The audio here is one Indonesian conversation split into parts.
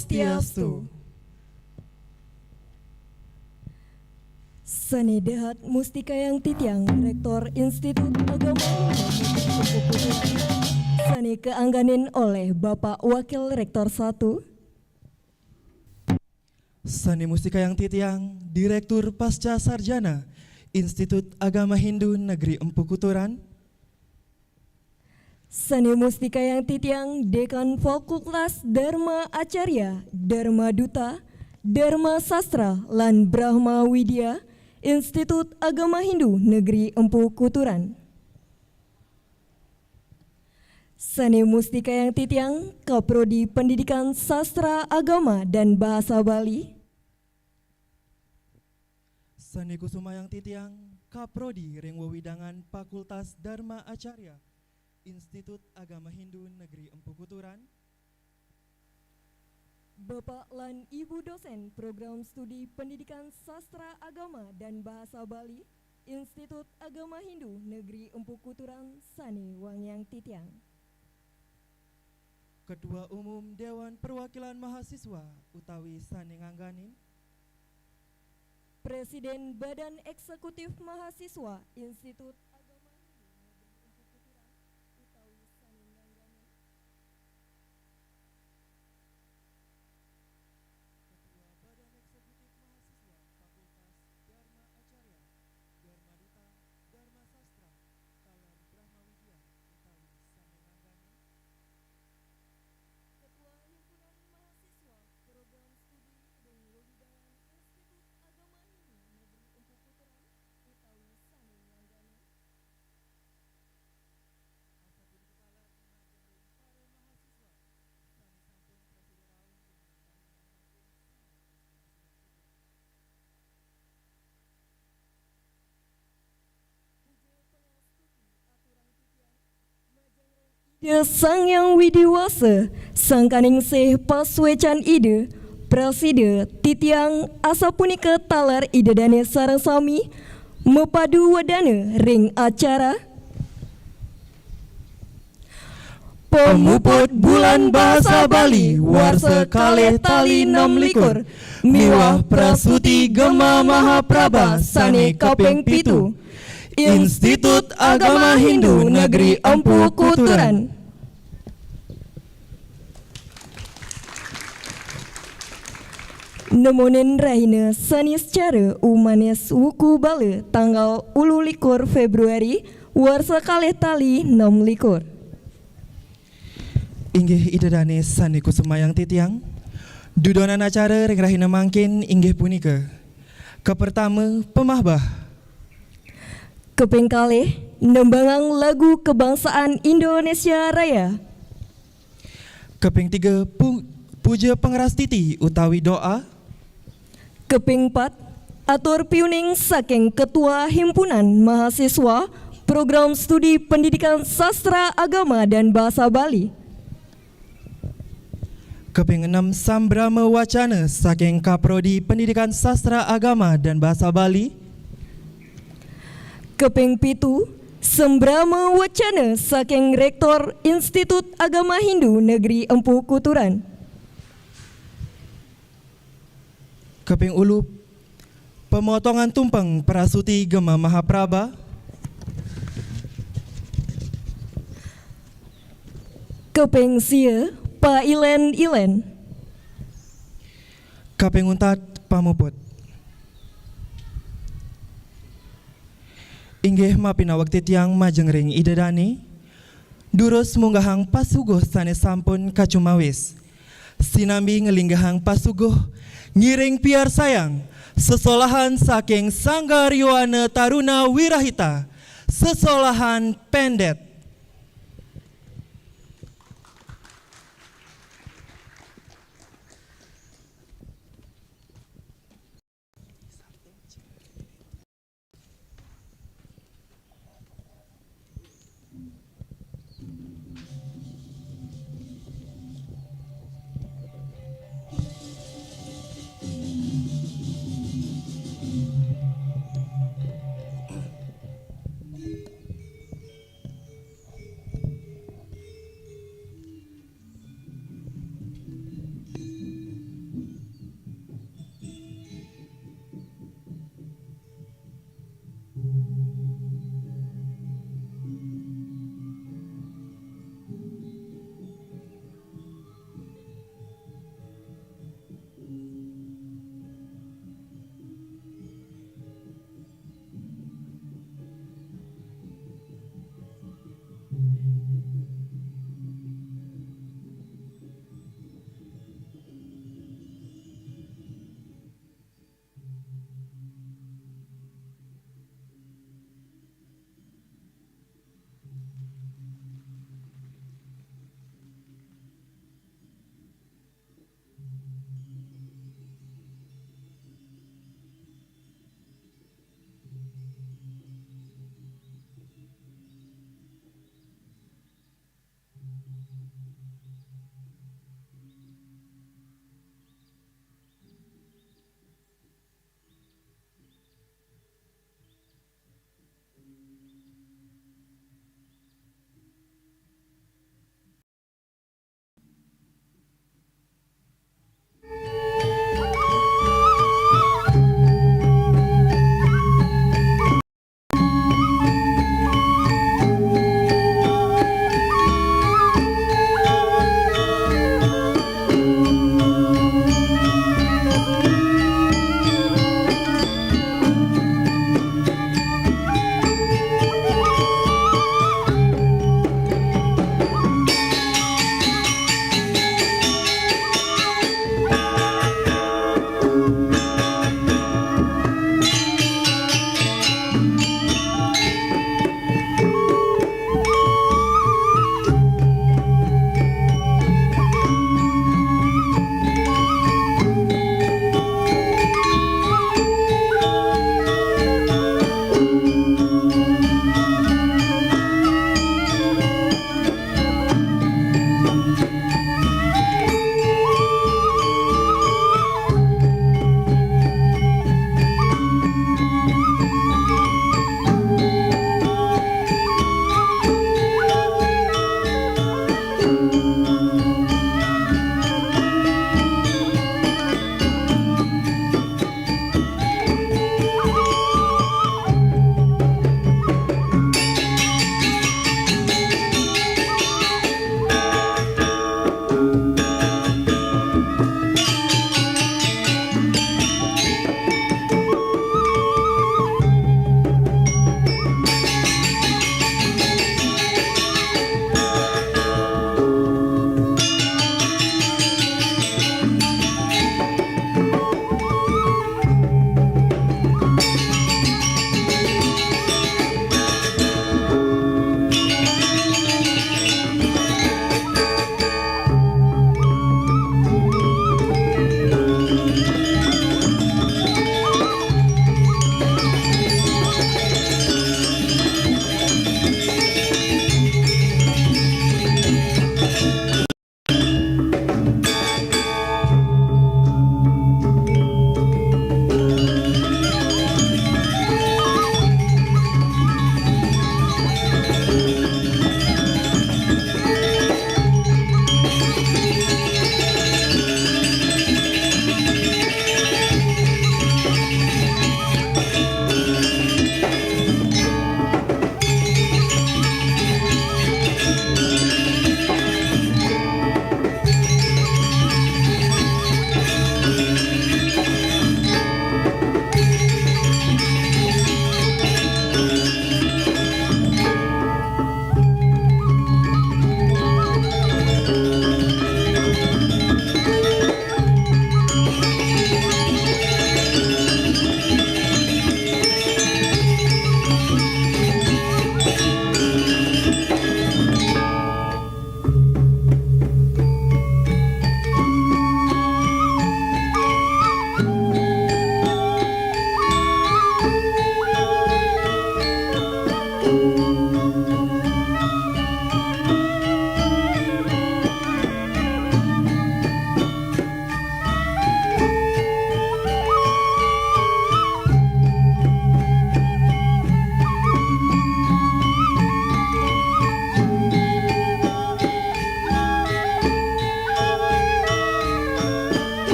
Swastiastu. Sani Dehat Mustika Yang Titiang, Rektor Institut Agama Sani keangganin oleh Bapak Wakil Rektor 1. Sani Mustika Yang Titiang, Direktur Pasca Sarjana Institut Agama Hindu Negeri Empu Kuturan. Sani Mustika Yang Titiang, Dekan Fakultas Dharma Acarya, Dharma Duta, Dharma Sastra, lan Brahma Widya, Institut Agama Hindu Negeri Empu Kuturan. Sani Mustika Yang Titiang, Kaprodi Pendidikan Sastra Agama dan Bahasa Bali. Sani Kusuma Yang Titiang, Kaprodi Ring Wewidangan Fakultas Dharma Acarya Institut Agama Hindu Negeri Empu Kuturan. Bapak lan Ibu dosen Program Studi Pendidikan Sastra Agama dan Bahasa Bali, Institut Agama Hindu Negeri Empu Kuturan, Sani Wangyang Titiang. Ketua Umum Dewan Perwakilan Mahasiswa utawi Sani Ngangganin. Presiden Badan Eksekutif Mahasiswa Institut Agama Hindu Negeri Empu Kuturan, utawi Sani Ngangganin. Ketua Badan Eksekutif Mahasiswa Fakultas Dharma Acarya, Dharma Duta, Dharma Sastra, Talan Brahma Widya utawi Sani Ngangganin. Ketua Himpunan Mahasiswa Program Studi Ring Wewidangan Institut Agama Hindu Negeri Empu Kuturan, utawi Sani Ngangganin. Asapun kepala Majelis para mahasiswa, Sani sampun prosedural dengan bangunan Ide Sang Yang Widiwasa, Sangkaning Seh Paswecan Ide, Praside Titiang Asapunika Talar Ide Dane Sareng Sami, Mepadu Wadana Ring Acara Pemuput Bulan Bahasa Bali Warsa Kalih Tali 6 Miwah Prasuti Gema Mahaprabha Sani Kaping Pitu Institut Agama Hindu Negeri Empu Kuturan. Nemonen Rahina Sanis Cara Umanes Wuku Bale tanggal 21 Februari Warsa Kalih Tali 6. Inggih idedane Sani Kusuma Yang Titiang, dudonan acara ring rahina mangkin inggih punika. Kepertama pemahbah. Keping kalih nembangang lagu kebangsaan Indonesia Raya. Keping 3 puja pengeras titi utawi doa. Keping 4 atur piuning saking Ketua Himpunan Mahasiswa Program Studi Pendidikan Sastra Agama dan Bahasa Bali. Keping 6 sambrama wacana saking Kaprodi Pendidikan Sastra Agama dan Bahasa Bali. Keping 7 sembrama wacana saking Rektor Institut Agama Hindu Negeri Empu Kuturan. Keping 10 pemotongan tumpeng Prasuti Gema Mahaprabha. Keping sia Pa Ilen. Keping 4 pamuput. Inggih mapina waktu tiang majeng ring idedani durus munggahang pasuguh sanes sampun kacumawis sinambi ngelinggahang pasuguh ngiring piar sayang sesolahan saking Sangga Riwana Taruna Wirahita sesolahan pendet.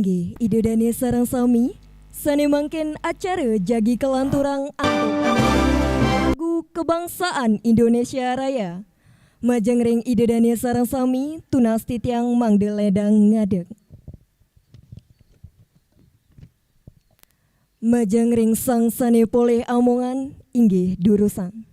inggih ide dani sarang sami sane mangken acara jagi kelanturang antuk lagu kebangsaan Indonesia Raya. Majengreng ide dani sarang sami tunas titiang mangde ledang ngadeg. Majengreng sang sane poleh amongan inggih durusan.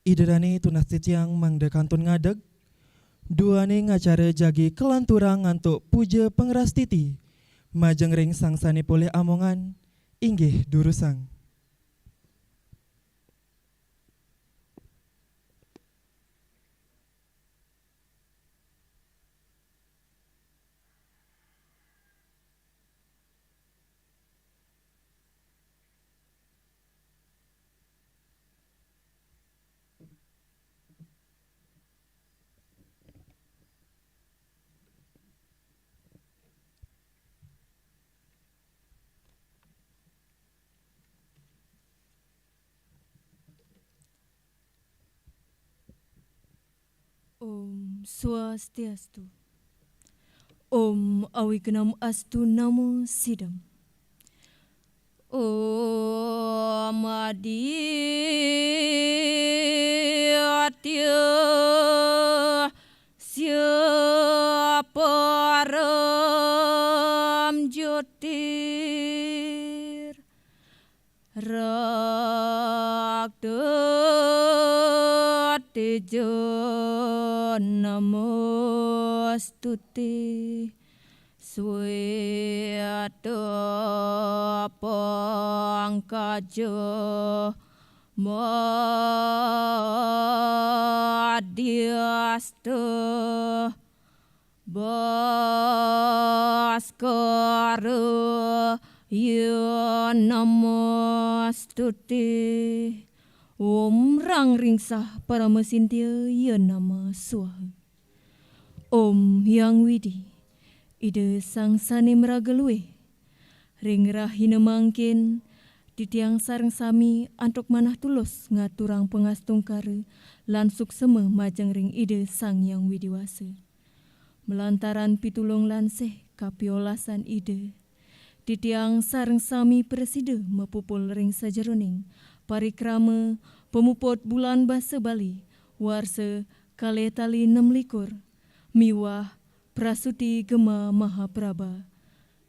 Idedani tunas titiang mangde kantun ngadeg. Duane ngacara jagi kelanturang ngantuk puja pengeras titi. Majengreng sang sane poleh amongan inggih durusang. Om Swastiastu. Om Awignam Astu Namo Sidam. Om Aditya Siaparam Jyotir Rakdati Namastuti Sweta Pangkaja Madhyasta Bhaskara Ya Namastuti Om Rang Ringsah Paramasintya Ya Nama Swaha. Om Hyang Widi Ida Sang Sane Meragalue Ring Rahina Mangkin Titiang sareng sami antuk manah tulus ngaturang pengastungkara lan suksema majengreng ide Sang Yang Widiwasa. Melantaran pitulung lanseh kapiolasan ide, titiang sareng sami presida mepupul ring sajeroning parikrama pemuput bulan basa Bali warsa kalih tali 26 miwah prasuti Gema Mahaprabha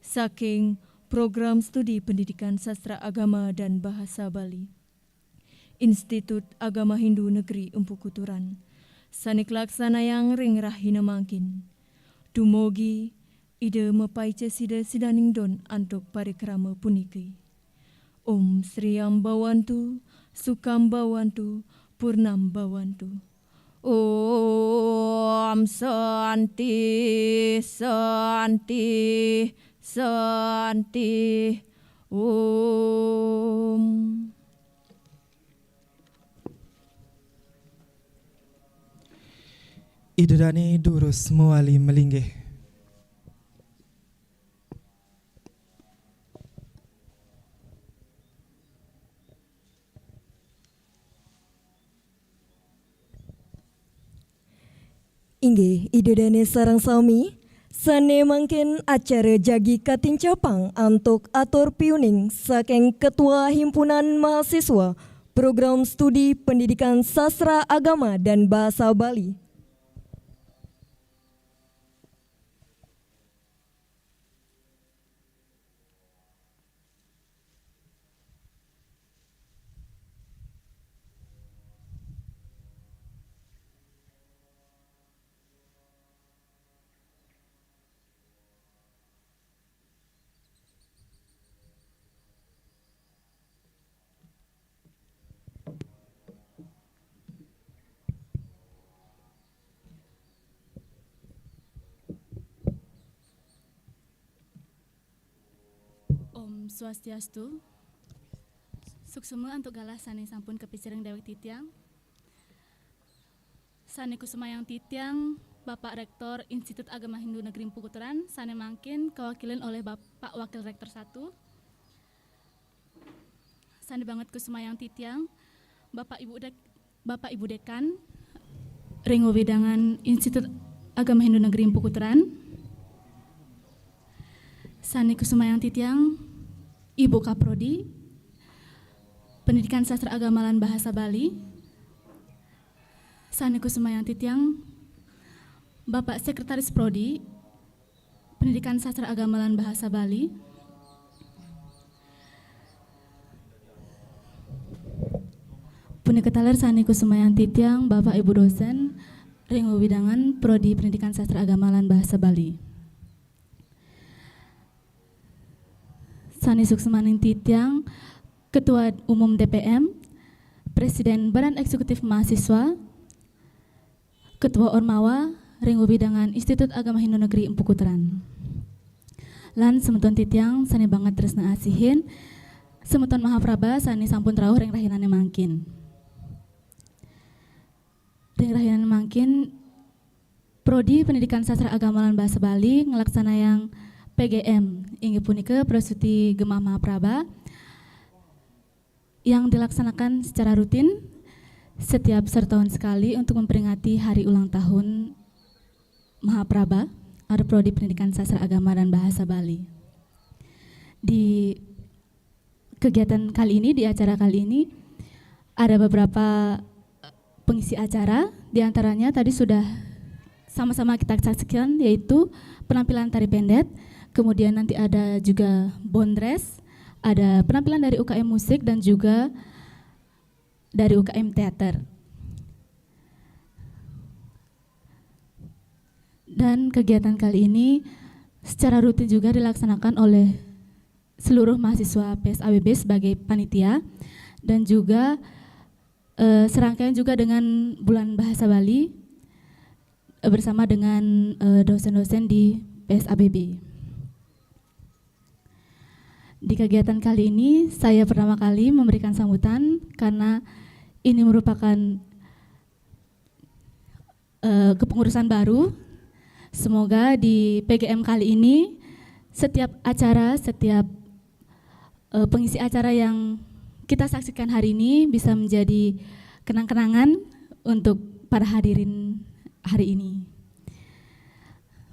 saking Program Studi Pendidikan Sastra Agama dan Bahasa Bali, Institut Agama Hindu Negeri Empu Kuturan, sanik laksana yang ring rahina mangkin. Dumogi ide mepaice sida sidaning don antuk parikrama puniki. Om Sriyam Bawantu, Sukam Bawantu, Purnam Bawantu. Om Santi, Santi, Santi. Om. Idedani durus muali melinggih. Inggih idedane sarang sami sane mangkin acara jagi katincapang antuk atur piuning saking Ketua Himpunan Mahasiswa Program Studi Pendidikan Sastra Agama dan Bahasa Bali. Om Swastiastu. Suksema untuk galah sani sampun kepicereng dewek titiang. Sani kusemayang titiang Bapak Rektor Institut Agama Hindu Negeri Pukuturan, sani mangkin kewakilan oleh Bapak Wakil Rektor 1. Sani banget kusemayang titiang Bapak Ibu Dekan Ringo Widangan Institut Agama Hindu Negeri Pukuturan. Sani kusemayang titiang Ibu Kaprodi Pendidikan Sastra Agama lan Bahasa Bali. Sani kusemayang titiang Bapak Sekretaris Prodi Pendidikan Sastra Agama lan Bahasa Bali. Punika taler sani kusemayang titiang Bapak Ibu dosen Ringo Widangan Prodi Pendidikan Sastra Agama lan Bahasa Bali. Sani suksemaning titiang Ketua Umum DPM, Presiden Badan Eksekutif Mahasiswa, Ketua Ormawa, Ringo Widangan Institut Agama Hindu Negeri Pukuturan. Lan semeton titiang sani banget tresna asihin, semeton Mahapraba sani sampun rawuh ring rahinane mangkin. Ring rahinane mangkin Prodi Pendidikan Sastra Agama lan Bahasa Bali ngelaksana yang PGM inggih punika Prastuti Gemah Mahapraba yang dilaksanakan secara rutin setiap setahun sekali untuk memperingati hari ulang tahun Mahapraba atau Prodi Pendidikan Sastra Agama dan Bahasa Bali. Di kegiatan kali ini, di acara kali ini ada beberapa pengisi acara, diantaranya tadi sudah sama-sama kita saksikan yaitu penampilan tari pendet. Kemudian nanti ada juga bondres, ada penampilan dari UKM musik dan juga dari UKM teater. Dan kegiatan kali ini secara rutin juga dilaksanakan oleh seluruh mahasiswa PSABB sebagai panitia dan juga serangkaian juga dengan Bulan Bahasa Bali bersama dengan dosen-dosen di PSABB. Di kegiatan kali ini saya pertama kali memberikan sambutan karena ini merupakan kepengurusan baru. Semoga di PGM kali ini setiap acara, setiap pengisi acara yang kita saksikan hari ini bisa menjadi kenang-kenangan untuk para hadirin hari ini.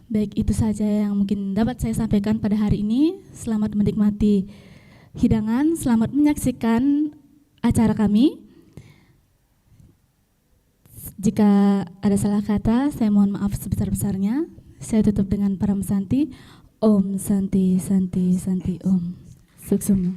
Baik, itu saja yang mungkin dapat saya sampaikan pada hari ini. Selamat menikmati hidangan, selamat menyaksikan acara kami. Jika ada salah kata, saya mohon maaf sebesar-besarnya. Saya tutup dengan Param Santi. Om Santi, Santi, Santi, Om. Suksema.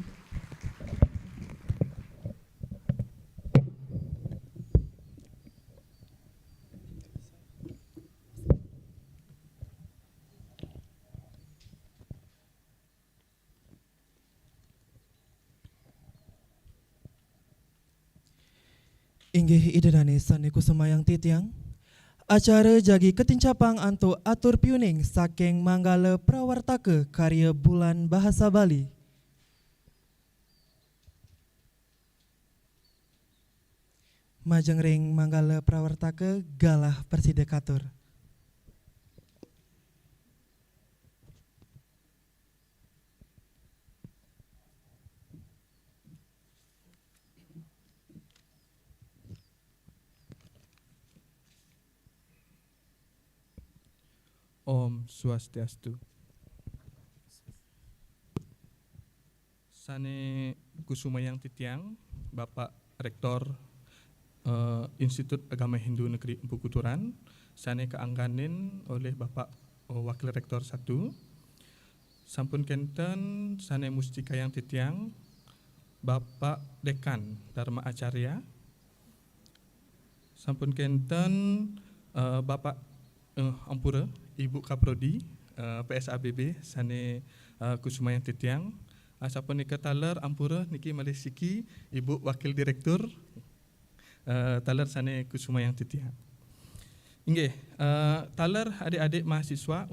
Inggih idedani sani kusumayang titiang. Acara jagi ketincapang antuk atur piuning saking manggala prawartaka karya bulan bahasa Bali. Majeng ring manggala prawartaka galah persidekatur. Om Swastiastu. Sane Kusumayang Titiang, Bapak Rektor Institut Agama Hindu Negeri Empu Kuturan, sane keangganin oleh Bapak Wakil Rektor 1. Sampun kenten sane Mustikayang Titiang, Bapak Dekan Dharma Acarya. Sampun kenten Bapak Ampura, Ibu Kaprodi, PSABB, sane Kusumayang Titiang. Sampun nika taler Ampura niki Malesiki, Ibu Wakil Direktur, taler sane Kusumayang Titiang. Inggih, taler adik-adik mahasiswa,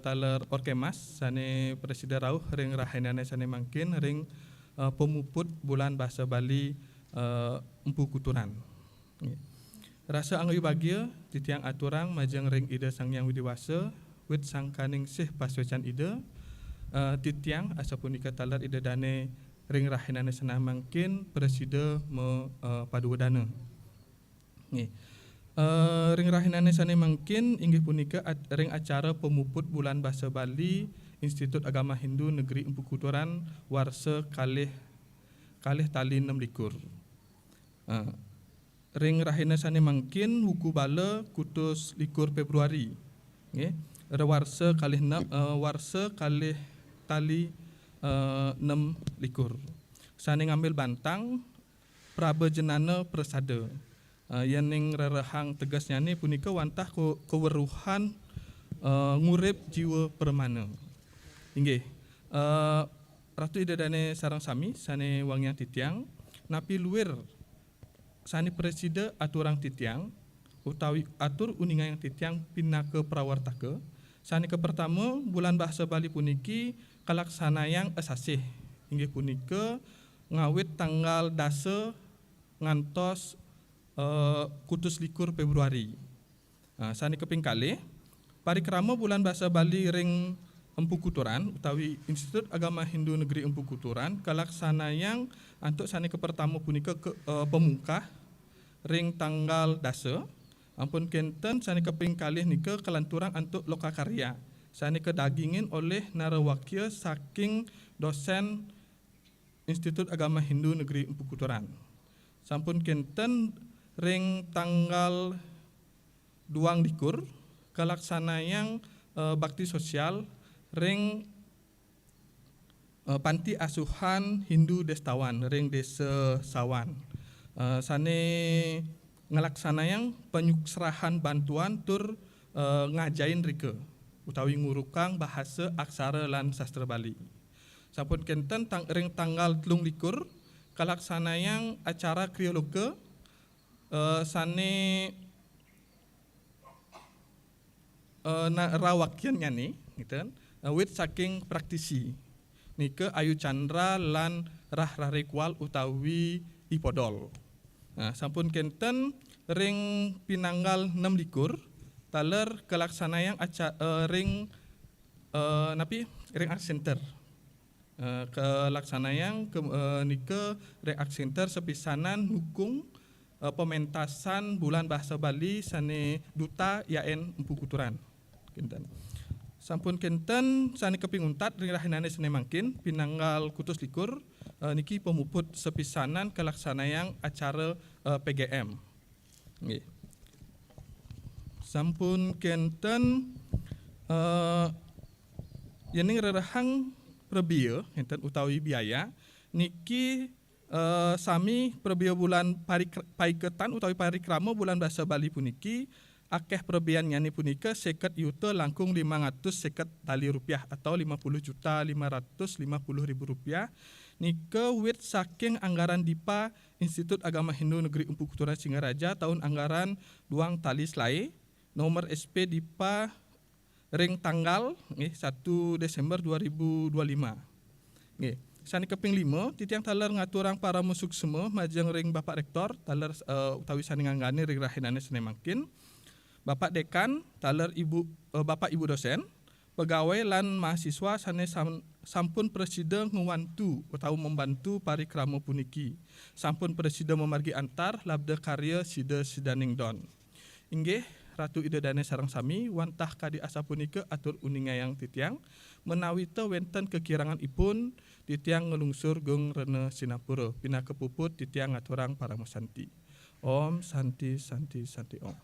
taler Orkemas, sane Presiden Rauh, ring rahainane sane mangkin, ring pemuput bulan bahasa Bali Empu Kuturan. Inggih. Rasa anggi bahagia titiang aturang majeng ring ide Sang Yang Widiwasa wit sangkaning sih paswecan ide titiang asapun ika talar ide dane ring rahinane senah mangkin preside me paduwadana. Nggih. Ring rahinane sane mangkin inggih punika ring acara pemuput bulan bahasa Bali Institut Agama Hindu Negeri Empu Kuturan warsa kalih tali 6 likur. Ring rahina sane mangkin wuku bala kutus likur Februari. Nggih. Warsa kalih tali 6 likur. Sane ngambil bantang praba jenana persada. Yang ning rerehang tegasnya ni punika wantah keweruhan ngurip jiwa permana. Inggih. Ratu idadane sarang sami sane wangyang titiang napi luir sani preside aturang titiang utawi atur uninga yang titiang pinaka prawartaka sani ke pertama bulan bahasa Bali puniki kalaksanayang asasih inggih punika ngawit tanggal dasa ngantos kutus likur Februari. Sani keping kalih parikrama bulan bahasa Bali ring Empu Kuturan utawi Institut Agama Hindu Negeri Empu Kuturan kalaksanayang antuk sani ke pertama punika pemungkah ring tanggal dasa ampun kenten sani keping kalih nika kelanturang antuk lokakarya sani kedagingin oleh narawakya saking dosen Institut Agama Hindu Negeri Empu Kuturan. Sampun kenten ring tanggal 2 likur kalaksanayang bakti sosial ring panti asuhan Hindu Destawan ring Desa Sawan. Sane ngelaksanayang penyukserahan bantuan tur ngajain rike utawi ngurukang bahasa aksara lan sastra Bali. Sampun kenten ring tanggal 3 likur kalaksanayang acara kriologe sane rawakyan nyani gitu wit saking praktisi nike Ayu Chandra lan Rah Rekwal utawi Ipodol. Sampun kenten ring pinanggal 6 likur taler kelaksanayang ring art center. Kelaksanayang nike ring art center sepisanan hukung pementasan bulan bahasa Bali sane duta YAN Empu Kuturan. Kenten. Sampun kenten sani keping untat ring rahinane sene mangkin pinanggal kutus likur niki pemuput sepisanan kelaksanayang acara PGM. Nggih. Sampun kenten yening rerehang prebieu enten utawi biaya niki sami prebieu bulan paiketan utawi parikrama bulan bahasa Bali puniki akeh perbian nyani punika 50 yuta langkung 550 tali rupiah atau 50.550.000 rupiah Nike wit saking anggaran DIPA Institut Agama Hindu Negeri Empu Kuturan Singaraja tahun anggaran duang tali selai nomor SP DIPA ring tanggal 1 Desember 2025. Sani keping 5 titiang taler ngaturang para musuk semua majeng ring Bapak Rektor taler utawi sani nganggani ring rahinane sene mangkin. Bapak Dekan taler Bapak Ibu dosen, pegawai lan mahasiswa sane sampun presida nguwantu atau membantu parikrama puniki. Sampun presida memargi antar labda karya sida sidaning don. Inggih Ratu Ida Dane sareng sami wantah kadi asa punika atur uningayang titiang menawi te wenten kekirangan ipun titiang ngelungsur geng rene Sinapura pina kepuput titiang ngaturang para musanti. Om Santi Santi Santi Om.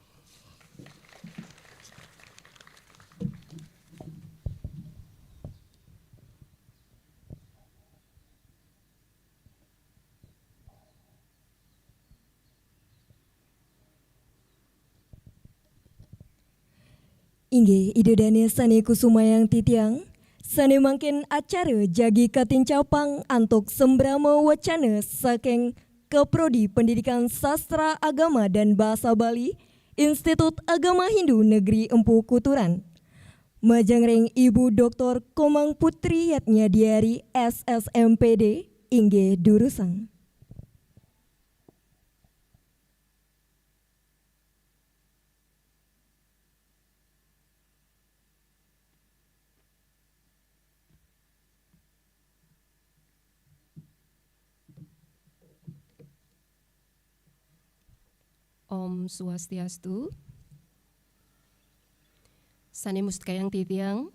Inggih idedane sane kusumayang titiang, sane mangkin acara jagi katincapang antuk sembrama wacana saking Keprodi Pendidikan Sastra Agama dan Bahasa Bali, Institut Agama Hindu Negeri Empu Kuturan. Majangreng Ibu Dr. Komang Putri Yatnya Diari SSMPD, inggih durusang. Om Swastiastu. Sane Mustkayang Titiang,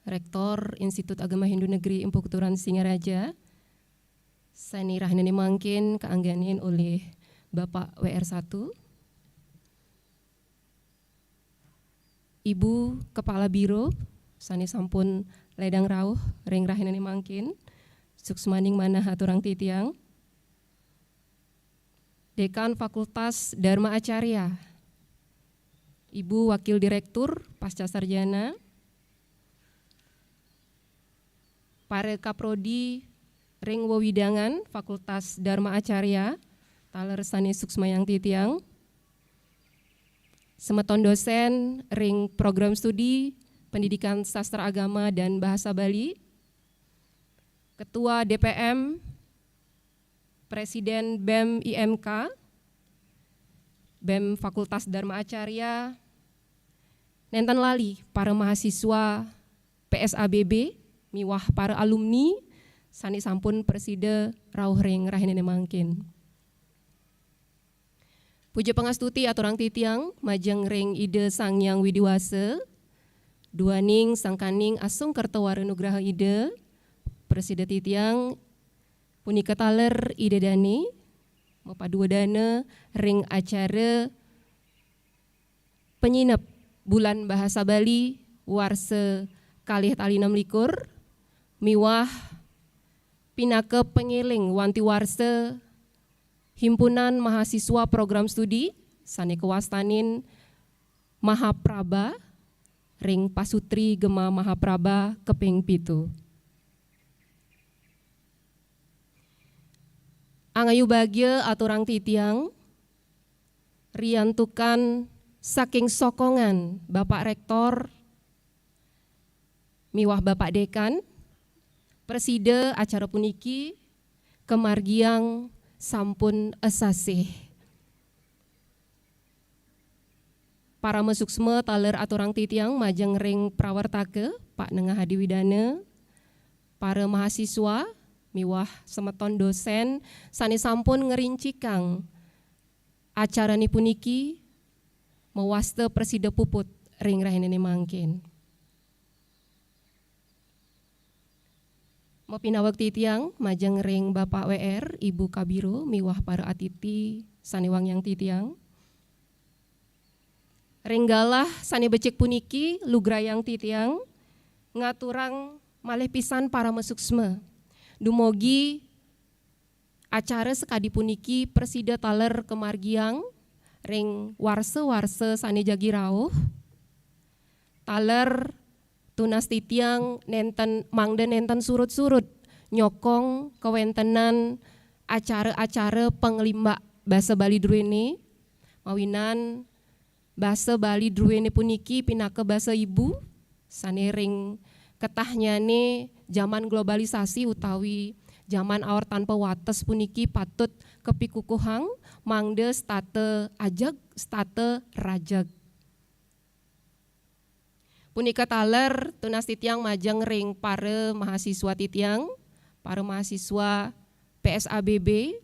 Rektor Institut Agama Hindu Negeri Empu Kuturan Singaraja. Sane rahinane mangkin kaangganin oleh Bapak WR1. Ibu Kepala Biro, sane sampun ledang rauh ring rahinane mangkin. Suksmaning manah aturang titiang. Dekan Fakultas Dharma Acarya, Ibu Wakil Direktur Pasca Sarjana, Pare Kaprodi ring wewidangan Fakultas Dharma Acarya, taler sane suksmayang titiang, semeton dosen ring program studi Pendidikan Sastra Agama dan Bahasa Bali, Ketua DPM Presiden BEM IMK, BEM Fakultas Dharma Acarya, nenten lali para mahasiswa PSABB, miwah para alumni, sani sampun preside rauh ring rahinene mangkin. Puja pangastuti aturang titiang, majeng ring ide Sangyang Widiwase, duaning sangkaning asung kertawara nugraha ide, preside titiang, punika taler ide dani, mapadua dana ring acara penyinep bulan bahasa Bali warse kalih tali 26 miwah pinake pengiling wanti warse himpunan mahasiswa program studi sane kewastanin Mahapraba ring pasutri Gema Mahapraba keping 7. Angayu bagya aturang titiang, riantukan saking sokongan Bapak Rektor, miwah Bapak Dekan, preside acara puniki, kemargiang sampun esasih. Para mesuksme taler aturang titiang majeng ring prawartake, Pak Nengah Hadiwidana, para mahasiswa, miwah semeton dosen sane sampun ngerincikang acara ni puniki mewaste presida puput ring rahinene mangkin. Mau pinawak titiang majeng ring Bapak WR, Ibu Kabiro, miwah para atiti sane wangyang titiang. Ringgalah sane becek puniki lugrayang titiang ngaturang malih pisan para mesuksme. Dumogi acara sekadi puniki presida taler kemargiang ring warse sane jagi rauh taler tunas titiang nenten mangde nenten surut-surut nyokong kewentenan acara-acara pengelimba bahasa Bali druene mawinan bahasa Bali druene puniki pinake bahasa ibu sanering ketahnyane zaman globalisasi utawi zaman aor tanpa wates puniki patut kepikukuhang mangde state ajag state rajag. Punika taler tunas titiang majeng ring para mahasiswa titiang, para mahasiswa PSABB,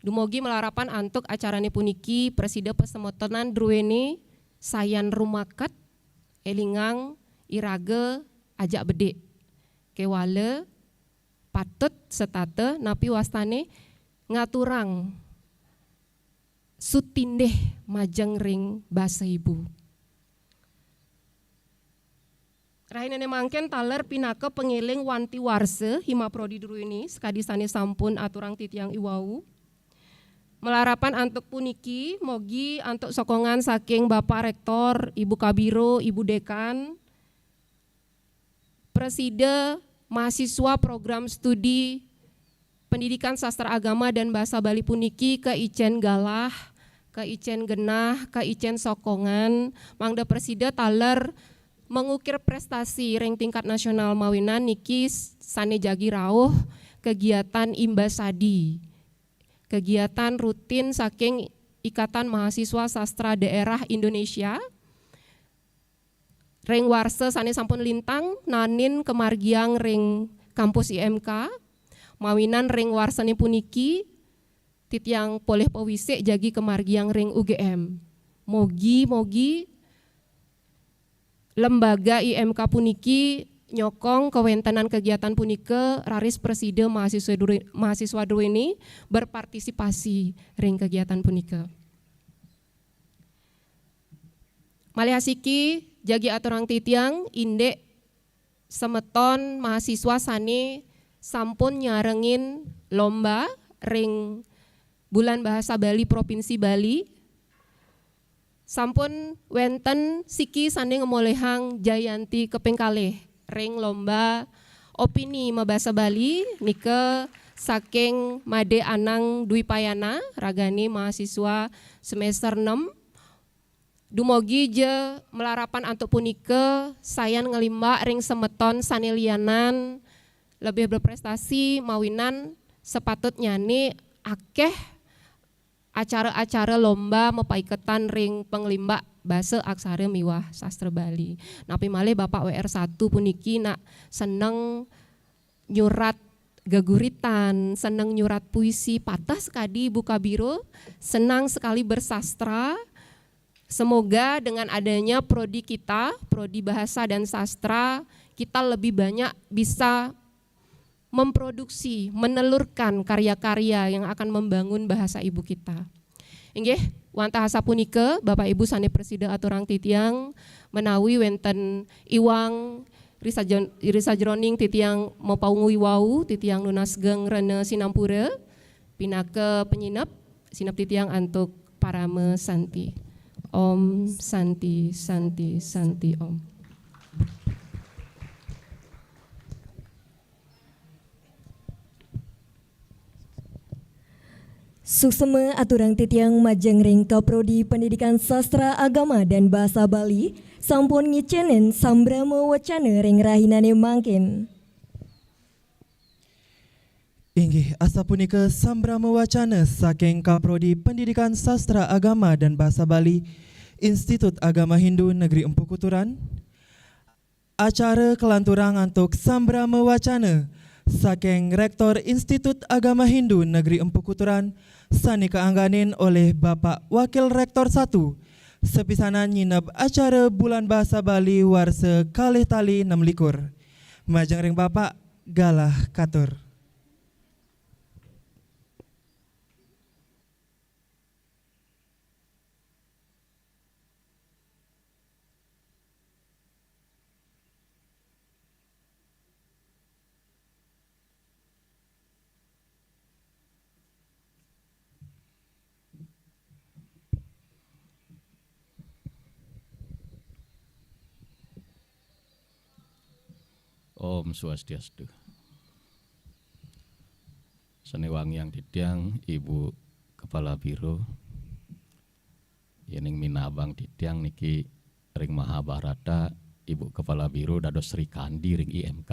dumugi melarapan antuk acarane puniki presida pesemotonan druene sayan rumaket elingang irage ajak bede kewale patut setate napi wastane ngaturang sutindeh majeng ring basa ibu. Rahinane mangken taler pinake pengeling wanti warse hima prodi druene sekadisane sampun aturang titiang iwau. Melarapan antuk puniki mogi antuk sokongan saking Bapak Rektor, Ibu Kabiro, Ibu Dekan, Presida mahasiswa program studi Pendidikan Sastra Agama dan Bahasa Bali puniki ke Icen Galah, ke Icen Genah, ke Icen Sokongan, mangda Presida taler mengukir prestasi ring tingkat nasional mawinan niki sane jagi rauh kegiatan Imbasadi, kegiatan rutin saking Ikatan Mahasiswa Sastra Daerah Indonesia. Ring warse sane sampun lintang nanin kemargiang ring kampus IMK mawinan ring warsane puniki titiang poleh pewisik jagi kemargiang ring UGM. Mogi lembaga IMK puniki nyokong kewentenan kegiatan punike raris presida mahasiswa druene berpartisipasi ring kegiatan punike. Malihasiki jagi aturang titiang indek semeton mahasiswa sane sampun nyarengin lomba ring Bulan Bahasa Bali Provinsi Bali. Sampun wenten siki sane ngemolehang Jayanti keping kalih ring lomba opini mabasa Bali nike saking Made Anang Dwi Payana ragani mahasiswa semester 6. Dumogi je melarapan antuk punike sayan ngelimba ring semeton sanelianan lebih berprestasi mawinan sepatutnya nih akeh acara-acara lomba mepaiketan ring penglimba bahasa aksara miwah sastra Bali. Napi malih Bapak WR1 puniki nak seneng nyurat geguritan, seneng nyurat puisi patah sekali Ibu Kabiro, senang sekali bersastra. Semoga dengan adanya prodi kita, prodi bahasa dan sastra, kita lebih banyak bisa memproduksi, menelurkan karya-karya yang akan membangun bahasa ibu kita. Inggih, wantah sapunike Bapak Ibu sane presida aturang titiang menawi wenten iwang risa jroning titiang mapaungu wau titiang nunasgeng rene sinampura pinake penyinap sinap titiang antuk parame santi. Om santi santi santi om. Suksema aturang titiang majeng ring Kaprodi Pendidikan Sastra Agama dan Bahasa Bali sampun ngicenen sambrama wacana ring rahinane mangkin. Inggih asa punika sambrama wacana saking Kaprodi Pendidikan Sastra Agama dan Bahasa Bali Institut Agama Hindu Negeri Empu Kuturan. Acara kelanturang antuk sambrama wacana saking Rektor Institut Agama Hindu Negeri Empu Kuturan sani keangganin oleh Bapak Wakil Rektor 1 sepisanan nyinep acara Bulan Bahasa Bali warse kalih tali 6 likur. Majeng ring Bapak galah katur. Om Swastiastu. Sanewangiang titiang Ibu Kepala Biro yening minabang titiang niki ring Mahabharata Ibu Kepala Biro dados Sri Kandi ring IMK.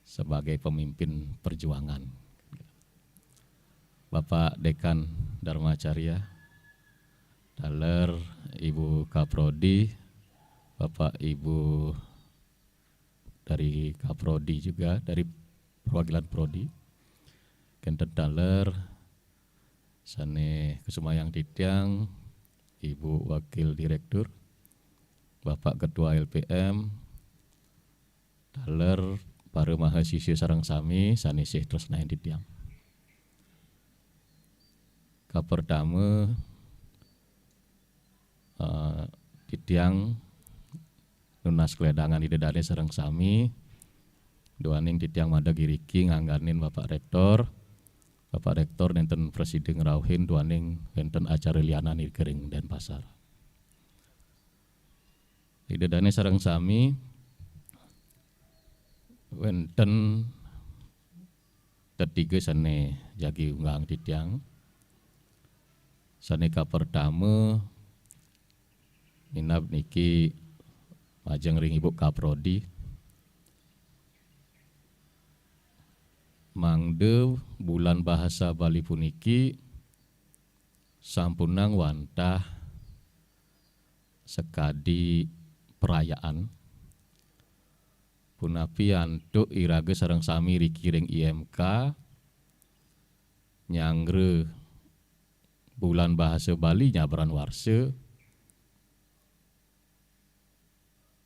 Sebagai pemimpin perjuangan. Bapak Dekan Darmacarya, Daler, Ibu Kaprodi, Bapak Ibu dari Kaprodi juga, dari perwakilan Prodi, Kenten Daler, Sane Kesumayang Titiang, Ibu Wakil Direktur, Bapak Ketua LPM, Daler, para mahasiswa sareng sami sanesih tresnayan titiang. Kaperdame titiang nunas kledangan idedane sareng sami duaning titiang mada giriki ngangganin Bapak Rektor. Bapak Rektor nenten Presiden ngrauhin duaning wonten acara lianan di Kering Denpasar. Idedane sareng sami wenten tetiga sane jagi unggang titiang sane kaperdame minab niki majeng ring Ibu Kaprodi mangde bulan bahasa Bali puniki sampunang wantah sekadi perayaan punapi antuk irage sareng sami rikiring IMK nyangre bulan bahasa Bali nyabran warse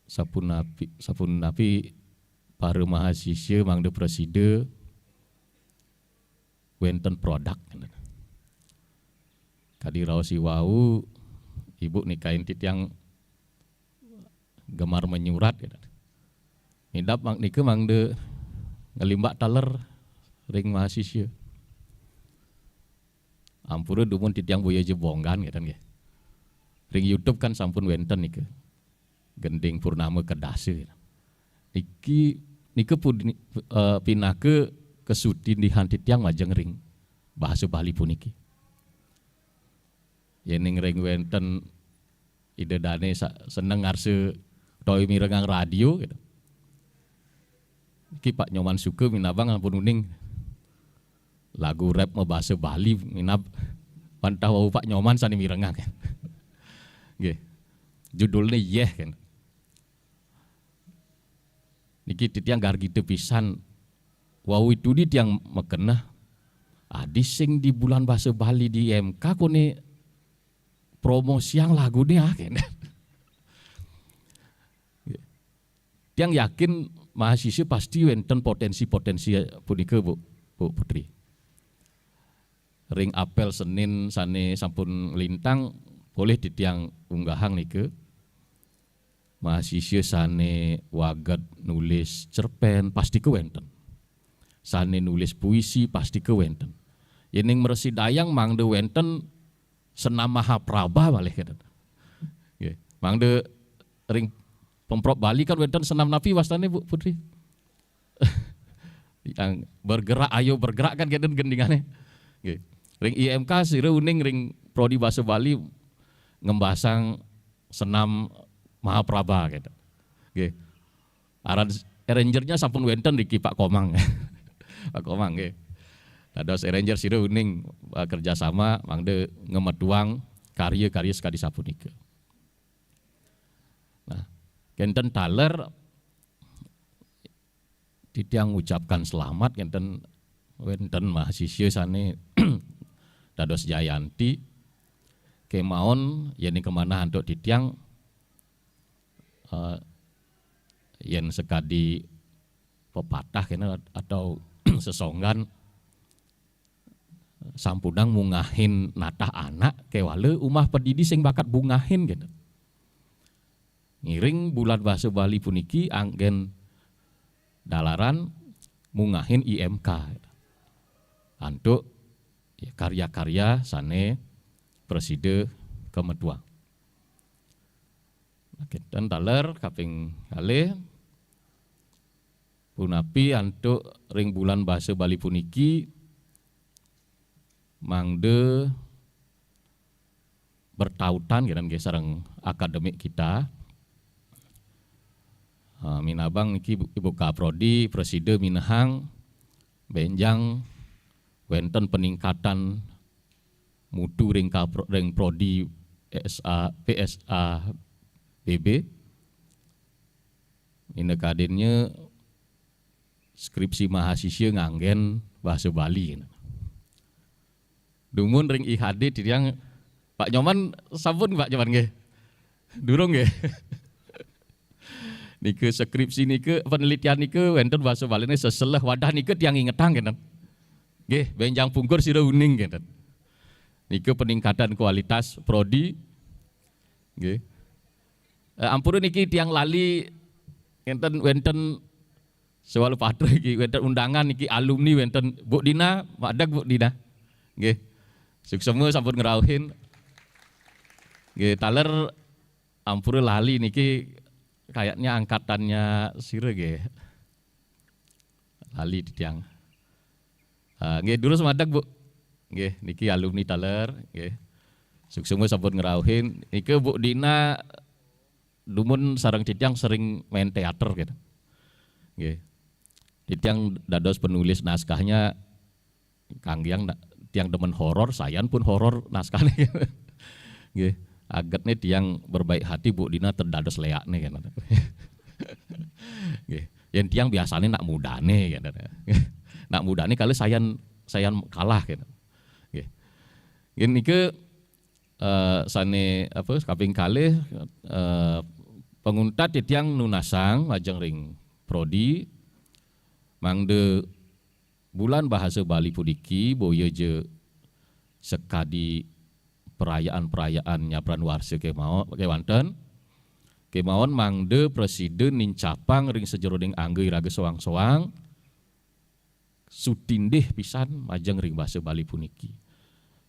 sapunapi para mahasiswa mangde preside wenten produk kadirausi wau Ibu nikahin titiang gemar menyurat Nidap nike mangde ngelimbak taler ring mahasiswa. Ampura dumun titiang boya jebonggan gitu kan. Ring YouTube kan sampun wenten nike. Gending purnama kedase. Nike pinake kesudin di titiang majeng ring bahasa Bali puniki. Yening ring wenten idedane seneng ngarse toy mirengang radio gitu. Ki Pak Nyoman Suke minabang ampun uning lagu rap bahasa Bali minab pantah wau Pak Nyoman sani mirengang kan. Nggih. Judulnya Yeh kan. Niki titiang gargi pisan wau itu di tiang mekenah adising di bulan bahasa Bali di MK kone promosi yang lagu nih kan. Tiang yakin mahasiswa pasti wenten potensi-potensi punika Bu Putri. Ring apel Senin sane sampun lintang boleh ditiang unggahang nike. Mahasiswa sane wagat nulis cerpen pasti ke wenten. Sane nulis puisi pasti ke wenten. Yening Meresi Dayang mangde wenten senam Mahaprabha malih kan. Nggih. Mangde ring Pemprov Bali kan wenten senam napi wastane Bu Putri. Yang bergerak ayo bergerak kan keten gendingane. Nggih. Ring IMK sire uning ring prodi bahasa Bali ngembasang senam Mahaprabha gitu. Nggih. Arrangernya sampun wenten di Pak Komang. Pak Komang nggih. Dados arranger sire uning kerjasama mangde ngemeduang karya-karya sekadi sapunika. Nah, kenten taler titiang ucapkan selamat kenten wenten mahasiswa sane dados Jayanti kemaon yen kemana untuk titiang yen sekadi pepatah kena atau sesonggan sampudang mungahin natah anak kewale umah pedidi sing bakat bungahin gitu. Ngiring bulan bahasa Bali puniki anggen dalaran mungahin IMK. Antuk karya-karya sane preside kemetua. Dan taler kaping kalih punapi antuk ring bulan bahasa Bali puniki mangde bertautan kan sareng akademik kita. Minabang niki Ibu Kaprodi Presiden Minahang benjang wenten peningkatan mutu ring prodi PSA BB. Ini kadennya skripsi mahasiswa nganggen bahasa Bali. Dumun ring IHD titiang Pak Nyoman sampun Pak Nyoman nggih. Durung nggih. Nike skripsi nike penelitian nike wenten bahasa Bali ini seselah wadah nike tiang ingetang kan. Nggih, benjang pungkur sira uning kan. Nike peningkatan kualitas prodi. Nggih. Ampun niki tiang lali wenten soal patre iki wenten undangan niki alumni wenten Bu Dina, madag Bu Dina. Nggih. Suksema sampun ngrauhin. Nggih, taler ampun lali niki kayaknya angkatannya sire ge lali tiang. Nggih dulu semadak Bu. Nggih niki alumni taler nggih. Suksema sampun ngrauhin. Niki Bu Dina dumun sareng titiang sering main teater gitu. Nggih. Titiang dados penulis naskahnya Kang Yang tiang demen horor, sayan pun horor naskahnya. Nggih. Agatnya tiang berbaik hati Bu Dina terdados leak nih kan. Yang tiang biasanya nak mudane kan. Nak mudane kalau sayan kalah kan. Ini ke sane apa kaping kalih penguntat tiang nunasang majeng ring prodi mangde bulan bahasa Bali pudiki boyo je sekadi perayaan nyabran warsa kewanten kemawon mangde presiden nincapang ring sejeroning angge raga soang-soang sutindih pisan majeng ring bahasa Bali puniki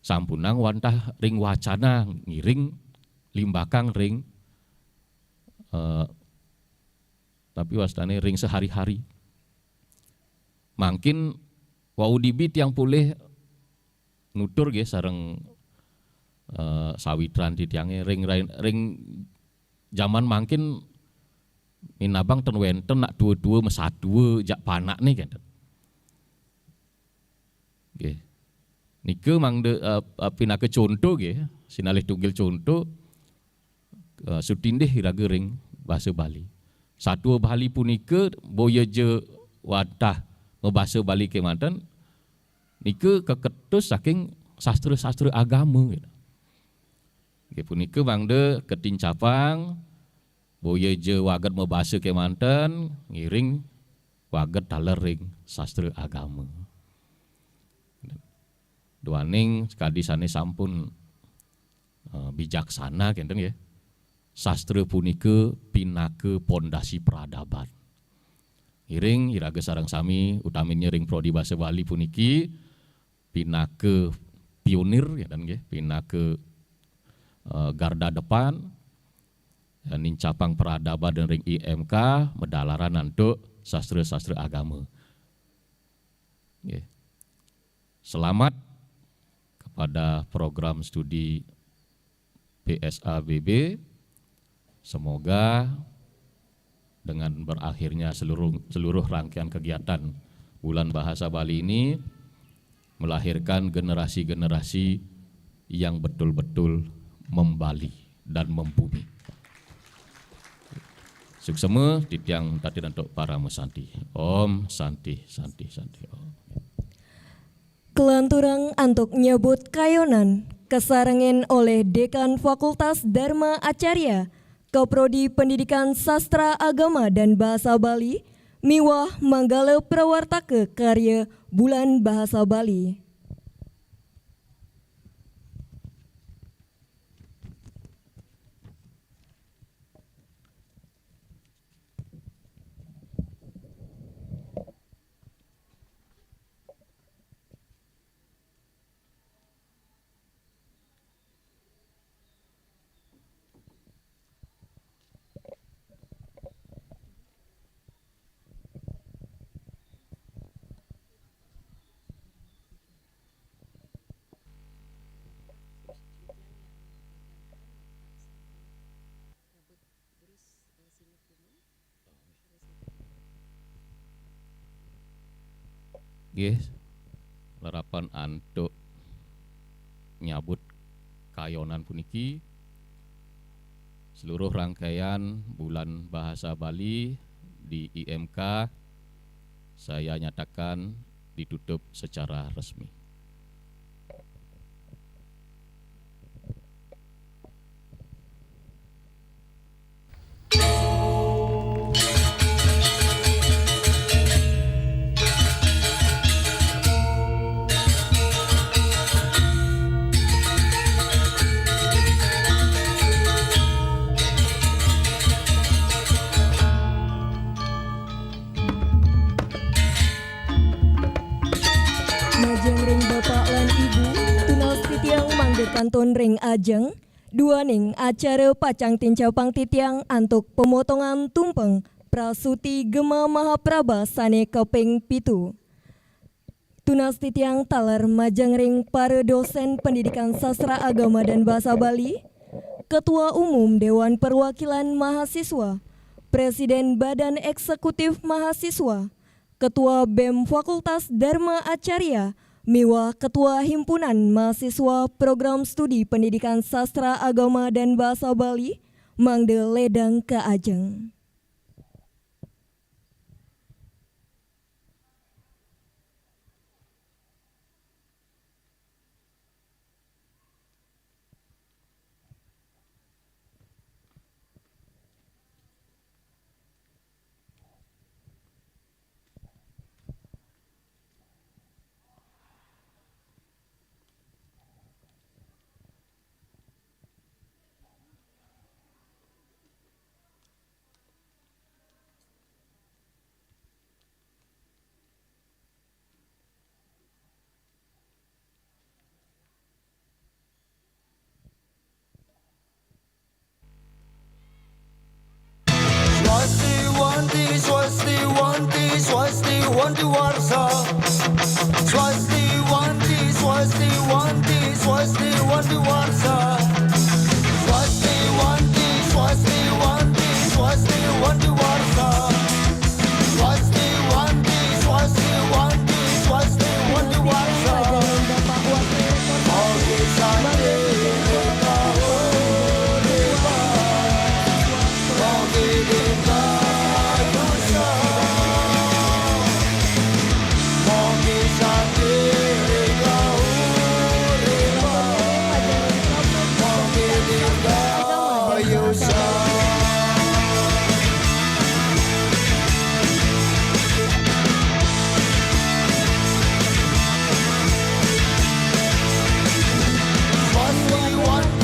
sampunang wantah ring wacana ngiring limbakang ring tapi wastane ring sehari-hari mangkin waudibit yang pulih nutur ge sareng sawitran di tiangnya ring zaman mangkin minabang ten wenten nak dua mesadu jak panak nih kan. Nggih. Nike mangde pinake contoh nggih, sinalih tunggil contoh sutindih iraga ring bahasa Bali. Satu Bali punike boya je wadah membahasa Bali kemanten nike keketus saking sastra-sastra agama gitu. Nggih punika mangde ketincapang boya je waget membahasa kemanten ngiring waget taler ring sastra agama. Duaning sekadi sane sampun bijaksana kenten ya. Sastra punika pinake pondasi peradaban. Iring iraga sareng sami utaminnya ring prodi bahasa Bali puniki pinake pionir ya kan nggih, pinake garda depan nincapang peradaban dan ring IMK medalaran nantuk sastra-sastra agama. Nggih. Selamat kepada program studi PSABB. Semoga dengan berakhirnya seluruh rangkaian kegiatan Bulan Bahasa Bali ini melahirkan generasi-generasi yang betul-betul membali dan membumi. Suksema titiang tadi untuk para mesanti. Om Santi Santi Santi Om. Kelanturang antuk nyebut kayonan kesarengen oleh Dekan Fakultas Dharma Acarya Keprodi Pendidikan Sastra Agama dan Bahasa Bali miwah manggala prawartake karya Bulan Bahasa Bali. Nggih, larapan antuk nyabut kayonan puniki seluruh rangkaian bulan bahasa Bali di IMK saya nyatakan ditutup secara resmi. Majeng ring bapak lan ibu, tunas titiang mangge kanton ring ajeng, dua ning acara pacang tincapang titiang antuk pemotongan tumpeng prasuti Gema Mahapraba sane keping pitu. Tunas titiang taler majeng ring para dosen pendidikan sastra agama dan bahasa Bali, Ketua Umum Dewan Perwakilan Mahasiswa, Presiden Badan Eksekutif Mahasiswa, Ketua BEM Fakultas Dharma Acarya, miwah Ketua Himpunan Mahasiswa Program Studi Pendidikan Sastra Agama dan Bahasa Bali, mangde ledang ke ajeng. Wanti warsa swasti wanti warsa swasti wanti wanti warsa swasti wanti wanti warsa Oke sate Oke deka yusa Oke sate Oke deka yusa Swasti wanti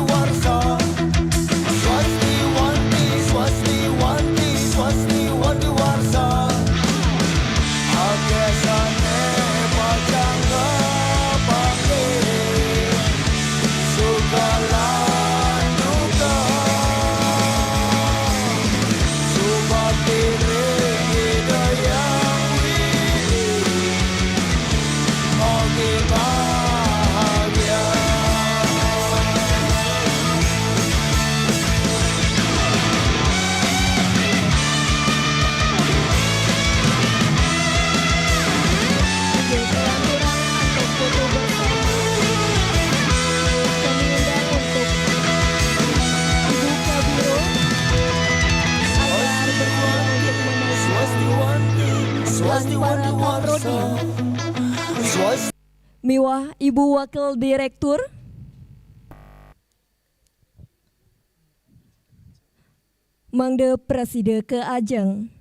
warsa swasti wanti warsa Akesane pacangga pange Sugala duka Subakti hidayang widi Oke bahagia Swasti wanti warsa Swasti Miwah Ibu Wakil Direktur, mangde preside ke ajeng.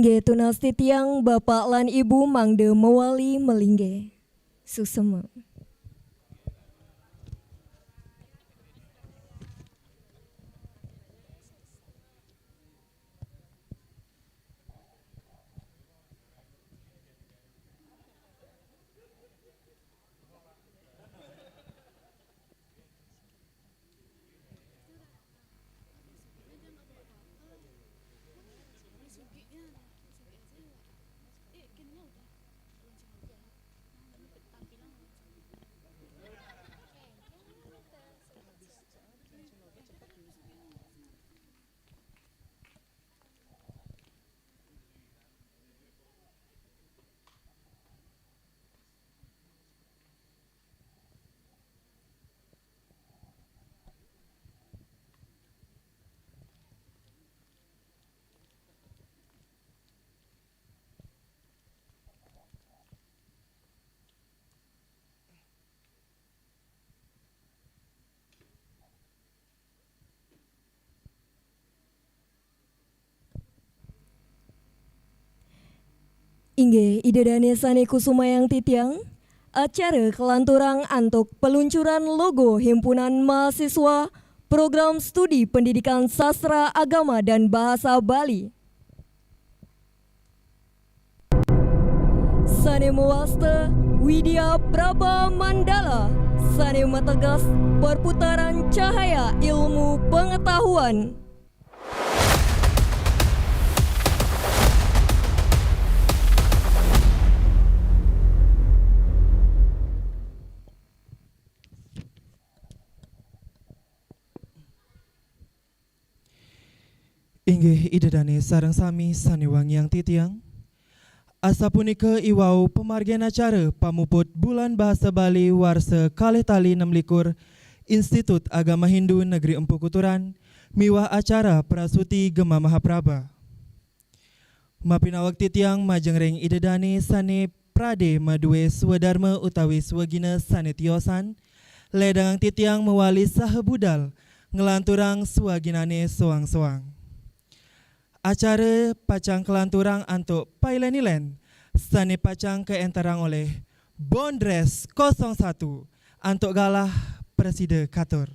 Inggih tunas titiang Bapak lan Ibu mangde mewali melingge. Susema. Inggih idedane sane kusumayang titiang acara kelanturang antuk peluncuran logo Himpunan Mahasiswa Program Studi Pendidikan Sastra Agama dan Bahasa Bali. Sane mewasta Widya Praba Mandala, sane mategas perputaran cahaya ilmu pengetahuan. Inggih idedane sareng sami sanewangiang titiang. Asa punika iwau pemargian acara pamuput Bulan Bahasa Bali warsa kalih tali 26 Institut Agama Hindu Negeri Empu Kuturan miwah acara prasuti Gema Mahaprabha. Mapinawak titiang majeng idedane sane prade madue swadharma utawi swagina sane tiosan ledangang titiang mewali saha budal ngelanturang swaginane soang-soang. Acara pacang kelanturang antuk pailenilen sane pacang keentarang oleh Bondres 01 antuk galah Preside Katur.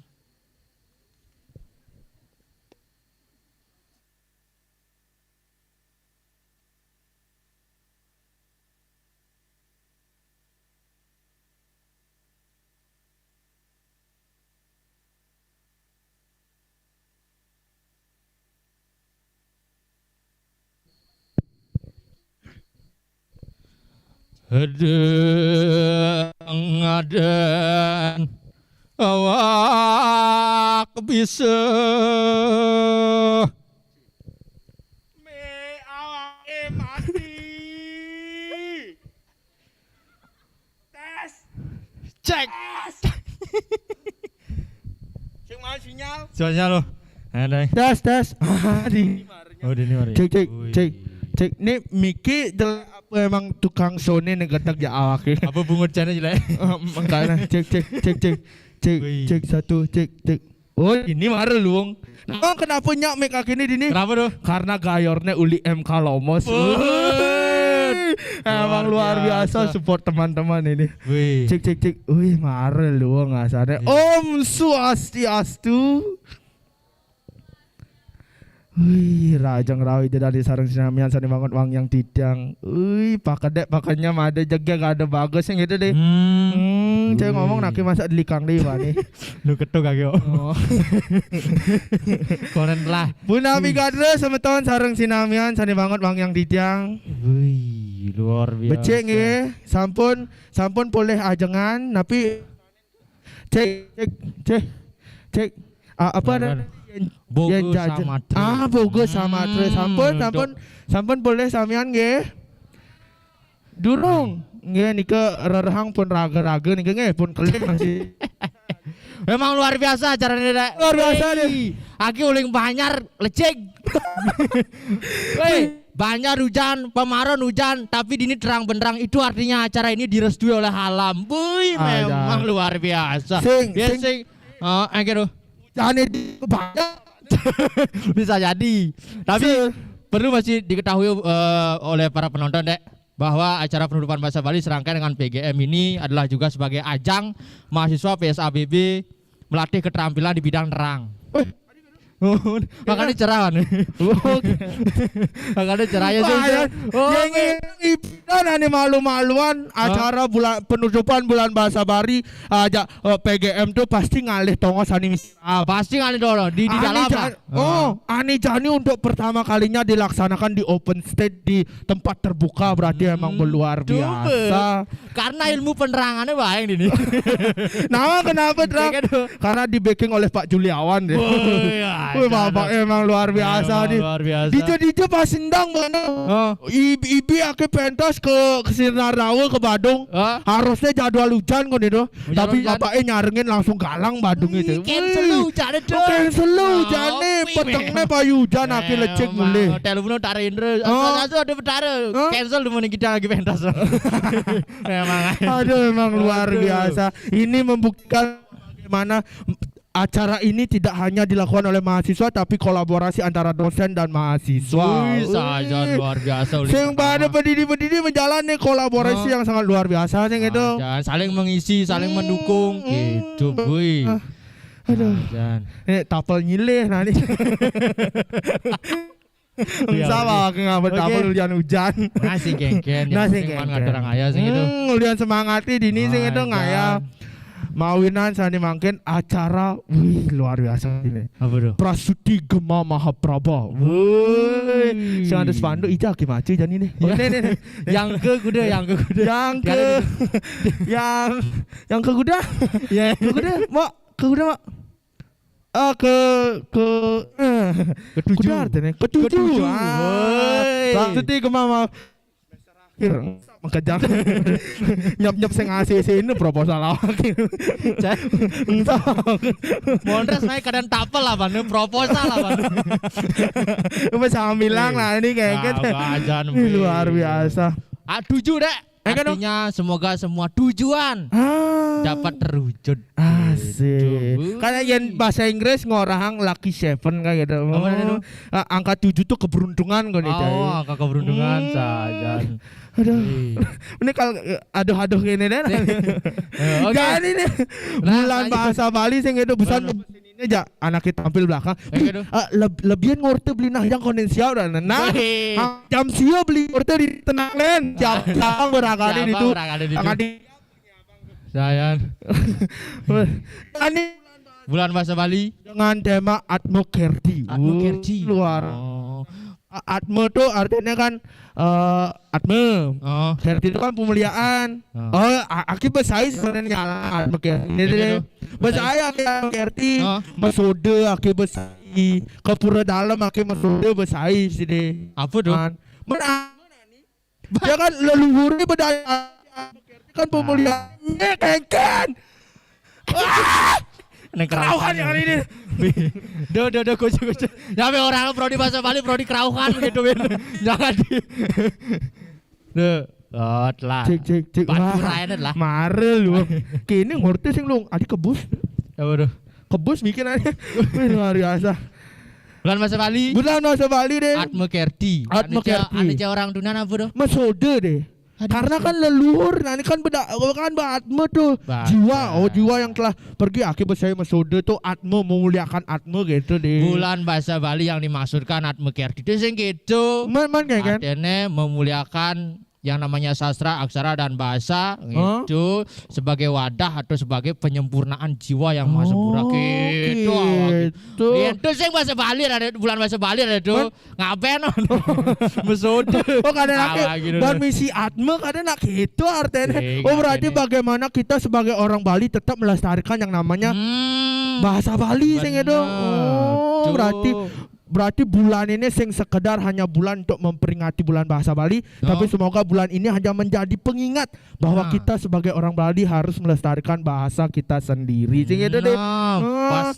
Ngaden awak bisa me awak mati tes cek cek mana sinyal lo ada tes oh ini mari cek nih Miki apa emang tukang Sony negatak ya awak apa bungut cana jelek makanya cek satu cek oh ini marah luang nah, kenapa nyak make ini dini kenapa tuh karena gayornya uli MK Lomos emang luar biasa support teman-teman ini cek wih marah luang asalnya Om Swastiastu. Wih, rajang rawi dari sarang sinamian sani banget wang yang tidang. Wih, pakanya mada jaga gak ada bagus yang gitu deh. Saya ngomong naki masa delikang deh nih. Lu ketuk kagak? Oh. Koren lah. Punabi gadre sama tahun sarang sinamian sani banget wang yang tidang. Wih, luar biasa. Becek nge, sampun boleh ajangan, tapi cek apa ada? Bogo sama Bogo sama Tre sampun boleh samian nggih. Durung nggih nika rerehang pun raga-raga nika nggih pun kelim masih. Memang luar biasa acaranya Dek. Luar biasa deh. Aki uling Banyar lecek. Woi, Banyar hujan, Pemaron hujan, tapi dini terang benderang itu artinya acara ini direstui oleh alam. Wih, memang luar biasa. Sing. Gitu. Jangan banyak bisa jadi tapi Perlu masih diketahui oleh para penonton Dek, bahwa acara penutupan bahasa Bali serangkaian dengan PGM ini adalah juga sebagai ajang mahasiswa PSABB melatih keterampilan di bidang terang. Makanya cerah kan. Makanya cerahnya sih. Yang ibadah nih malu-maluan acara bulan penutupan bulan bahasa Bali aja PGM tuh pasti ngalih tongos ani pasti ngalih dong di dalam. Ani Jani untuk pertama kalinya dilaksanakan di open stage di tempat terbuka berarti emang luar biasa. Karena ilmu penerangannya baik ini. Nama kenapa terang? Karena di backing oleh Pak Juliawan deh. Wih, bapak emang luar biasa nih. Luar biasa. DJ pas sendang mana? Ibi ake pentas ke Sirnarawa ke Badung. Harusnya jadwal hujan kok itu. Tapi bapaknya nyarengin langsung galang Badung itu. Cancel hujan itu. Cancel hujan nih. Petengnya payu hujan ake lecek mulai. Telepon tak Indra. Asal ada betara. Cancel dulu kita lagi pentas. Memang. Aduh, memang luar biasa. Ini membuktikan bagaimana acara ini tidak hanya dilakukan oleh mahasiswa tapi kolaborasi antara dosen dan mahasiswa. Saja luar biasa. Sing pada pendidik menjalani kolaborasi yang sangat luar biasa sing itu. Saling mengisi, saling mendukung gitu, boy. Aduh. Tapel nyilih nanti. Sama aku ngabet tapel hujan. Nasi genggen. Nasi genggen. Ngadorang ayah sing itu. Ulian semangati dini sing itu ngaya. Mawinan sani mangkin acara luar biasa ini. Apa tuh? Prasuti Gema Mahaprabha. Woi, sing ada spanduk itu aki macu jan ini. Yang ke kuda. Yang ke kuda. Ya, ke kuda. Mak, ke kuda, Mak. Ketujuh artinya. Ketujuh. Prasuti Gema Mahaprabha. Mengkejar nyap sing ACC ini proposal awak. Mondres naik kadang tapel lah Pan, proposal lah Pan. Apa sama bilang lah ini kayak gitu. Luar biasa. 7 Dek. Artinya semoga semua tujuan dapat terwujud. Asik. Karena yang bahasa Inggris ngorang lucky 7 kayak gitu. Angka 7 tuh keberuntungan kok nih. Oh, angka keberuntungan saja. Aduh. Ini kalau aduh gini deh. Jadi nih bulan bahasa Bali sing itu besar ini aja anak kita tampil belakang. Lebihan ngorte beli yang kondensial dan jam sia beli ngorte di Tenanglen. Jam berakali itu. Sayang. Ini bulan bahasa Bali dengan tema Atmo Kerti. Luar. Atmo tuh artinya kan Atmo. Kerti itu kan pemuliaan. Aki besai sebenarnya Atmo Kerti. Besai aki Kerti. Mesode aki besai. Kepura dalam aki mesode besai sini. Apa tuh? Dia kan leluhurnya berdaya. Kan pemuliaannya kengken. Kerauhan yang ini. Duh, kucu. Sampai orang prodi bahasa Bali, prodi kerauhan gitu. Jangan di. Lah. Cek. Paturain lah. Mare lu. Kini ngerti sing lu. Adik kebus. Apa tuh? Kebus bikin aja. Luar biasa. Bulan bahasa Bali. Bulan bahasa Bali deh. Atmo Kerti. Ada orang dunia apa tuh? Mesode deh. Karena kan leluhur, nah ini kan Atmo tuh jiwa yang telah pergi akibat saya mesode tuh Atmo memuliakan Atmo gitu deh. Bulan bahasa Bali yang dimaksudkan Atmo Kerti itu sing gitu. Kayak kan? Artinya memuliakan yang namanya sastra, aksara dan bahasa itu sebagai wadah atau sebagai penyempurnaan jiwa yang maha sempurna gitu. Itu sing bahasa Bali ada bulan bahasa Bali ada tuh. Ngapain mesode. Oh kadang dan misi Atmo kadang nak gitu artinya. Oh berarti bagaimana kita sebagai orang Bali tetap melestarikan yang namanya bahasa Bali sing itu. Oh berarti bulan ini sing sekedar hanya bulan untuk memperingati bulan bahasa Bali, tapi semoga bulan ini hanya menjadi pengingat bahwa kita sebagai orang Bali harus melestarikan bahasa kita sendiri. Sing itu deh.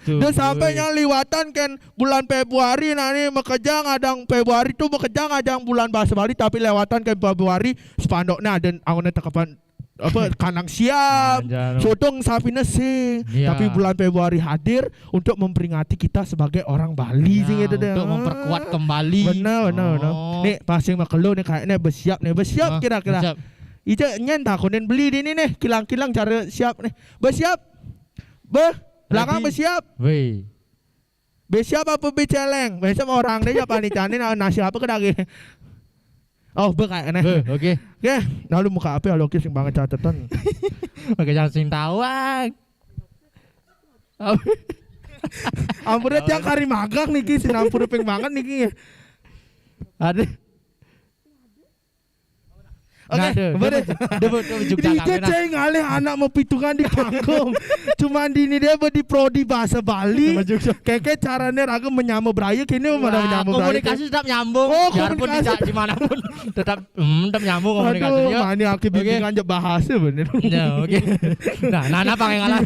Dan sampai yang liwatan kan bulan Februari nanti mekejang adang Februari tuh mekejang adang bulan bahasa Bali tapi lewatan kan Februari spanduknya ada angone tekapan apa kandang siap, sodong sapi nesing. Iya. Tapi bulan Februari hadir untuk memperingati kita sebagai orang Bali sih gitu deh. Untuk memperkuat kembali. Benar. Nih pasing makelo nih kayaknya bersiap kira-kira. Bersiap. Ija nyen takunin beli di ini nih kilang-kilang cara siap nih. Bersiap. Belakang bersiap. Wih. Bersiap apa beceleng? Bersiap orang deh ya panitianin nasi apa kedagi. Oh, kayaknya. Oke. Oke, lalu muka apa lo sing banget catatan. Oke, jangan sing tawang. Ampun tiap hari magang niki sinampur ping banget niki. Ada. Oke, kembali. Dia ceng ngalih anak mau pitungan di panggung. Cuman di ini dia di prodi bahasa Bali. Kayak caranya raga menyambung beraya kini mana menyambung beraya. Komunikasi tetap nyambung. Oh, biarpun komunikasi. di dimanapun tetap nyambung komunikasinya. Aduh, mana aku bimbingan aja bahasa bener. Ya, oke. Nah, Nana pakai ngalah.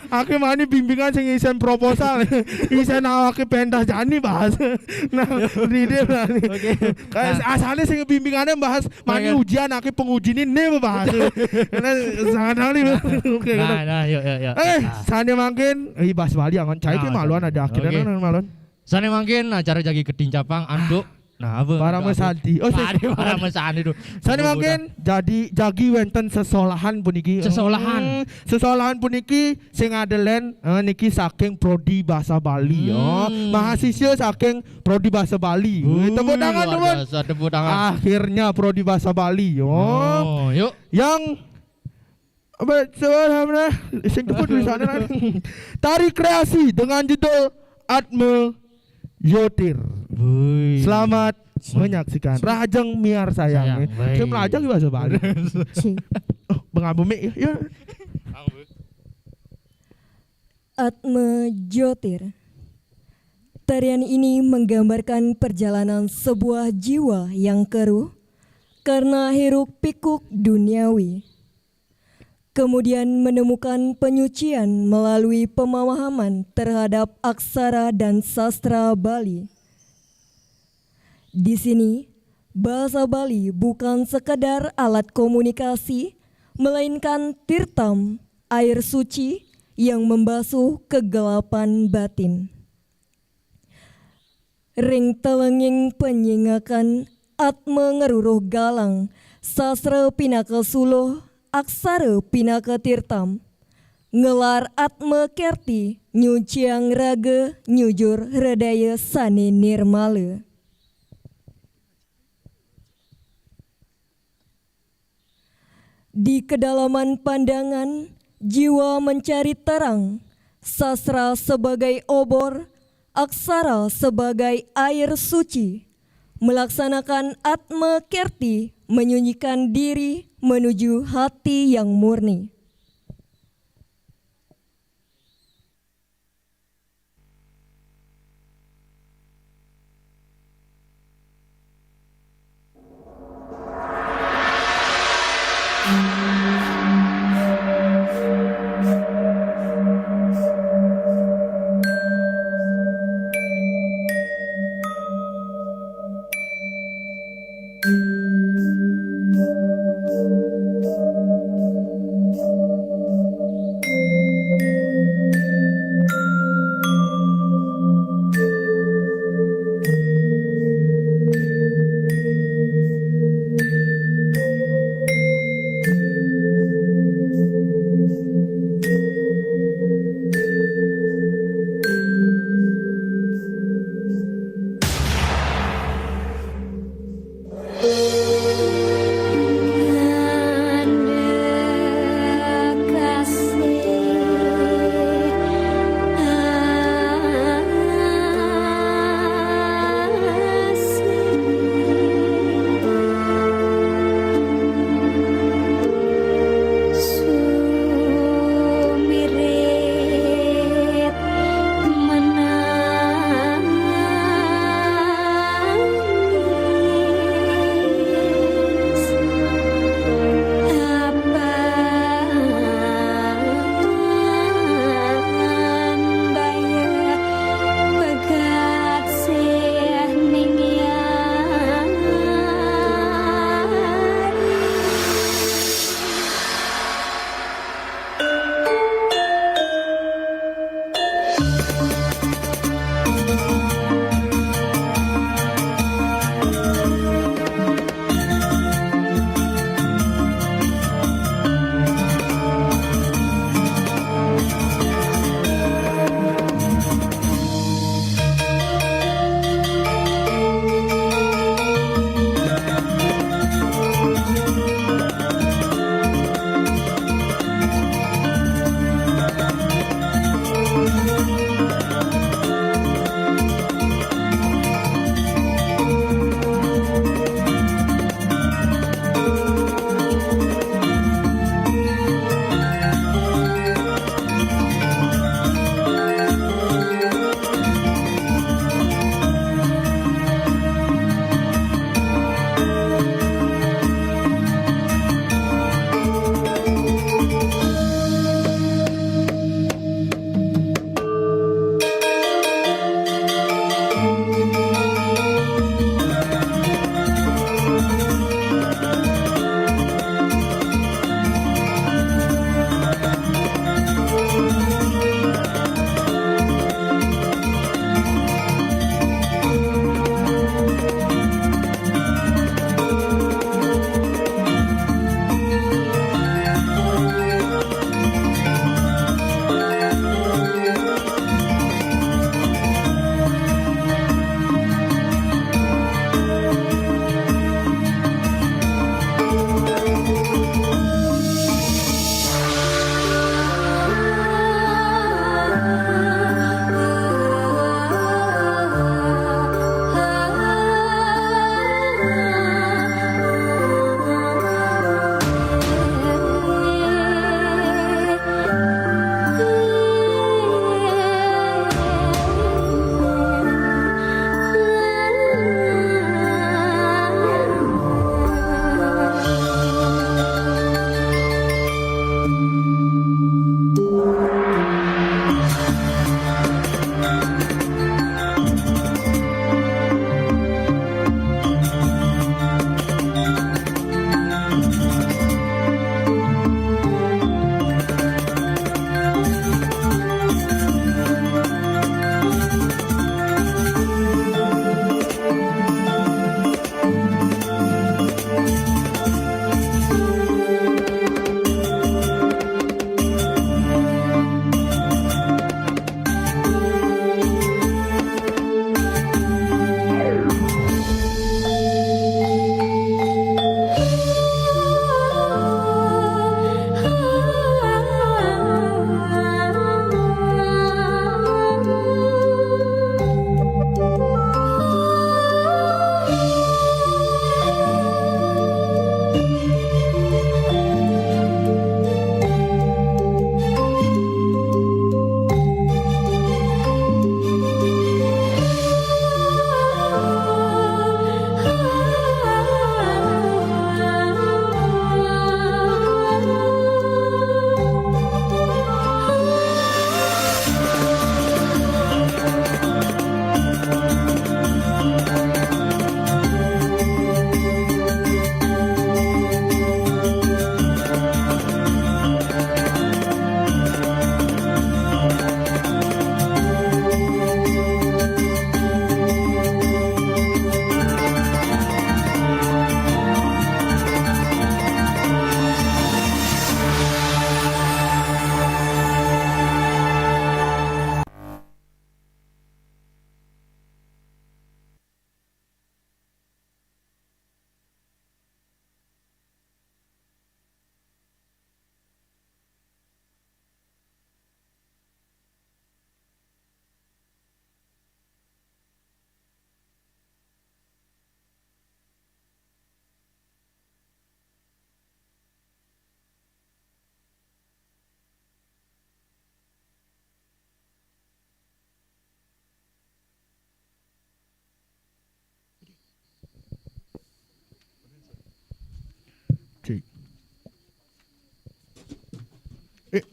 Aku mani bimbingan sing isen proposal. Isen awake pentas jani bahasa. Nah, di dia nih. Oke. Kayak asalnya sing bimbingannya bahas mani ujian aku penguji ini bahas. Karena sangat ahli. Oke. Nah, yuk. Sana makin bahas Bali angon cai ki maluan ada akhirnya maluan. Sana makin acara jagi keding capang anduk. Nah, apa? Para mesanti. Oh, para mesanti itu. Sana makin jagi wenten sesolahan puniki. Sesolahan puniki sing adelen niki saking prodi bahasa Bali mahasiswa saking prodi bahasa Bali. Tepuk tangan teman. Tepuk tangan. Akhirnya prodi bahasa Bali. Oh, yuk. Yang sebenarnya sing tulisannya Tari Kreasi dengan judul Atme Yotir. Selamat menyaksikan Rajeng Miar Sayang. Kim Rajeng bahasa Bali. Oh, Bang Bumi ya. Atme Jotir. Tarian ini menggambarkan perjalanan sebuah jiwa yang keruh karena hiruk pikuk duniawi. Kemudian menemukan penyucian melalui pemahaman terhadap aksara dan sastra Bali. Di sini, bahasa Bali bukan sekadar alat komunikasi, melainkan tirtam, air suci yang membasuh kegelapan batin. Ring telenging penyingakan atme ngeruruh galang, sastra pinaka suluh, aksara pinaka tirtam, ngelar atme kerti, nyuciang raga, nyujur redaya sane nirmala. Di kedalaman pandangan, jiwa mencari terang, sastra sebagai obor, aksara sebagai air suci, melaksanakan atme kerti, menyunyikan diri menuju hati yang murni.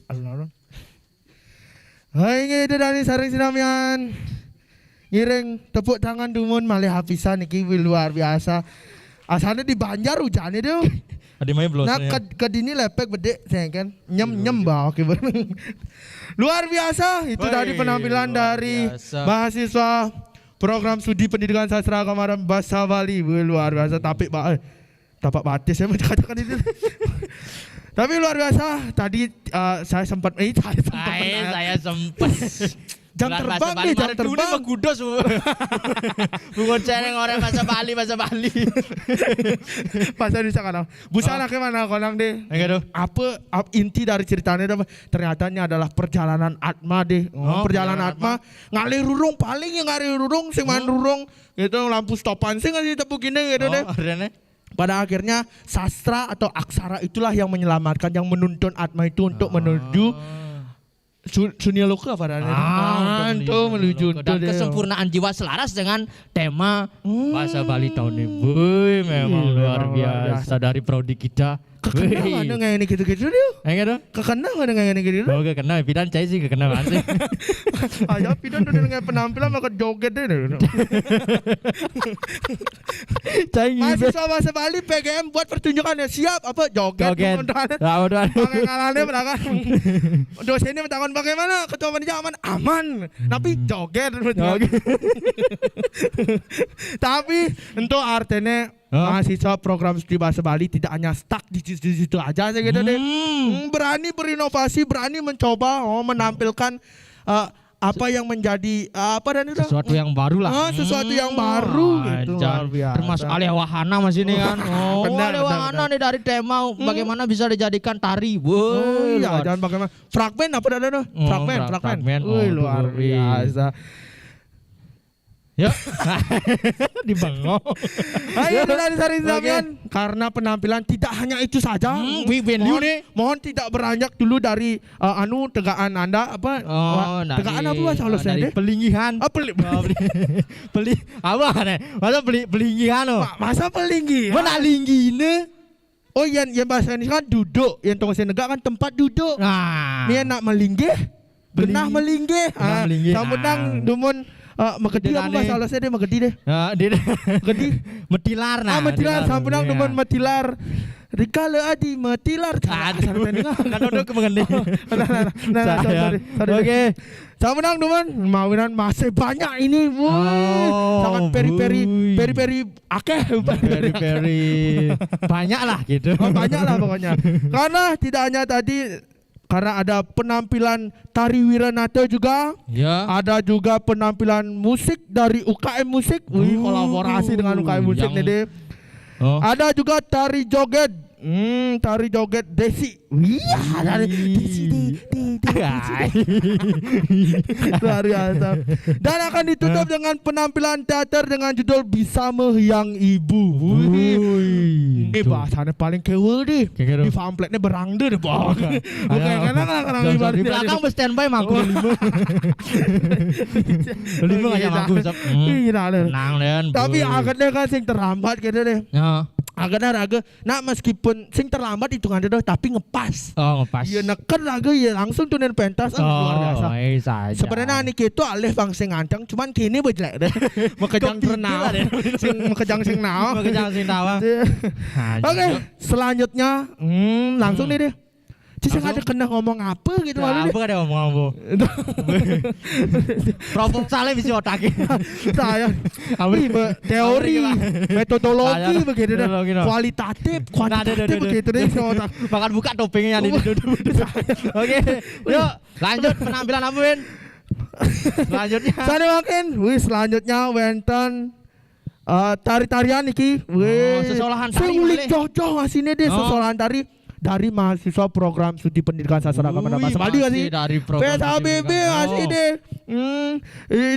alon-alon. Hai ngede dari sareng sinamian. Ngiring tepuk tangan dumun malih hapisan iki luar biasa. Asalnya di Banjar hujannya deh. Adi main belum. Nah ke dini lepek bede saya kan nyem bawa kibar. Luar biasa itu tadi penampilan dari mahasiswa program studi pendidikan sastra agama dan bahasa Bali. Luar biasa tapi tapak batis saya katakan itu. Tapi luar biasa tadi saya sempat jam terbang nih, jam terbang. Kudos. Bukan ceneng orang bahasa Bali. Bahasa Indonesia kan. Busana kemana konang deh? Enggak Apa inti dari ceritanya ternyatanya adalah perjalanan Atma deh. Perjalanan Atma ngalir rurung paling yang ngalir rurung sing man rurung gitu lampu stopan sing ngasih tepuk gini gitu deh. Pada akhirnya sastra atau aksara itulah yang menyelamatkan, yang menuntun Atma itu untuk menuju Sunia Loka padahal itu menuju dan kesempurnaan jiwa selaras dengan tema bahasa Bali tahun ini. Memang luar biasa dari prodi kita. Kekenal ada nggak ini gitu-gitu dia? Enggak dong. Kekenal ada nggak ini gitu? Oh kekenal, pidan cai sih kekenal sih. Ayo pidan udah dengan penampilan maka joget deh. Mahasiswa bahasa Bali PGM buat pertunjukannya siap apa joget. Pakai ngalannya berangkat. Dosennya bertangan bagaimana ketua panitia aman. Tapi joget. Tapi untuk artinya mahasiswa program studi bahasa Bali tidak hanya stuck di situ aja gitu deh. Berani berinovasi, berani mencoba menampilkan apa yang menjadi sesuatu yang baru lah. Sesuatu yang baru gitu. Termasuk alih wahana mas ini kan. Alih wahana nih dari tema bagaimana bisa dijadikan tari. Iya, jangan bagaimana. Fragmen apa ada tuh? Fragmen. Luar biasa. Ya, dibengok. Ayo dari Sari Zamian. Karena penampilan tidak hanya itu saja. Mohon tidak beranjak dulu dari tegaan Anda apa? Tegaan apa bahasa Halus dari pelinggihan. Apa nih? Masa pelinggihan loh? Masa pelinggihan? Mana linggine? Oh yang bahasa ini kan duduk. Yang tongsen negak kan tempat duduk. Ini nak melinggih, benah melinggih. Sampun dumun Megedi apa bahasa Halusnya dia Megedi deh. Megedi. Metilar nah. Metilar sampunang demen metilar. Rikala adi metilar. Kan udah kemengendi. Sorry. Oke. Sampunang demen mawinan masih banyak ini. Sangat peri-peri akeh. Peri-peri banyak lah gitu. Banyak lah pokoknya. Karena tidak hanya tadi karena ada penampilan tari Wiranata juga, ada juga penampilan musik dari UKM Musik, kolaborasi dengan UKM Musik nih deh. Ada juga tari joget, tari joget Desi, dari Desi. Luar biasa. Dan akan ditutup dengan penampilan teater dengan judul Bisa Menghiyang Ibu. Ini bahasanya paling kewel deh. Di pamfletnya berangde deh bang. Bukan di belakang standby mangku 5 aja mangku. Tenang dan. Tapi akhirnya kan sing terlambat gitu deh. Akhirnya raga, meskipun sing terlambat hitungan deh, tapi ngepas. Ngepas. Iya neken raga ya langsung tunin pentas luar biasa. Sebenarnya nih gitu alih bang sing nganteng, cuman kini berjelek deh. Mekejang renau, mekejang sing nau. Oke, selanjutnya langsung nih deh. Ciseng ada kena ngomong apa gitu malu apa ada ngomong apa? Proposalnya bisa otaknya. Saya teori, metodologi begitu deh. Kualitatif, kuantitatif begitu deh otak. Bahkan buka topengnya yang duduk. Oke, yuk lanjut penampilan apa Win? Selanjutnya. Selanjutnya wenten tari-tarian iki. Sesolahan tari. Sulit cocok asine deh sesolahan tari. Dari mahasiswa program studi pendidikan sastra agama dan bahasa Bali sih. Dari program PSABB masih deh.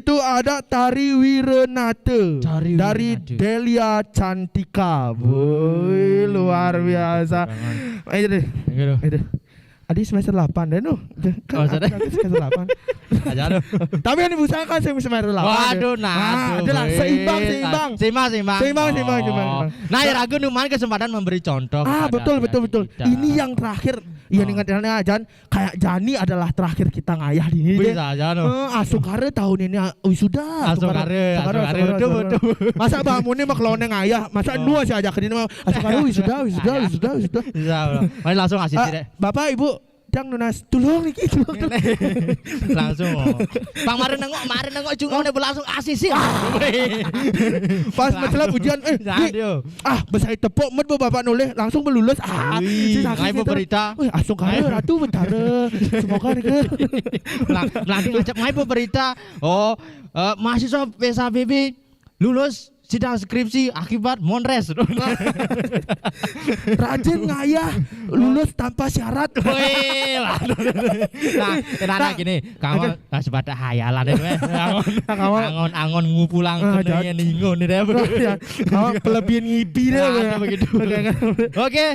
Itu ada tari Wiranata dari Delia Cantika. Luar biasa. Adi semester 8 deh no. Semester 8. Aja aduh. Tapi yang diusahakan semester 8. Waduh, adalah seimbang. Nah, ya ragu numan kesempatan memberi contoh. Betul. Ini yang terakhir Iya ingatnya Jan, kayak Jani adalah terakhir kita ngayah di sini. Bisa aja no. Asukare tahun ini wisuda. Asukare. Masa bangunnya mah kelone ngayah, masa dua sih ajak ini mah Asukare wisuda. Bisa bro. Mari langsung asih deh. Bapak Ibu Dang nunas tulung niki tulung. Langsung. Pang mari nengok jungone langsung asih sih. Pas masalah ujian besar tepuk med Bapak nulis langsung melulus. Ngai berita. Asung kare ratu bentar. Semoga nih. Langsung ngajak ngai berita. Mahasiswa PSBB lulus sidang skripsi akibat monres. Rajin ngayah lulus tanpa syarat. Nah, gini, kamu sebatas hayalan deh. Angon ngupulang kene ningon deh. Kamu kelebihan ngipi deh begitu. Oke,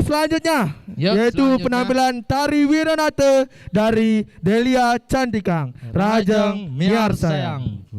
selanjutnya yaitu selanjutnya. penampilan tari Wiranata dari Delia Cantikang, Rajeng Miar Sayang.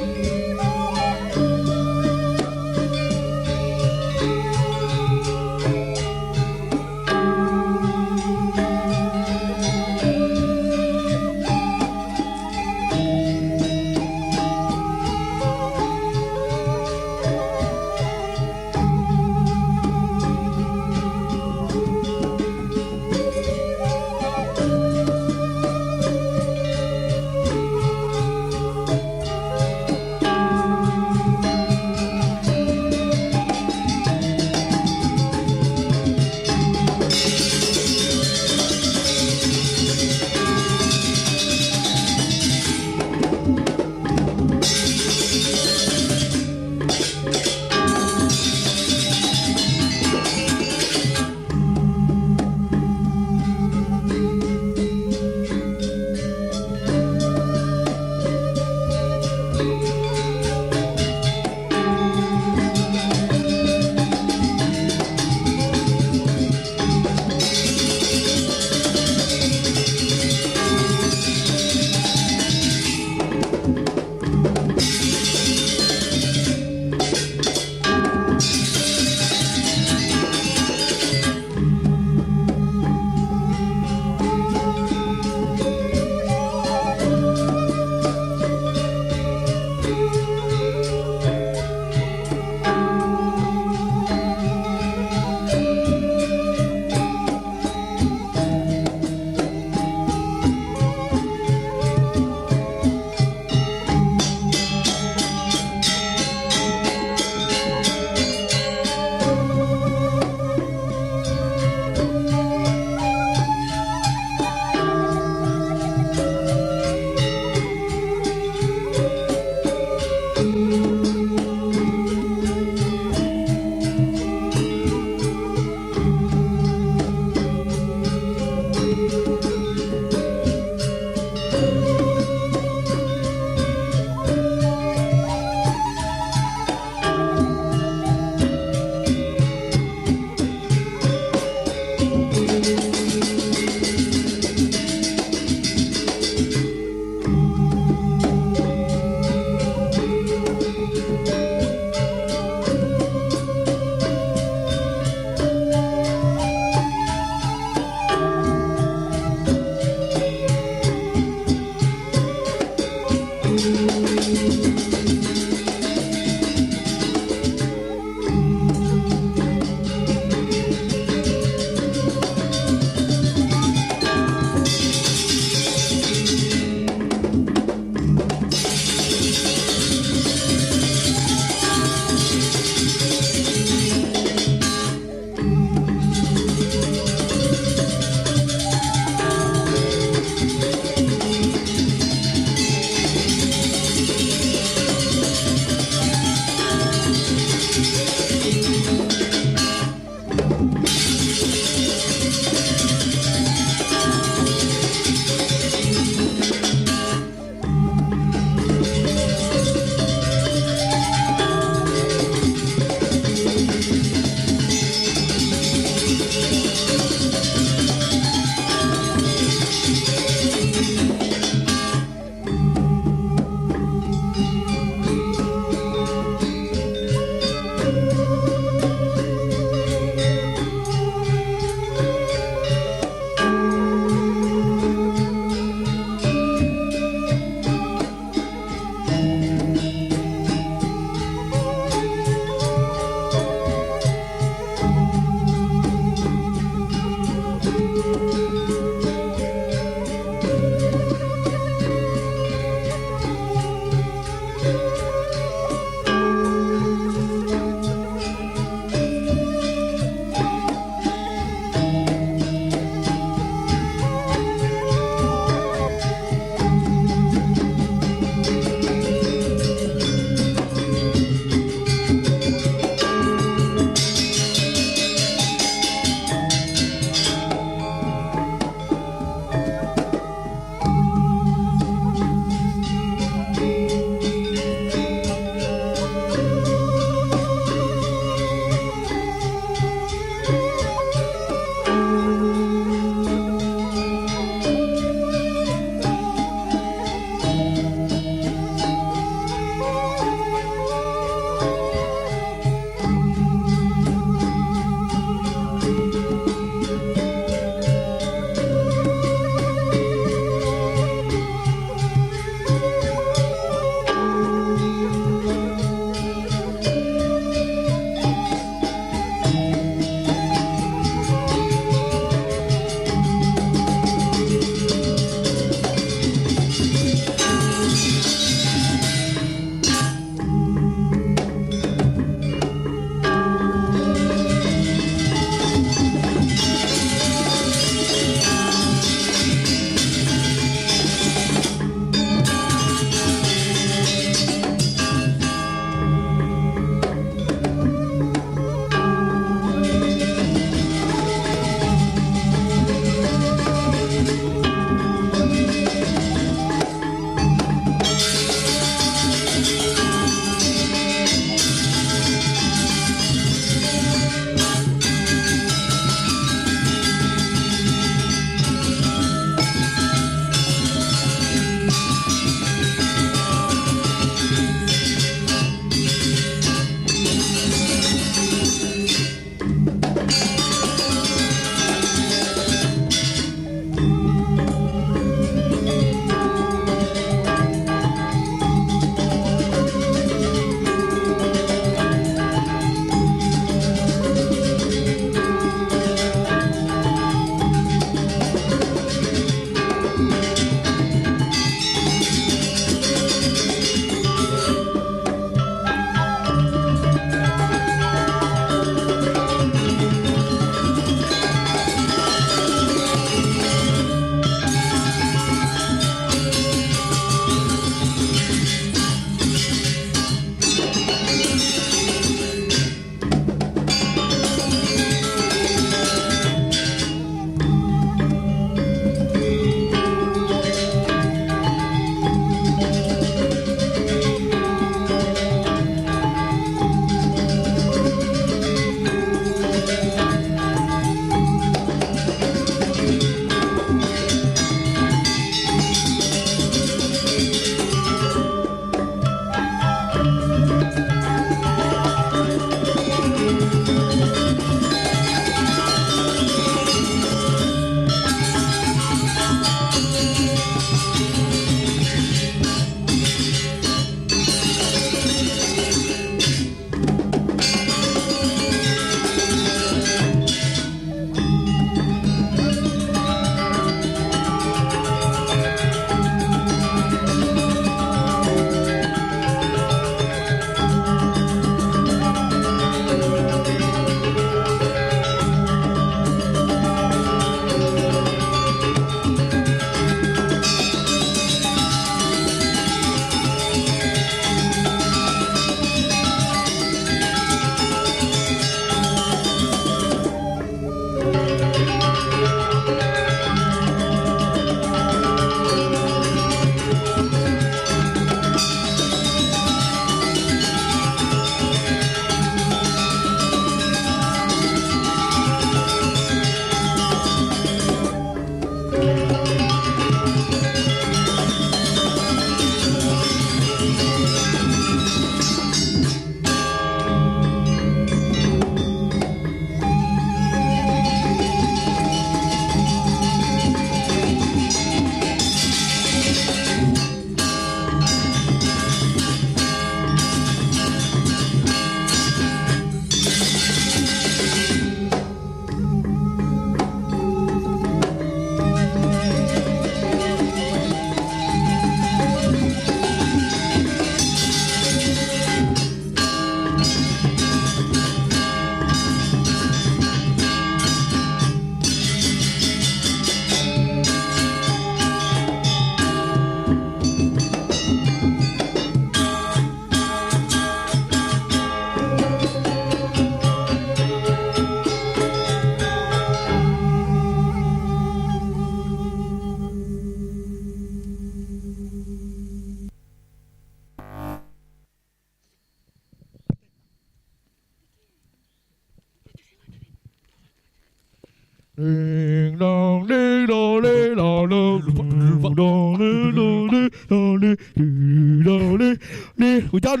Ding dong ding dong ding dong dong dong ding dong ding dong ding dong ding ding hujan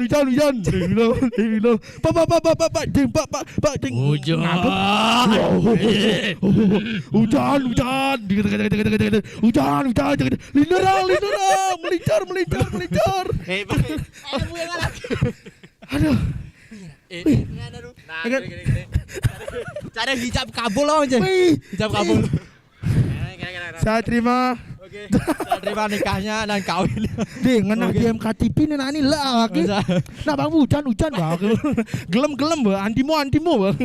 ding dong pak ding pak ding Hujan. hujan linderang melincar aduh Cara hijab kabul loh aja. Hijab kabul. saya terima Saya terima nikahnya dan kawin. deh ngenah di MKTP nih nani lah lagi nah bang hujan bang gelem antimo bang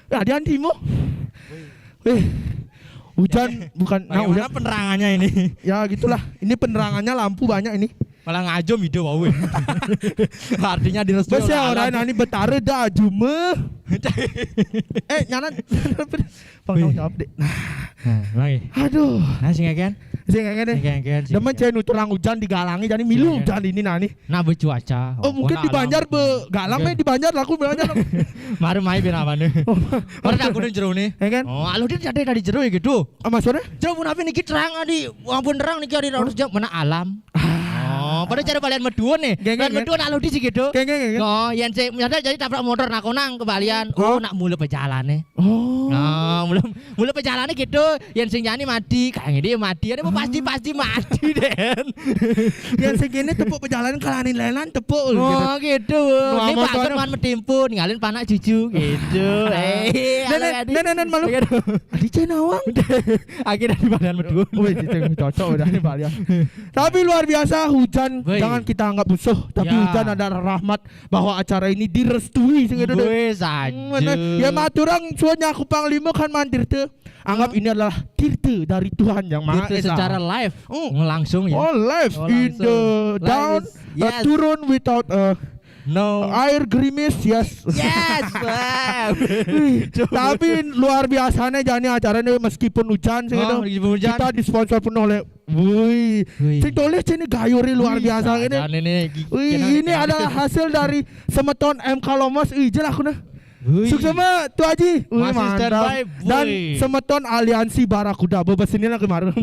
ya di antimo hujan bukan Bagaimana penerangannya ini? ya gitulah ini penerangannya lampu banyak ini Malah ngajom ide wae. Artinya direstui. bos ya orang nani betare dah cuma nyanan tanggung jawab deh Lagi. aduh Nah sing kan? sing ngene demen cai nuturang hujan digalangi jadi milu hujan ini nani Nah bercuaca. oh mungkin di Banjar galang di Banjar laku Banjar Mari main ben apane. Ora aku jero ne. ya kan Oh, alu dia jade dari jero ya gitu. maksudnya Jero pun apa niki terang adi. Ampun terang niki adi harus jam mana alam. Oh, pada cara balian meduan nih. Kan meduan alu di sih gitu. Geng. Oh, yang saya misalnya jadi tabrak motor nak konang kebalian. Oh, nak mulai perjalanan. Oh. Nah, mulai perjalanan gitu. Yang sing nyanyi mati, kayak dia mati. Ada pasti mati Den. Yang segini tepuk perjalanan kalanin lelan tepuk Oh, gitu. Ini motor. Pak Firman metimpu, ninggalin panak cucu gitu. Nenek malu. Adi cenawang. Akhirnya di badan meduan. Wih, cocok udah nih balian. Tapi luar biasa hujan Wih. jangan kita anggap musuh, tapi Ya. hujan adalah rahmat bahwa acara ini direstui sing itu. Gue saja. Ya maturang suanya aku panglima kan mantirte. Anggap ini adalah tirte dari Tuhan yang Maha Itu Esa. secara live, langsung ya. Oh, live Oh, in langsung. the Live down, is- yes. turun without No. air gerimis, yes. Yes, wow. Tapi luar biasanya jani acaranya meskipun hujan sih Oh, meskipun hujan. kita disponsor penuh oleh wih. Wih. Sing tulis ini gayuri luar biasa ini. Wih, ini adalah hasil dari semeton MK Lomos. Wih, jelas aku nah. Sukses mah Tu Haji. Wih, Masih mantap. standby, Dan boy. semeton Aliansi Barakuda. Bebas ini lah kemarin.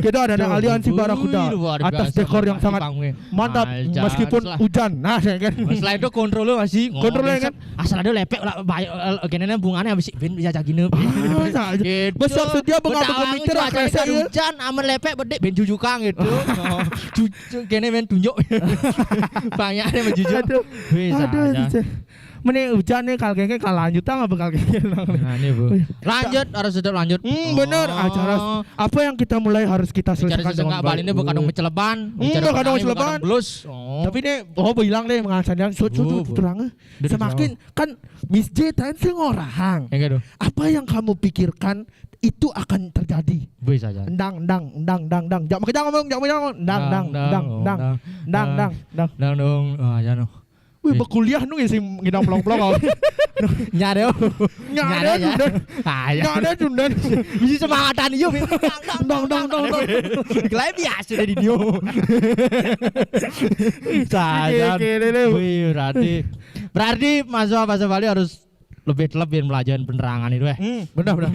Kita ada Aliansi Barakuda atas dekor yang sangat mantap meskipun hujan. Nah, saya kan. Selain itu kontrol masih Kontrolnya kan? asal ada lepek lah kayaknya bunganya habis ben bisa cagine. Besar sedia mengambil komputer akresa ya. Hujan aman lepek bedek ben jujukang gitu. Cucu kene ben tunjuk. Banyaknya menjujuk. Aduh. Mending hujan nih kalau kayaknya lanjutan apa kalau kayaknya. Nah, ini Bu. Lanjut harus tetap lanjut. Bener acara apa yang kita mulai harus kita Cara selesaikan sesengak bali ini bukan menceleban. kadang menceleban. Blus. Tapi nih bilang deh mengasan yang terang. Semakin kan Miss J tadi sih ngorang. Yang gitu. Apa yang kamu pikirkan itu akan terjadi. Bisa aja. Ndang. Jangan ngomong. Ndang. Oh, aja no. Wih, berkuliah nu sih ngidang plong-plong. Nyade. Nyada Jundan. Bisa semangatan yuk. Ndang. Klaim biasa dari dia. Saja. Wih, berarti mahasiswa Bali harus lebih melajarin penerangan itu Benar.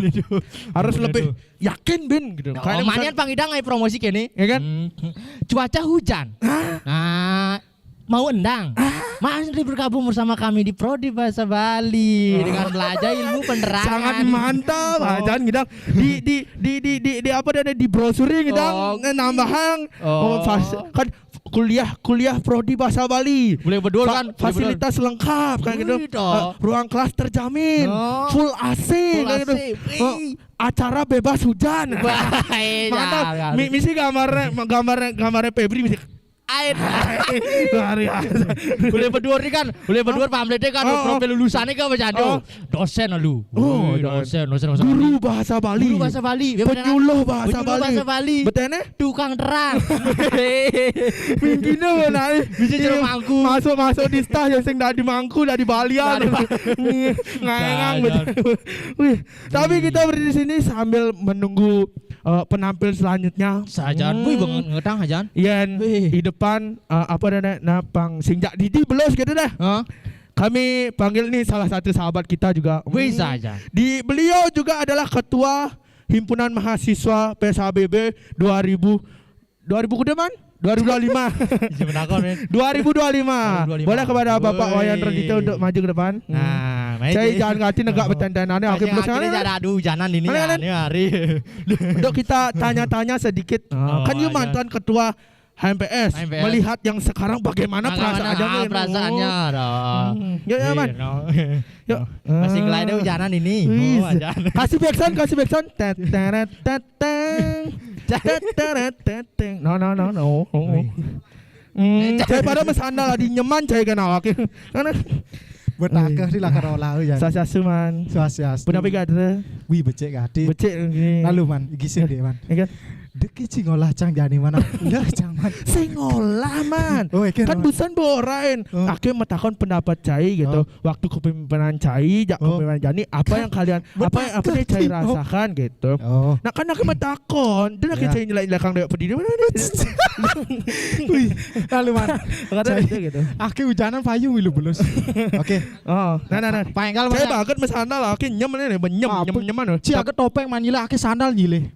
Harus lebih yakin bin gitu. Manian pangidang ngai promosi kene, ya kan? Cuaca hujan. Nah, mau endang. Mari bergabung bersama kami di Prodi Bahasa Bali dengan belajar ilmu penerangan. Sangat mantap, ajan ngidang di apa ada di brosuri ngidang nambahang kan kuliah Prodi Bahasa Bali. Boleh berdua kan? Fasilitas lengkap kan gitu. Ruang kelas terjamin, full AC kan gitu. Acara bebas hujan. Mantap. Misi gambarnya Febri misi Air. luar biasa. Boleh berdua nih kan? Boleh berdua pamfletnya kan? Profil lulusannya kan bercanda. Dosen lu. Dosen. Guru bahasa Bali. Guru bahasa Bali. Penyuluh bahasa Bali. Betene Tukang terang. Pimpinnya benar. Bisa jadi mangku. Masuk di stah yang sing dari mangku dari Balian. Ngangang betul. Wih, tapi kita berdiri di sini sambil menunggu penampil selanjutnya. Sajan, wih banget ngetang Hajan. Yen di depan apa namanya pang singjak Didi belos gitu dah. Kami panggil nih salah satu sahabat kita juga. Wih saja. Beliau juga adalah ketua Himpunan Mahasiswa PSHBB 2000 kuda man? 2025. 2025. Boleh kepada Bapak Wayan Raditya untuk maju ke depan. Nah, Saya jangan ganti negak bertentanannya. Oke, belum ada adu hujanan ini hari. Untuk kita tanya-tanya sedikit. Kan you mantan ketua HMPS, melihat yang sekarang bagaimana perasaannya? Perasaannya Yuk ya man. Yuk. Masih glide hujanan ini. Kasih backsound. No. Saya pada mesandal di nyeman saya kan awak. Betakah di lakarola ya. Sasiasu man. Sasiasu. Puna pegada. Wih becek gadi. Becek. Lalu man, gisin deh man. Ya kan? Deki cingolah cang jani mana? Ya jangan. Saya ngolah man. Kan busan borain. Akhirnya metakon pendapat Cai gitu. Waktu kepemimpinan Cai, kepemimpinan Jani, apa yang kalian, apa yang Cai rasakan gitu. Nah kan akhirnya metakon, dan akhirnya Cai nilai kang dewa pediri mana? Wih, lalu man. Kata gitu. Akhirnya hujanan payung wilu belus. Oke. Oh, nah. Penggal Saya banget mesandal, akhirnya nyem nyeman. Ci agak topeng manila, akhirnya sandal nyile.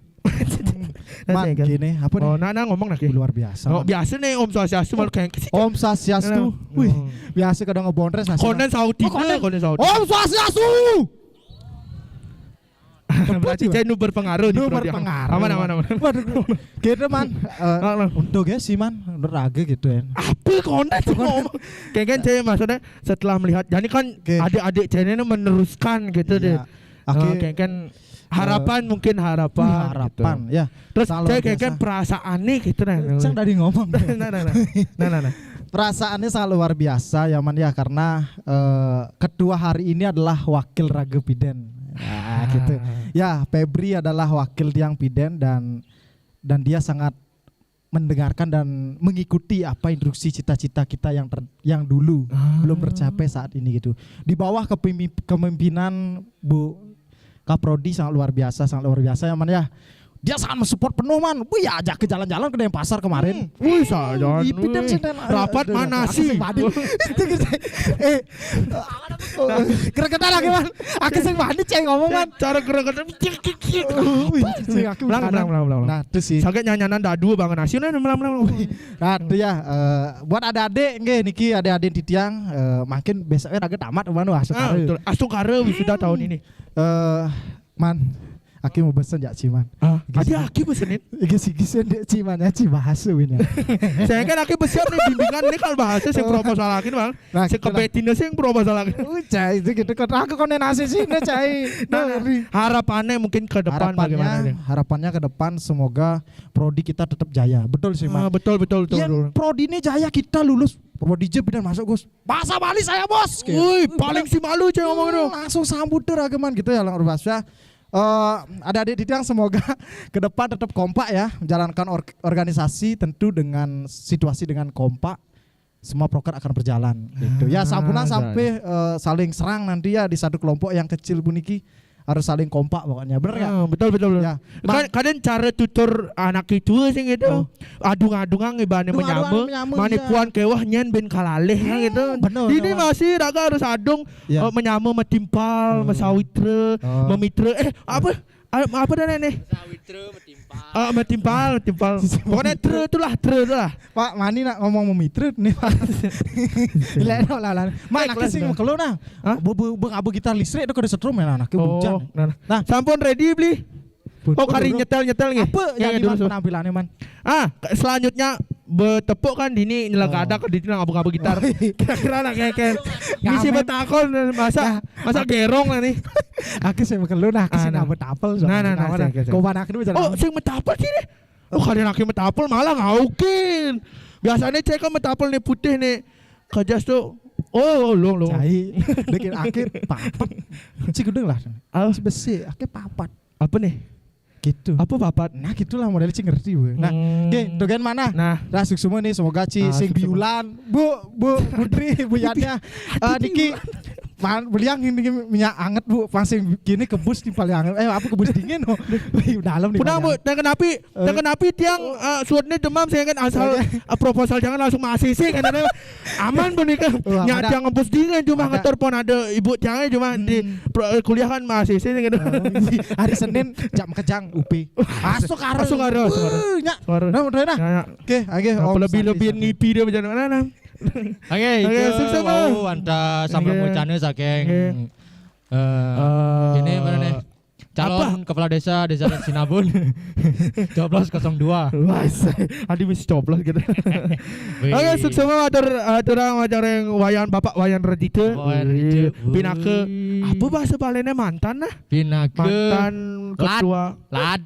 Man, gini, apa nih? Oh, Nana ngomong lagi. Luar biasa. Oh, biasa nih Om Swastiastu malu kayak Om Swastiastu. Wih, biasa kadang ngebondres nasi. Konen Saudi. Konen Saudi. Om Swastiastu. Berarti saya nu berpengaruh di program. Aman. Waduh, gitu man. Untuk ya sih man, nerage gitu ya. Apa konen ngomong? Kayak kan saya maksudnya setelah melihat, jadi kan adik-adik saya ini meneruskan gitu deh. Kayak kan harapan mungkin harapan gitu. Ya. Terus saya kayak kan perasaan nih gitu nah. Sang tadi ngomong. Nah. Perasaannya sangat luar biasa ya man ya, karena ketua hari ini adalah wakil Raga Piden. Ya, gitu. Ya, Febri adalah wakil Tiang Piden dan dia sangat mendengarkan dan mengikuti apa instruksi cita-cita kita yang dulu belum tercapai saat ini gitu. Di bawah kepemimpinan Bu Kaprodi sangat luar biasa ya man ya. Dia sangat mensupport penuh man. Wih, ajak ke jalan-jalan ke Denpasar kemarin. Wih, jalan. Rapat mana sih? Kereketan lagi man. Aku sing mandi ceng ngomong man. Cara kereketan. Belang. Nah, itu sih. Sakit nyanyanan dadu bangun nasi belang. Nah, itu ya. Buat adik-adik nggih niki adik-adik di tiang makin besoknya agak tamat manu asukare. Asukare wisuda tahun ini. Man, Aki mau pesen ya Ciman. Adi Aki pesenin. Gisi dek Ciman ya Ci bahasa ini. Saya kan Aki besar nih bimbingan ini kalau bahasa sing proposal Aki bang. Saya kebetinnya sing proposal Aki. Cai itu gitu kan aku kondenasi sih nih Cai. Harapannya mungkin ke depan bagaimana? Harapannya ke depan semoga prodi kita tetap jaya. Betul sih Mas. Betul. Prodi ini jaya kita lulus. Prodi J dan masuk Gus. Bahasa Bali saya bos. Wih, paling si malu Cai ngomong itu. Langsung sambut ragaman gitu ya luar biasa. Adik-adik yang semoga ke depan tetap kompak ya, menjalankan organisasi tentu dengan situasi dengan kompak, semua proker akan berjalan gitu. Ya sampunan sampai saling serang nanti ya di satu kelompok yang kecil buniki harus saling kompak pokoknya. Bener ya? Betul. Ya. Kadang cara tutur anak itu sih gitu. Adung-adungan ibane menyama, manipuan kewah nyen ben kalaleh gitu. Ini masih raga harus adung menyama metimpal, mesawitra, memitra. Apa dan ini? Metimpal. Pokoknya tre itulah. Pak Mani nak ngomong memitra nih Pak. Lah. Mana sih mau keluar nah? Abu gitar listrik itu kada setrum ya anaknya bujang. Nah, sampun ready beli. Kari nyetel nih. Apa yang penampilannya man? Selanjutnya betepuk kan dini nyelagada ke dini ngabu-ngabu gitar. Kira-kira nak kayak ngisi betakon masa gerong lah nih. Aku sih keluar nah sing betapel. Nah. Kau mana aku bicara. Oh, sing betapel sih nih. Oh, kalian akhirnya metapel malah ngaukin. Biasanya cek kan metapel nih putih nih. Kajas tuh. Oh, lo. Cai. Bikin akhir papat. Cik gudeng lah. Alas besi, akhir papat. Apa nih? Gitu. Apa papat? Nah, gitulah modelnya Ci ngerti gue. Nah, oke, dogen mana? Nah, semua nih semoga Ci sing biulan, Bu Putri, Bu Yatnya, Niki beliang ini minyak anget bu, langsung gini kebus di paling anget. Apa kebus dingin? Oh, dalam nih. Pernah bu, dan kenapa tiang suatnya demam saya kan asal proposal jangan langsung ACC kan ada aman bu nih kan. Nyak tiang ngebus dingin cuma ngetelepon ada ibu tiangnya cuma di kuliah kan ACC gitu. Hari Senin jam kejang UP. Masuk ada. Nyak. Nah, udah nah. Oke, Lebih ngipi dia macam mana? Oke, sukses wow, anta sampai bocahnya saking ini mana nih? Calon kepala desa Sinabun. Coblos 02. Wah, adi mesti coblos gitu. Oke, sukses orang yang wayan bapak wayan redite. Pinake apa bahasa Balenya mantan nah? Pinake mantan ketua. Lad.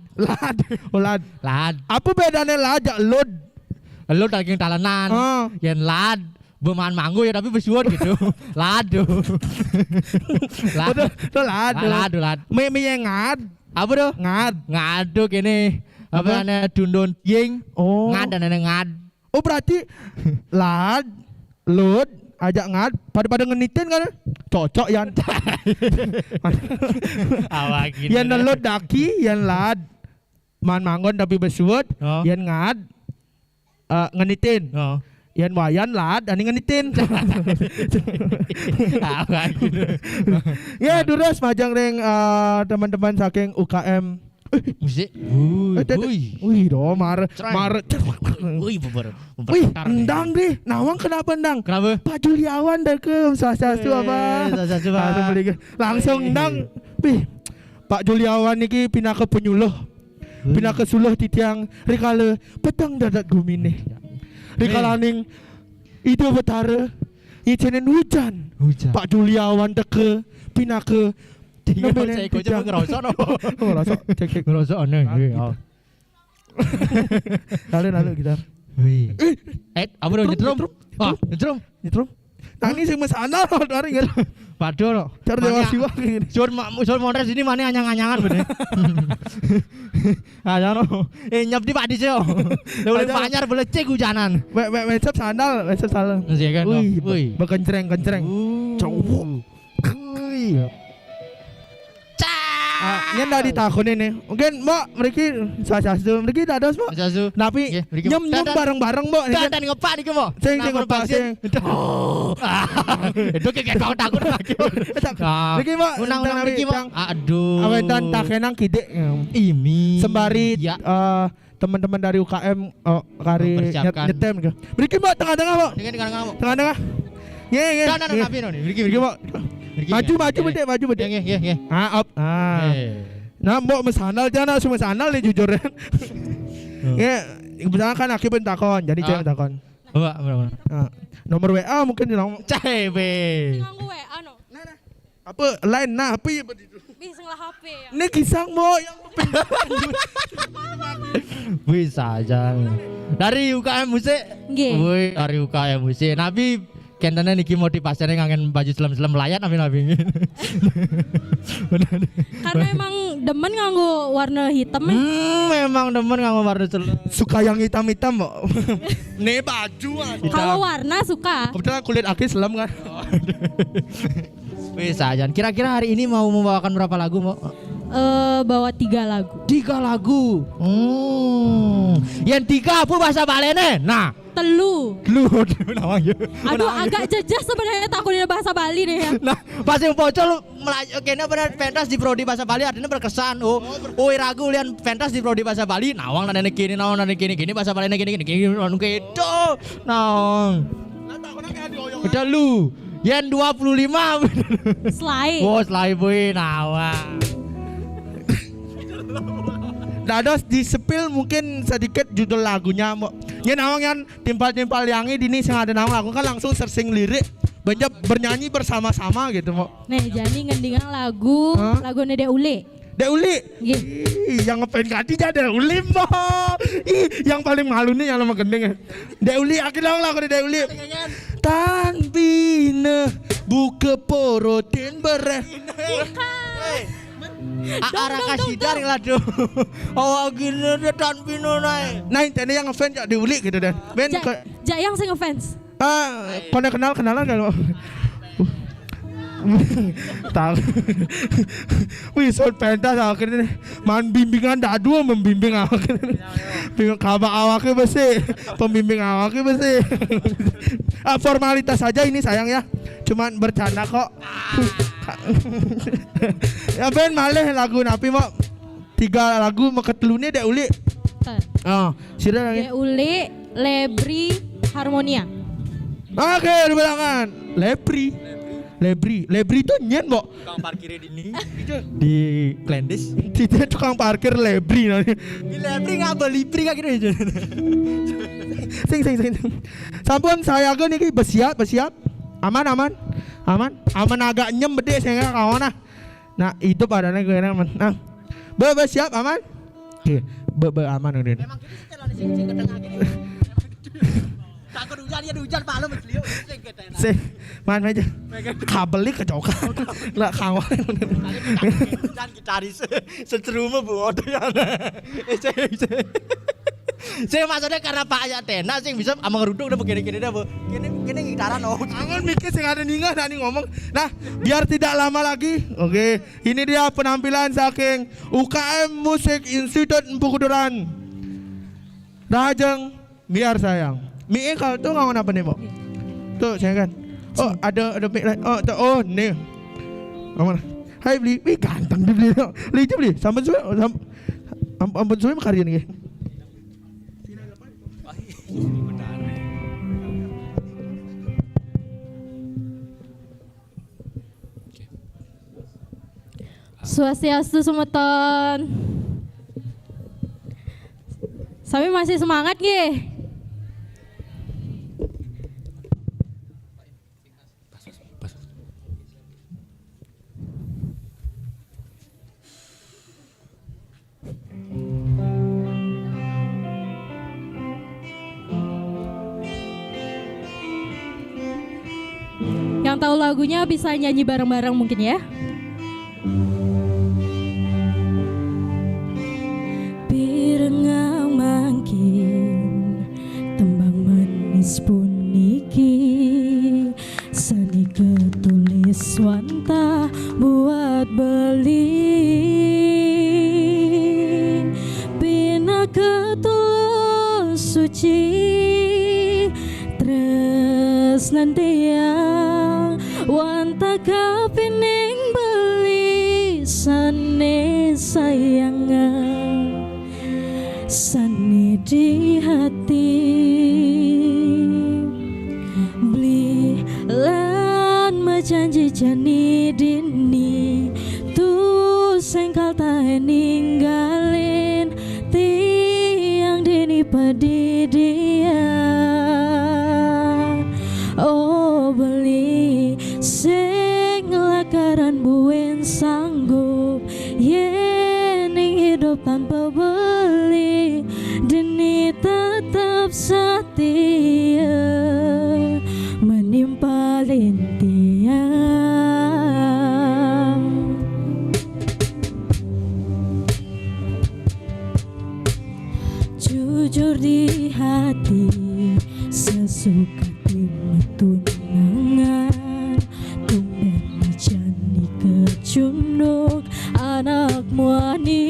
Apa bedanya lad jak lod? Lu daging talenan, yang lad, bermain manggu ya tapi bersuat gitu, ladu, lad, mie yang ngad, apa tuh? Ngadu gini, apa namanya dundun ying, ngad dan ngad. Oh berarti lad, lud, ajak ngad, pada ngenitin kan? Cocok yan. Yang lud daki, yang lad, man manggon tapi bersuat, yang ngad. Ngenitin, yang wayan lad, ani ngenitin. Ya duras majang reng teman-teman saking UKM musik. Wih dong mar. Wih endang deh. Nawang kenapa endang? Kenapa? Pak Juliawan dah ke sasasu apa? Langsung endang. Pak Juliawan niki pindah ke penyuluh. Pindah ke suluh titiang rikala petang dadat gumine. Rikala ning itu betara icenen hujan. Pak Juliawan teke pindah ke saya ikut aja ngerosok no. Ngerosok cek ngerosok aneh. Lalu gitar. Apa dong nyetrum? Nyetrum. Tani sing mesana loh dari gitu. Padahal loh. Cara dewa siwa gini. Sur modern sini mana anyang-anyangan bener. Aja no. Nyap di Pak Dis yo. Boleh banyar boleh cek hujanan. Wecap sandal. Iya kan. Wih. Bekencreng. Cowok. Nyen dah ditakunin nih. Mungkin mbak mereka sasasu. Mereka tak ada mbak. Sasasu. Tapi nyem bareng-bareng mbak. Dan ngepak nih mbak. Sing ngepak sing. Itu kayak kau takut lagi. Mereka mbak. Unang mereka mbak. Aduh. Awetan takenang kide. Imi. Sembari teman-teman dari UKM kari nyetem ke. Mereka mbak tengah-tengah mbak. Tengah-tengah. Nge. Mereka mbak. Maju bede. Nge. Up. Nah, mbok mesandal jangan langsung mesandal nih jujur kan. Misalnya kan aki pentakon, jadi cewek pentakon. Berapa? Nomor WA mungkin di nomor. Cebe. Nganggo WA no. Apa line nah apa ya begitu. Bisa lah HP ya. Ini kisah mo yang bisa aja. Dari UKM musik. Nggih. Woi, dari UKM musik. Nabi kentane niki motivasinya ngangen baju selam-selam layan nabi. Karena emang demen nganggo warna hitam memang demen nganggo warna selam. Suka yang hitam-hitam kok. Nih baju kalau warna suka. Kebetulan kulit aki selam kan. Bisa aja. Kira-kira hari ini mau membawakan berapa lagu mau? Bawa 3 lagu. 3 lagu. Yang 3 apa bahasa Balene? Nah, Telu. Namanya. Aduh, agak jejak sebenarnya takutnya bahasa Bali nih ya. Nah, pas yang pocol kena benar pentas di prodi bahasa Bali artinya berkesan. Ragu lian pentas di prodi bahasa Bali. Nawang nane kini bahasa Bali gini anu gitu. Nawang. Udah lu. Yang 25. Slide. Slide boy nawang. Dados di sepil mungkin sedikit judul lagunya mau. Ya nawang yang timpal-timpal yangi dini sing ada nawang aku kan langsung searching lirik banyak bernyanyi bersama-sama gitu mau. Nih jadi ngendingan lagu Dek Uli. Dek Uli. Ih, yang ngepen katinya Dek Uli mo. Yang paling malu nih yang nama gendeng. Dek Uli akhirnya lagu Dek Uli. Tan bina buka porotin bereh. Arah kasih dari lado. Oh gini dia tan bina naik. Nah ini yang ngefans ya Dek Uli gitu dan. Jak yang sing ngefans. Pada kenalan kan lo. Tahu. Wison pentas akhirnya man bimbingan dadu membimbing awak. Bimbing kabak awaknya besi, pembimbing awaknya besi. Formalitas saja ini sayang ya. Cuman bercanda kok. Ya ben malih lagu napi mau 3 lagu mau ketelunya dek uli. Oh, sira lagi. Dek Uli, Lebri, Harmonia. Oke, di belakang. Lebri itu nyen, Mbok. Tukang parkir di Klendes. Tidak tukang parkir Lebri nanti. Di Lebri nggak beli pri kayak gitu. Sing. Sampun saya ke niki bersiap. Aman. Agak nyem bede saya kawan nah. Nah, itu padanya gue aman. Nah. Siap aman? Oke, aman udah. Memang kita setelan sing ketengah gini. Takut hujan Pak lo beliau sing ketengah. Sing, man aja. Kabelnya kecokan. Lah kawan. Hujan gitaris seceruma Bu ya. Saya maksudnya karena Pak ya Tena sing bisa ama ngeruduk udah begini-gini dah Bu. Gini gitaran oh. Angon mikir sing ada ninggal nih ngomong. Nah, biar tidak lama lagi. Oke, ini dia penampilan saking UKM Musik Institut Empu Kuduran. Rajeng biar sayang. Mie kalau tuh ngangon apa nih, Mbok? Tuh, saya kan. Oh, ada mie lain. Oh, nih. Aman. Hai beli. Wih, ganteng dibeli. Beli. Sampun suwe. Ampun suwe makaryan nggih. Swastiastu Sumeton. Sami masih semangat nggih? Yang tahu lagunya bisa nyanyi bareng-bareng mungkin ya. Pirengang mangkin tembang manis puniki seni ketulis wanta buat beli bina ketulus suci tresnan tiang wanta kapining beli sane sayangan sani di hati beli lan majanji jani dini tu sengkal tahe ninggalin tiang dini padi dia oh beli sing lakaran buen sanggup yening hidup tanpa beli deni tetap setia menimpalin tiang jujur di hati sesuka tunangan tumben jani kecunduk anak muani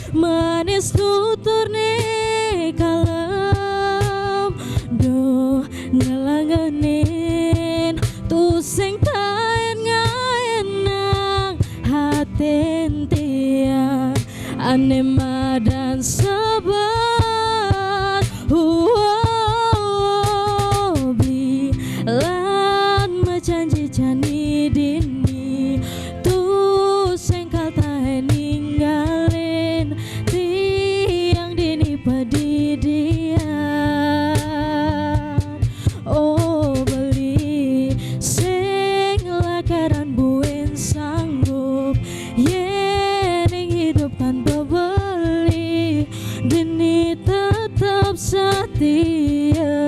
manis tuturne kalem do ngelangenin tu sing taen ngaenang haten tiang anema dan sabar beli lan majanji jani dini tu sengkal tahe ninggalin tiang dini padi dia oh beli sing lakaran buen sanggup yening hidup tanpa beli deni tetap setia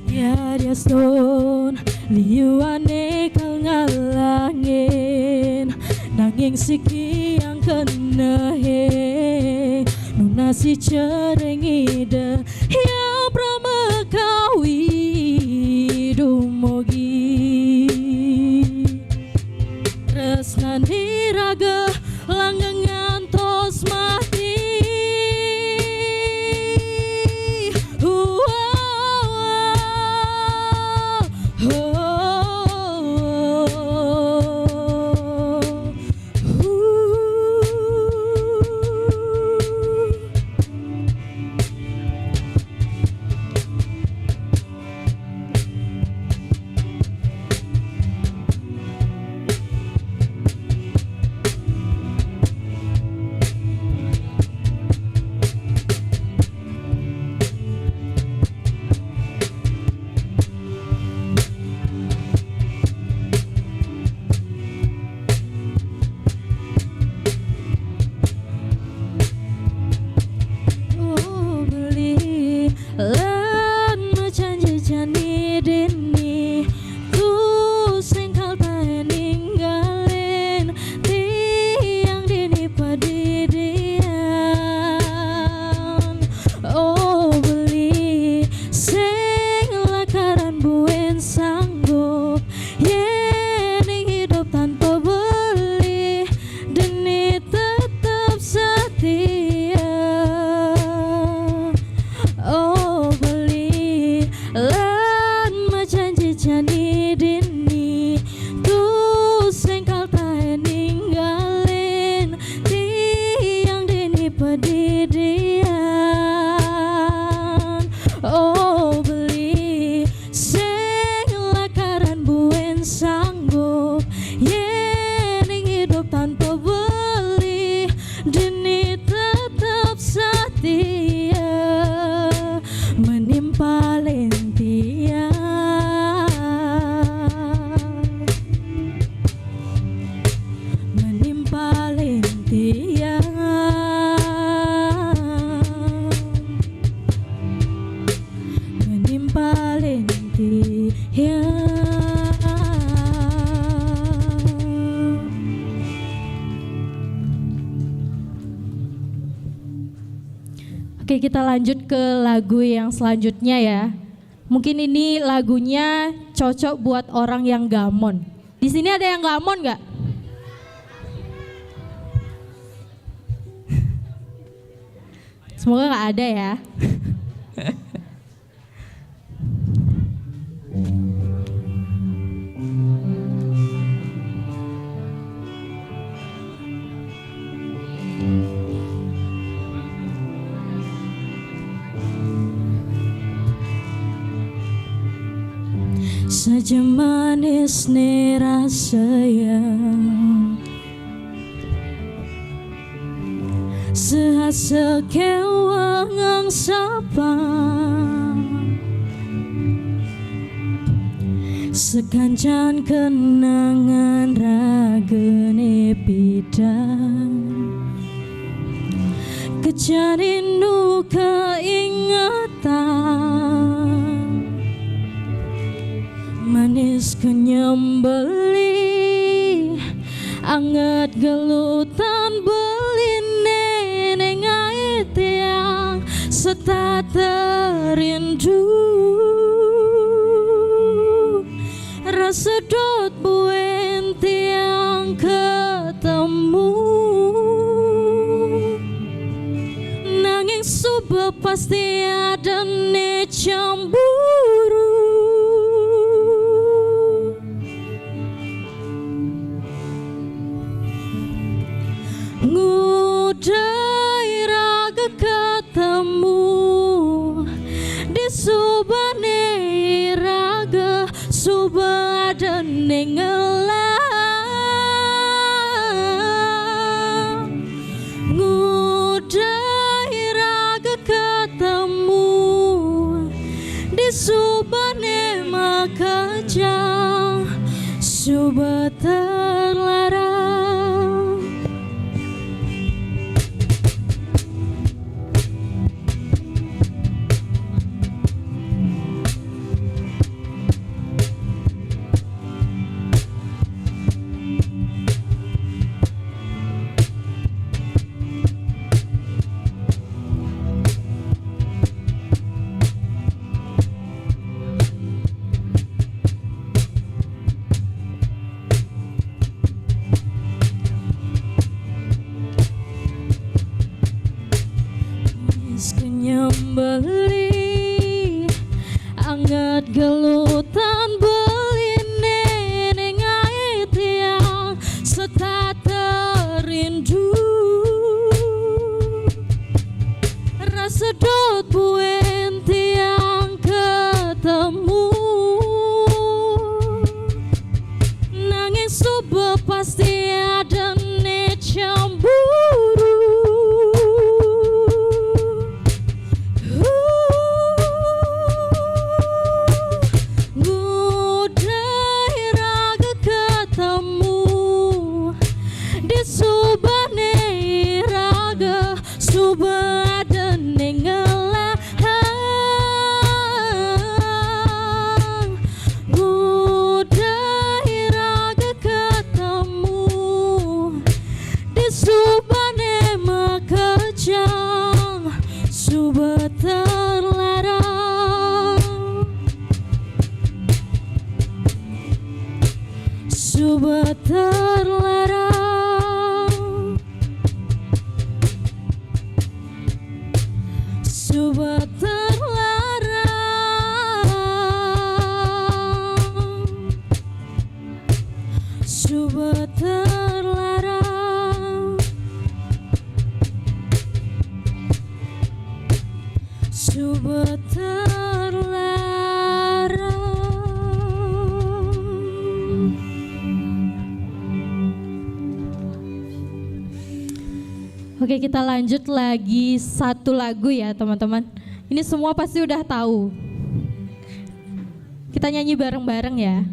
ya dia stone liuane kal ngalangin nanging siki yang kena nunasi cereng ide yang pramekawi jani raga langgangan tos mati. Oke, kita lanjut ke lagu yang selanjutnya ya. Mungkin ini lagunya cocok buat orang yang gamon. Di sini ada yang gamon nggak? Semoga nggak ada ya. Saja manis nih rasanya, sehasa kewangang sapa, sekancan kenangan ragene bidang, kejarinu keingatan, manis kenyembeli, anget gelutan beline neng ait yang serta terindu, rasa dot buen tiang ketemu, nanging subuh pasti ada ne cemburu. Ngudai raga ketemu di subane raga subada nengelang. Ngudai raga ketemu di subane makajang suba terlarang. beli anget gelutan beli neneng ait yang serta terindu rasa dot buen tiang ketemu nanging subuh pasti ada ne cemburu ngudai raga ketemu di subane raga subah dan nengelah ngudai raga ketemu di subane makajang subah terlarang subah terlarang subah terlarang subah terlarang subah terlarang. Oke, kita lanjut lagi satu lagu ya teman-teman. Ini semua pasti udah tahu. Kita nyanyi bareng-bareng ya.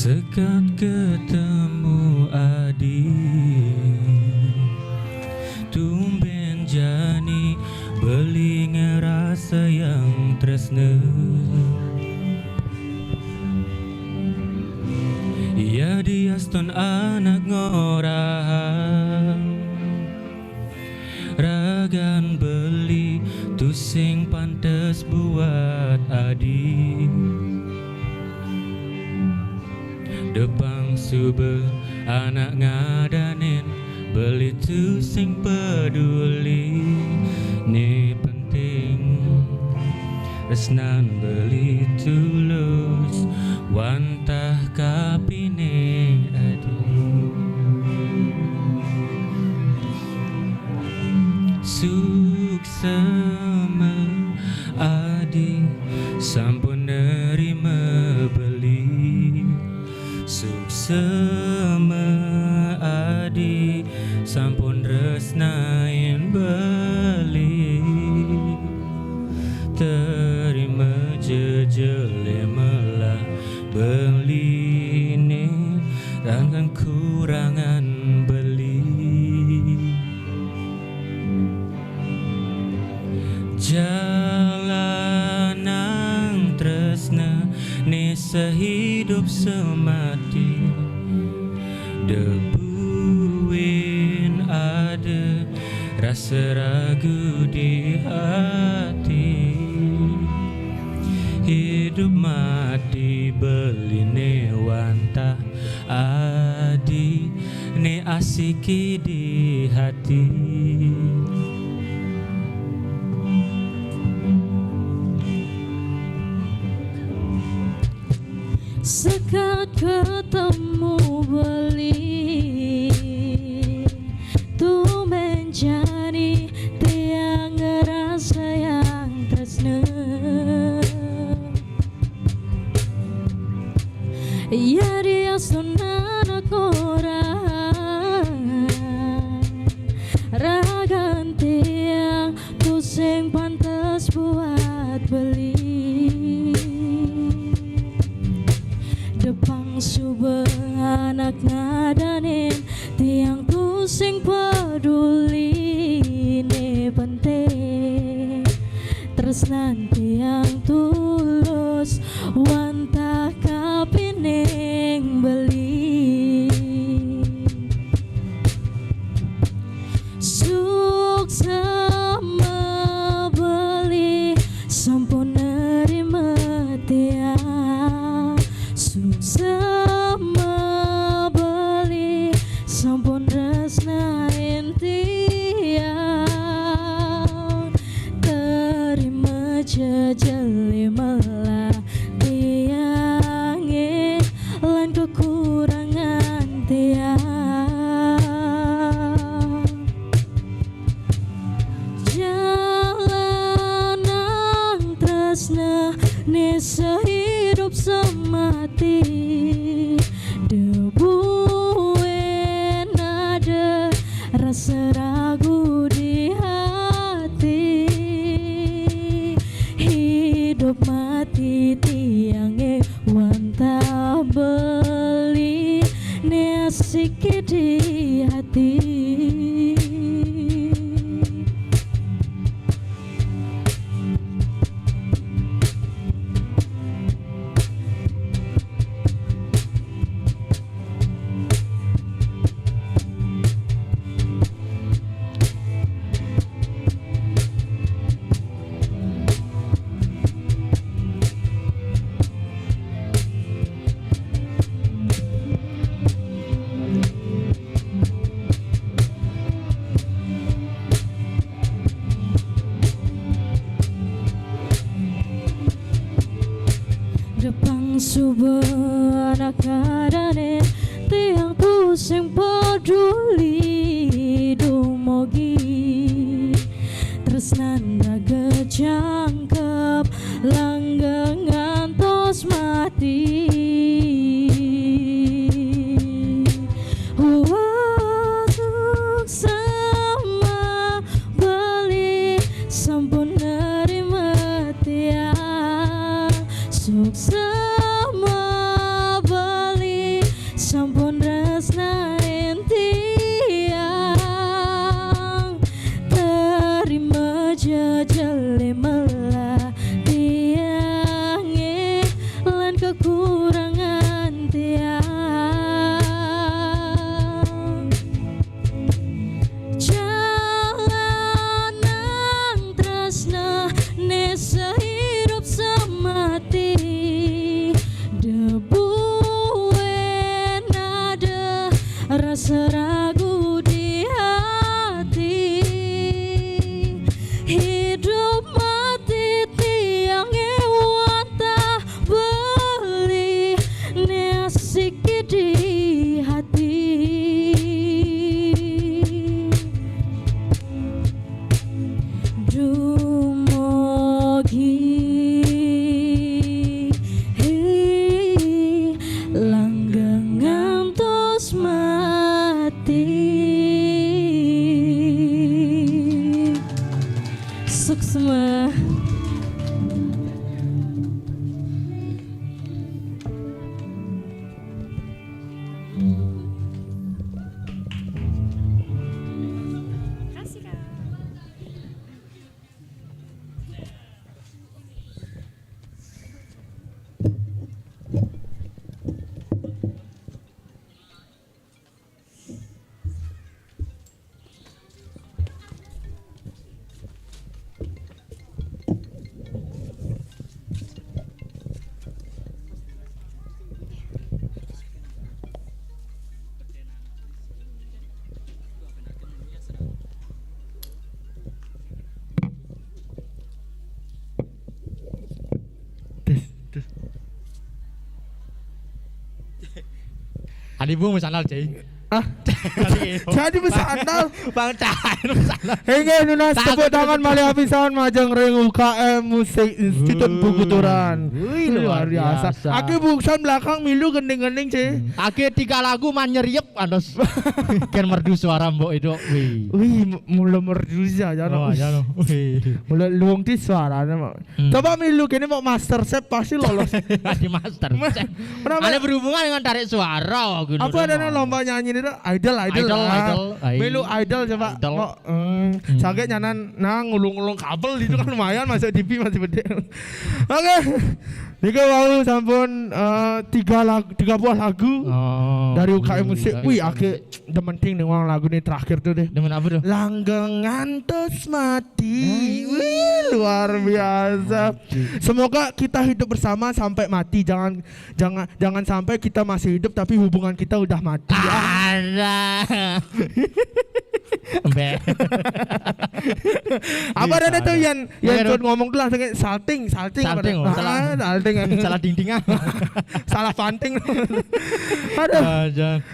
Sekat ketemu adik tumben jani beli ngerasa yang tresna ia diaston anak ngorang ragan beli tusing pantes buat adik Depang subah anak ngadanin beli tu sing peduli ni penting resnan beli tulus wantah kapine adik suksema adik sampun nerima beli suksema adik sampun resnain beli terima jejele melah beli ni dan kurangan beli jalanang tresna ni sehidup semati debuin ada rasa ragu di hati hidup mati beli ne wantah adi ne asiki di hati Sekat ketemu beli tu menjadi tiang ngerasa yang tresna ya dia sunana korang ragan tiang tu sing pantas buat beli Depang subah Nih sehidup semati debu nada rasa ragu di hati. Hidup mati tiangnya wanta beli nih sikit di hati. Depan subuh anak kadane tiang tu sing peduli dumogi tresnan raga jangkep langgeng ngantos mati. Wasuk sama beli sampun nerima tiang sukses sama beli sampun resnain tiang terima jajale melah tiange lan kekurangan tiang jalanan tresna ne sehidup semati debu nada rasa ragu di hati. Hidup mati tiangnya wanta beli nih sikit di hati. Dumogi langgeng ngantos mati. Suksma. Adibu mesandal cai. Jadi besandal Bang Cahai mesandal. Hingga nunas tepuk tangan Malia Pisan Majeng Ring UKM Musik Institut Bukuturan. Luar biasa. Aki bungsan belakang milu gending-gending sih. Aki 3 lagu manyeriep anos. Ken merdu suara mbok itu. Wih, mulai merdu aja no. Mulai luang di suara Coba milu kini mau master chef pasti lolos. Di master chef. Ada berhubungan dengan tarik suara. Apa ada lomba nyanyi itu idol. Milu idol coba. Sakit nyanan ngulung-ngulung kabel itu kan lumayan masuk TV masih gede. Oke. Nika mau sampun 3 buah lagu dari UKM Musik. Wih, aku demen ting dengan lagu ini terakhir tuh deh. Demen apa tuh? Langgeng ngantos mati. Wih, luar biasa. Semoga kita hidup bersama sampai mati. Jangan sampai kita masih hidup tapi hubungan kita udah mati. Be. Apa ada tuh yang John ngomong tuh langsung kayak salting. Salting, Salting. Salah dinding ah. Salah fanting. Aduh.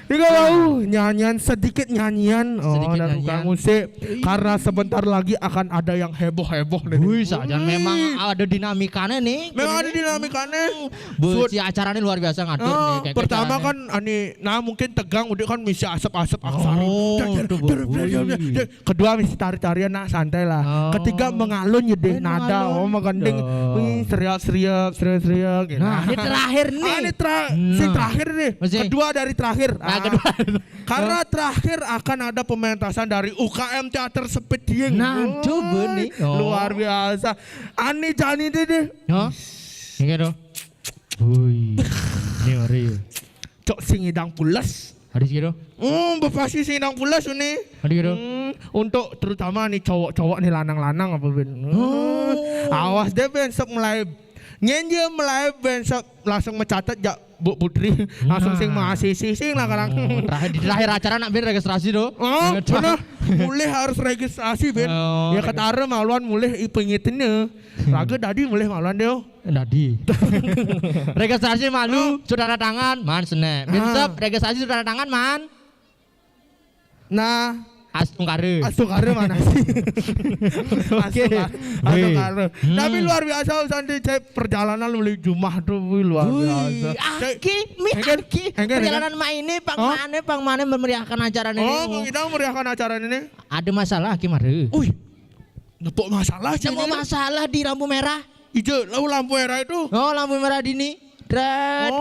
Juga mau nyanyian sedikit nyanyian. Sedikit Dan bukan nyanyian. musik. Karena sebentar lagi akan ada yang heboh-heboh nih. Wih, saja memang ada dinamikanya nih. Memang ada dinamikanya. Si acaranya luar biasa ngatur nih. kayak Pertama acaranya. kan nah mungkin tegang udah kan misi asap-asap aksara. itu Kedua misi tari-tarian nah santai lah. Ketiga mengalun jadi nada menggandeng seriak-seriak gitu. Nah, ini terakhir nih. Ini terakhir nih. Kedua dari terakhir. Kedua. Karena terakhir akan ada pementasan dari UKM Teater Sepedieng. Nah, coba nih. Luar biasa. Ani Jani deh. Ini tuh. Wih. Ini hari. Cok singidang pulas. Hari segitu. Bepasti singidang pulas ini. Hari segitu. Untuk terutama nih cowok-cowok nih lanang-lanang apa Ben. Awas deh Ben sok mulai nyenje mulai Ben sok langsung mencatat ya Bu Putri langsung sing mahasiswi sing lah karang. Di terakhir acara nak Ben registrasi tuh. Benar. Mulai harus registrasi Ben. Ya ketara maluan mulai pengitinnya. Raga tadi mulai maluan deh. Dadi. Registrasi malu, saudara tangan, man sene. Besok registrasi saudara tangan, man. Nah, Astungkare mana sih? Astungkare. Tapi luar biasa Sandi cek perjalanan melalui Jumah tuh luar biasa. Aki perjalanan ini Pang Mane memeriahkan acara ini. Oh, kita memeriahkan acara ini. Ada masalah Aki Mare. Nepok masalah Nepok masalah di lampu merah. Ijo, lampu merah itu. Oh, lampu merah dini.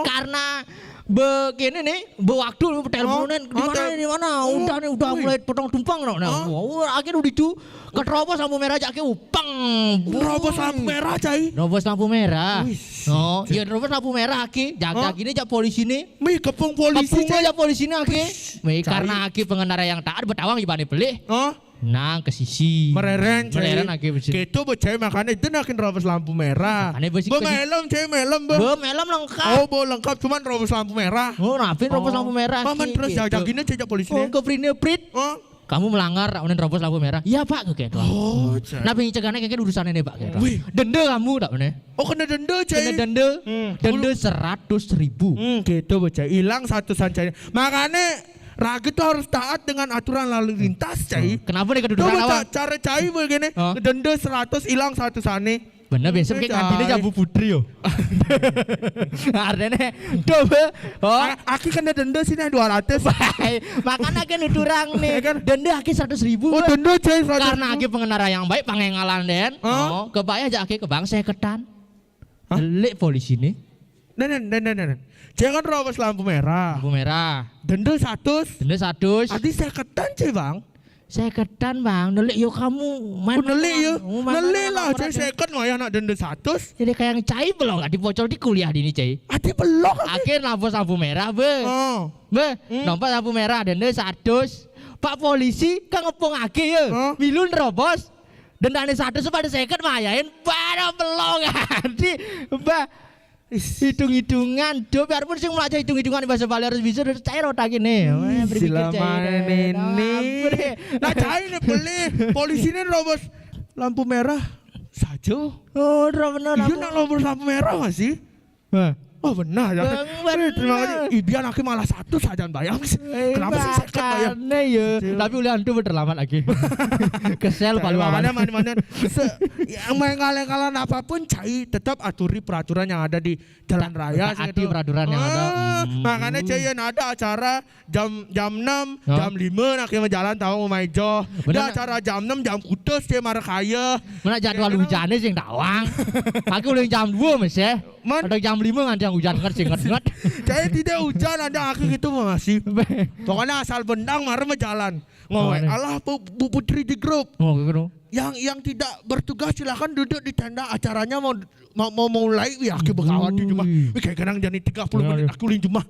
Karena begini nih, waktu teleponan di mana? Udah mulai potong tumpang akhirnya udah itu keterobos lampu merah aja upang. Terobos lampu merah cai. Terobos lampu merah. Oh, ya terobos lampu merah aki. Jaga gini jak polisi nih. Mi kepung polisi jak polisi nih aki. Mi karena aki pengendara yang taat betawang ibane beli. Nang ke sisi mereren aki bersih. Gitu bocah makanya itu nakin terobos lampu merah. Melem lengkap. Oh, lengkap cuman terobos lampu merah. Oh, napin terobos lampu merah. Paman terus jaga gini cek polisi. Oh, keprine prit. Kamu melanggar unen terobos lampu merah. Iya Pak kayak gitu. Oh, nah pengen cegahnya kayak urusannya nih Pak kayak gitu. Denda kamu tak mana? Oh kena denda cek. Kena denda 100.000. Gitu bocah hilang satu sancanya. Makanya Raga tuh harus taat dengan aturan lalu lintas cai. Kenapa nih kedudukan awal? Cara cai begini denda 100 hilang satu sane. Bener biasa kayak kantinnya Jabu Putri yo. Artinya coba. Aki kena denda sini 200. Makanya kan durang nih. Denda aki 100.000. Oh denda cai 100.000. Karena aki pengendara yang baik pangengalan den. Oh kebaya aja aki ke bang saya ketan. Delik polisi nih. Dan. Jangan terobos lampu merah. Lampu merah. Denda 100. Denda 100. Adi saya ketan cai bang. Saya ketan bang, nelik yuk kamu main. Nelik yuk, nelik lah. Saya second mau ya nak denda 100. Jadi kayak yang cai belum nggak dibocor di kuliah di ini cai. Adi belum. Akhir lampu merah nomor lampu merah denda 100. Pak polisi kan ngepung akhir ya. Milun robos. Dendane 100 pada second mayain. Pada belum ngerti. Hitung-hitungan, biarpun sih mulai hitung-hitungan bahasa Bali harus bisa udah cair otak ini. Selama ini, nah cair nih beli polisi ini robos lampu merah saja. Oh, benar. Iya nak robos lampu merah masih. Oh benar ya. Terima kasih. Ibian aku malah 100 saja bayang. Kenapa sih second bayang? Ya. Tapi oleh antu berterlambat lagi. Kesel paling mana. Yang mengalang-alang apapun cai tetap aturi peraturan yang ada di jalan raya. Taati peraturan yang ada. Makanya cai yang ada acara jam 6, jam 5 nak jalan tahu mau maijo. Ada acara jam 6 jam kutus cai marah kaya. Mana jadwal hujannya sing tawang. Aku udah jam 2 Mas ya. Ada jam 5 nganti hujan nget. Saya tidak hujan ada aku gitu masih. Pokoknya asal bendang marah jalan. Ngomong Allah Bu Putri di grup. Yang tidak bertugas silakan duduk di tenda acaranya mau mulai ya aku bekawat di rumah. Kayak kadang jadi 30 menit aku lin rumah.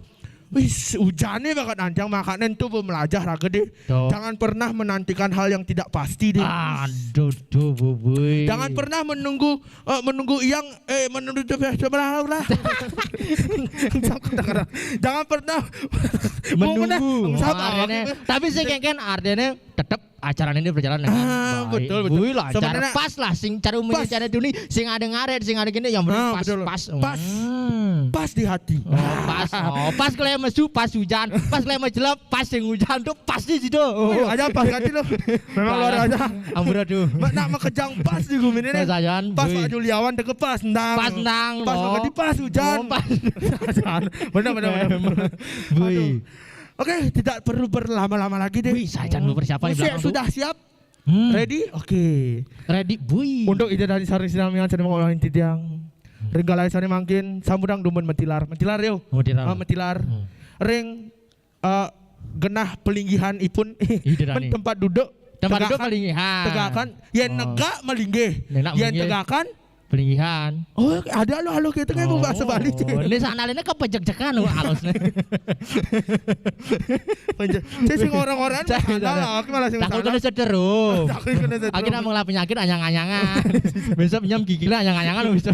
Wis hujannya bakal anjang makanya itu belajar raga deh. Jangan pernah menantikan hal yang tidak pasti deh. Aduh boy. Jangan pernah menunggu yang menunggu sebelah. Jangan pernah menunggu. Tapi sih kan artinya tetap acara ini berjalan dengan baik. Betul. Wih lah, cara Sebenarnya pas lah, sing cara umumnya cara ini, sing ada ngaret, sing ada gini, yang penting pas, betul. pas. Pas di hati. Pas kalau yang mesu, pas hujan, pas kalau yang menjelap, pas yang hujan tuh pasti situ. Aja pas hati lo. Memang luar aja. Ampun aduh. Nak makejang pas di gumin ini. Pas Pak Juliawan deket pas ndang. Pas ndang. Pas makedi pas hujan. Pas. Benar. Bui. Oke, tidak perlu berlama-lama lagi deh. Wih, saya jangan persiapan di belakang Sudah siap? Ready? Oke. Ready, bui. Untuk ide dari saring sinamian sedang mengolahin titiang. Ringgalai sani mangkin sambudang dumun mentilar. Mentilar yo. Mentilar. Ring genah pelinggihan ipun tempat duduk. Tempat duduk pelinggihan. Tegakan. Yang negak melinggih. Yang tegakan pelinggihan. Oh, ada lo halo kita kayak bahasa Bali. Ini sana ini kepejek-jekan lo halusnya. Saya sing orang-orang malah aku malah sing takut kena sederum. Akhirnya mengelah penyakit anyang-anyangan. Besok nyam gigi lah anyang-anyangan bisa.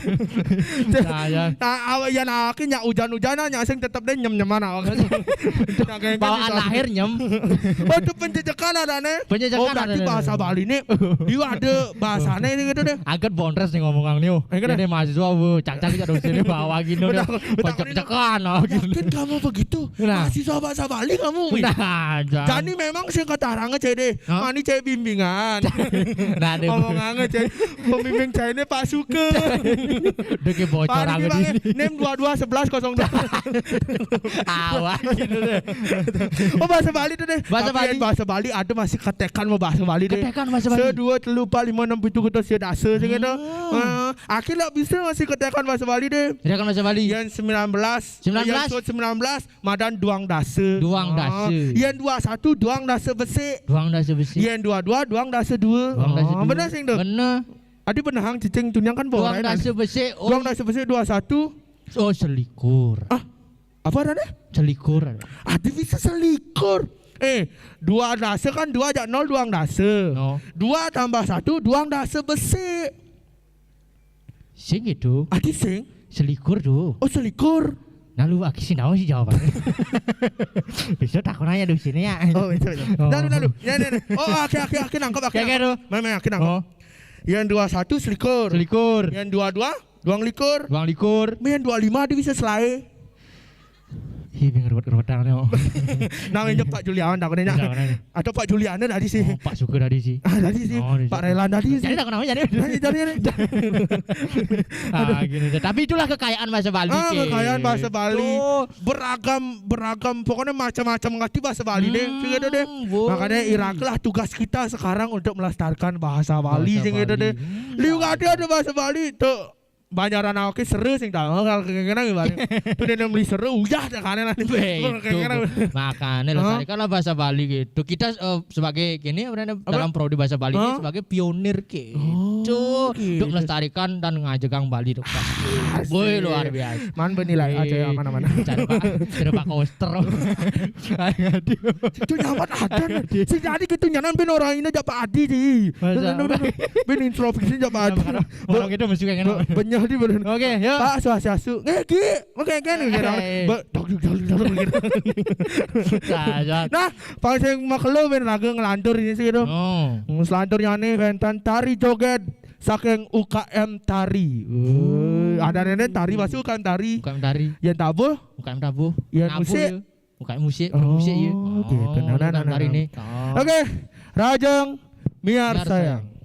Saya. Awak yang akhir nyak hujan-hujanan nyak sing tetep deh nyem-nyeman awak. Bawaan lahir nyem. Oh, itu penjejekan ada nih. Penjejekan ada. Berarti bahasa Bali nih. Dia ada bahasanya ini gitu deh. Agak bondres nih ngomong nih. Ini mahasiswa bu, cak-cak kita dosennya bawa gini udah pecek-cekan. Yakin kamu begitu? Mahasiswa bahasa Bali kamu? Jadi memang sih kata orangnya cek deh. Mani cek bimbingan. Omongannya cek pembimbing cek ini Pak Suke. Deki bocor angin ini. Nem 221102. Awak gitu deh. Oh bahasa Bali tuh deh. Bahasa Bali ada masih ketekan mau bahasa Bali deh. Ketekan bahasa Bali. 2, 3, 4, 5, 6, 7 kita sih dasa sih gitu. Akhirnya bisa masih ketekan bahasa Bali deh. Ketekan bahasa Bali. Yang 19. Yang 19 Madan duang dase. Duang dase. Yang 21 duang dase besi. Duang dase besi. Yang 22 duang dase 2. Benar sih tuh. Benar. Adi benahang cicing tunyang kan bawa. Duang dase besi. Duang dase besi 21. Oh selikur. Apa ada? Selikur. Adi bisa selikur. 2 dase kan 2 aja 0 duang dase. 2 tambah 1 duang dase besi. Sing itu. Adi sing. Selikur tuh. Oh selikur. Nah lu aki sih naon sih jawabannya. Bisa takut nanya di sini ya. Oh itu. Lalu. Ya. Oh aki nangkep aki. Kayak gitu. Memang aki nangkep. Yang 21 selikur. Yang 22 duang likur. Yang 25 dia bisa selai. Hibing ruwet-ruwetan yo. Namanya Pak Juliawan tak nanya. Atau Pak Juliana tadi sih. Pak Suke tadi sih. Tadi sih. Pak Relan tadi sih. Jadi tak namanya jadi. Gini. Tapi itulah kekayaan bahasa Bali. Kekayaan bahasa Bali. Beragam pokoknya macam-macam ngerti bahasa Bali deh. Gitu deh. Makanya iraklah tugas kita sekarang untuk melestarikan bahasa Bali gitu deh. Liu ada bahasa Bali tuh. Banyak orang oke seru sing tahu kalau kena gimana tuh dia beli seru udah karena nanti makanya lestarikanlah bahasa Bali gitu kita sebagai gini dalam prodi bahasa Bali ini sebagai pionir gitu untuk melestarikan dan ngajegang Bali tuh boy luar biasa man benilai aja mana-mana cari pak koster itu nyaman ada sih jadi gitu nyaman ben orang ini Pak Adi sih ben introspeksi Pak Adi orang itu mesti kayak gini di bener. Oke, yuk. Pak suasu. Ki, oke kan gitu. Nah, pas yang makelo ben raga ngelantur ini sih gitu. Selanturnya nih bentan tari joget saking UKM tari. Ada nenek tari masuk UKM tari. UKM tari. Yang tabuh? UKM tabuh. Yang musik? UKM musik, musik ya. Gitu. Nah, tari ini. Oke, Rajeng Miar sayang.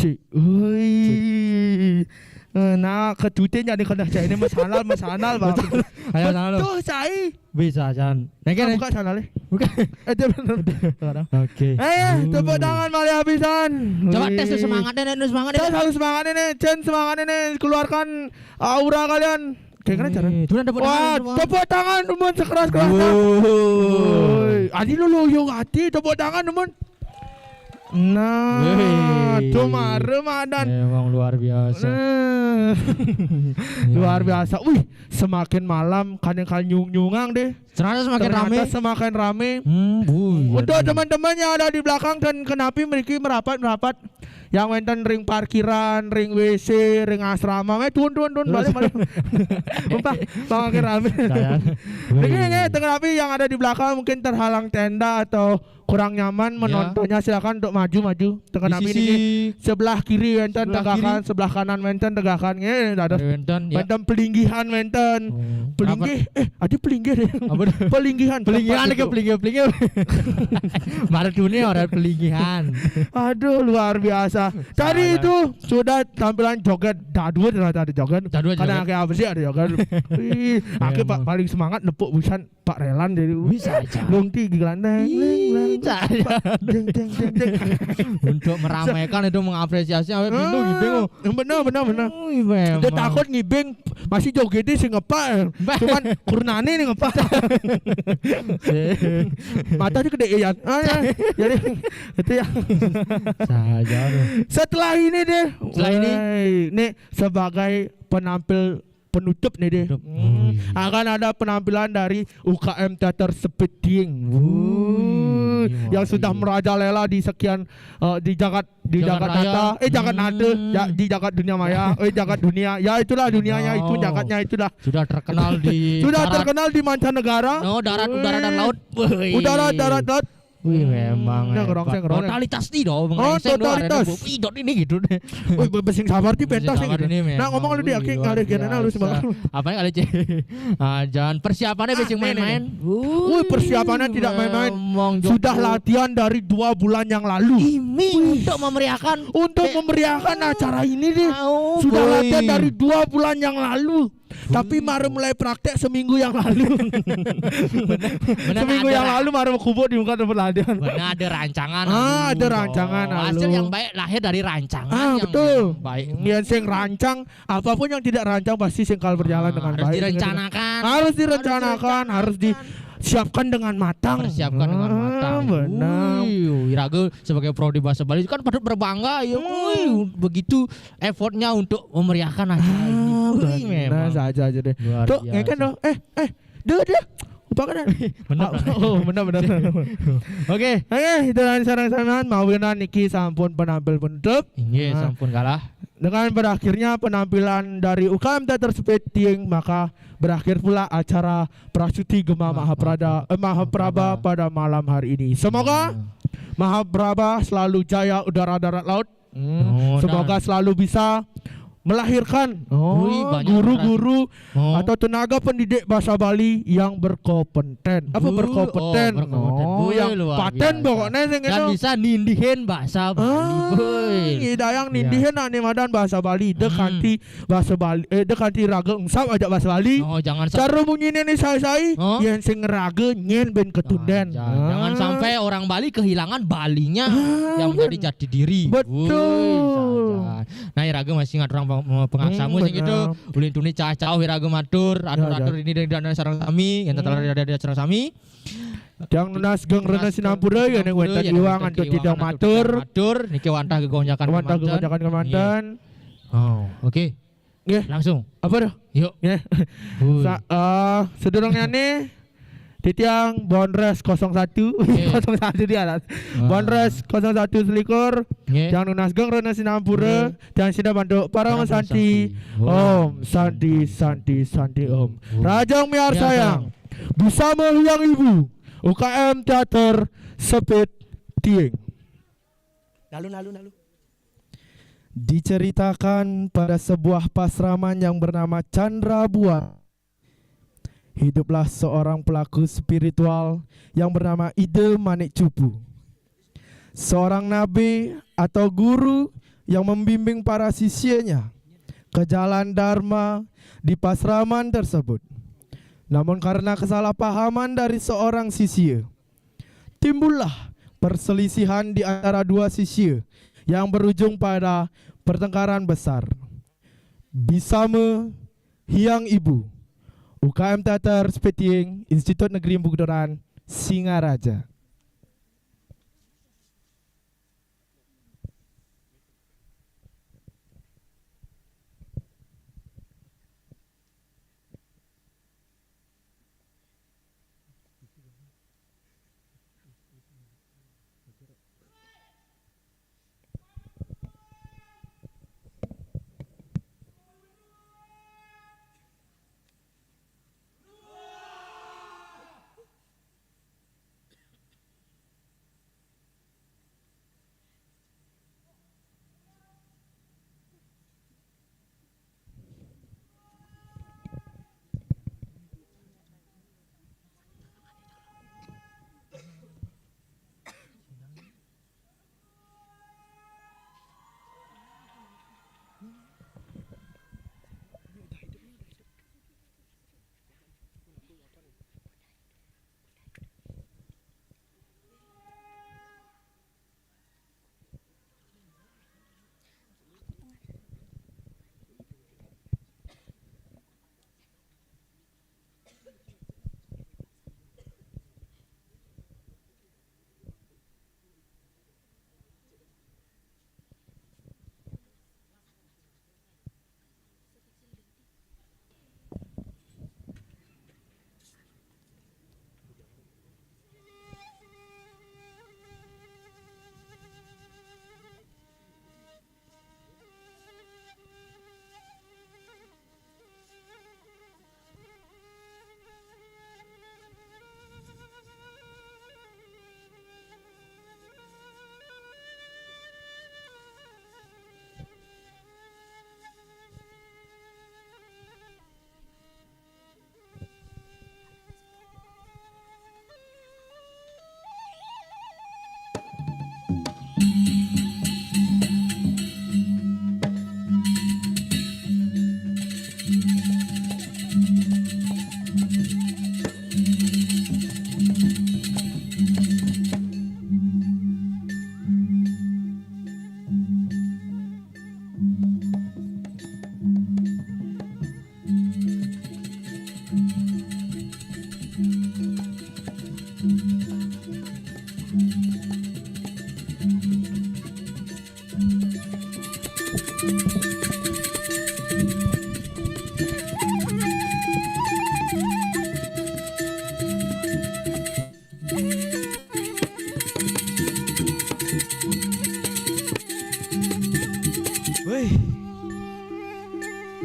Cik. Ui. Nah, ketutin jadi kena cek ini masalah bang. Ayo sana lu. Tuh cai. Bisa Chan. Nengke Buka sana le. Buka. Itu benar. Oke. Tepuk tangan Mali Habisan. Coba tes tuh semangatnya nih, semangatnya. Tes harus semangat ini, Chen semangat ini, keluarkan aura kalian. Kayak gimana cara? Wah, tepuk tangan teman sekeras-kerasnya. Adi lu loyo hati, tepuk tangan teman. Nah, tuh Ramadan. Emang luar biasa. Luar biasa. Wih, semakin malam kadang-kadang nyung-nyungang deh. Ternyata semakin rame. Untuk teman-teman yang ada di belakang dan kenapi mereka merapat. Yang wenten ring parkiran, ring WC, ring asrama, turun balik. Umpah, makin rame. Ini kenapi yang ada di belakang mungkin terhalang tenda atau kurang nyaman menontonnya, silakan untuk maju. Kenapi ini sebelah kiri wenten tegakan, sebelah kanan wenten tegakan. Wenten pelinggihan wenten. Pelinggih, ada pelinggih deh. Pelinggihan pelinggihan. Mardunia orang pelinggihan. Aduh, luar biasa. Tadi itu sudah tampilan joget dadut tadi joget. Karena kayak apa sih ada joget. Aku paling semangat nepuk busan Pak Relan jadi bisa. Lungti gelandang. Untuk meramaikan itu mengapresiasi apa Bindu ngibeng. Benar. Dia takut ngibeng masih jogetnya sih ngepak. Cuman kurnane nih ngepak. Matanya gede ya. Jadi itu ya. Saja. Setelah ini deh. Nih sebagai penampil penutup nih deh. Akan ada penampilan dari UKM Teater Speeding. Yang sudah merajalela di sekian di jagat nata, jagat nata, di jagat dunia maya, jagat dunia. Ya itulah dunianya itu, jagatnya itulah. Sudah terkenal di mancanegara. Darat, udara dan laut. Udara, darat, laut. Wih memang totalitas nih dong. Totalitas. Idot ini gitu deh. Wih besing sabar di pentas nih gitu. Nah ngomong lu di akhir ngalih gimana lu semangat. Apa yang kali cek? Jangan persiapannya besing main-main. Wih persiapannya tidak main-main. Sudah latihan dari 2 bulan yang lalu. Untuk memeriahkan acara ini deh. Sudah latihan dari 2 bulan yang lalu. Tapi baru mulai praktek seminggu yang lalu. Seminggu yang lalu baru kubur di muka tempat latihan. Benar ada rancangan. Ada rancangan. Hasil yang baik lahir dari rancangan. Betul. Baik. Yang sing rancang, apapun yang tidak rancang pasti singkal berjalan dengan baik. Harus direncanakan, harus disiapkan dengan matang. Benar. Iraga sebagai prodi bahasa Bali kan patut berbangga ya. Begitu effortnya untuk memeriahkan acara ini. Benar saja deh. Tuh, ngeken dong. Deh. Lupakan. Benar. Oke, itu sarang-sarangan mau niki sampun penampil penutup. Nggih, sampun kalah. Dengan berakhirnya penampilan dari UKM Teater Speeding, maka berakhir pula acara Prasuti Gema Mahapraba pada malam hari ini. Semoga Mahapraba selalu jaya udara darat laut. Semoga selalu bisa melahirkan guru-guru atau tenaga pendidik bahasa Bali yang berkompeten. Berkompeten? Yang paten pokoknya dan bisa nindihin bahasa Bali. Yang nindihin ane madan bahasa Bali. Dekanti bahasa Bali. Dekanti ragaungsap ajak bahasa Bali. Jangan cara bunyinya nih saya yang sing raga nyen ben ketunden. Jangan sampai orang Bali kehilangan Balinya yang menjadi jati diri. Betul. Nah, raga masih ngatur pengaksamu sing itu ulin tuni cacau iraga matur atur ini dan sarang kami yang telah ada di acara kami yang nunas geng rena sinampura ya ning wenten iwang antuk tidak matur niki wantah gegonjakan kemanten. Oke. Nggih, langsung. Apa dah? Yuk. Nggih. Sedurungnya nih Titiang Bonres 01 01 dia alat. Bonres 01 selikur yang nunas geng rena sinampura yang sida bantu para santi. Om santi om. Rajang miar sayang. Bersama yang ibu UKM Teater Speeding. Lalu. Diceritakan pada sebuah pasraman yang bernama Chandra Buah. Hiduplah seorang pelaku spiritual yang bernama Ide Manik Cupu. Seorang nabi atau guru yang membimbing para sisyanya ke jalan dharma di pasraman tersebut. Namun karena kesalahpahaman dari seorang sisya, timbullah perselisihan di antara dua sisya yang berujung pada pertengkaran besar. Bisama Hyang Ibu, UKM Teater Spetieng, Institut Negeri Bugdoran, Singaraja.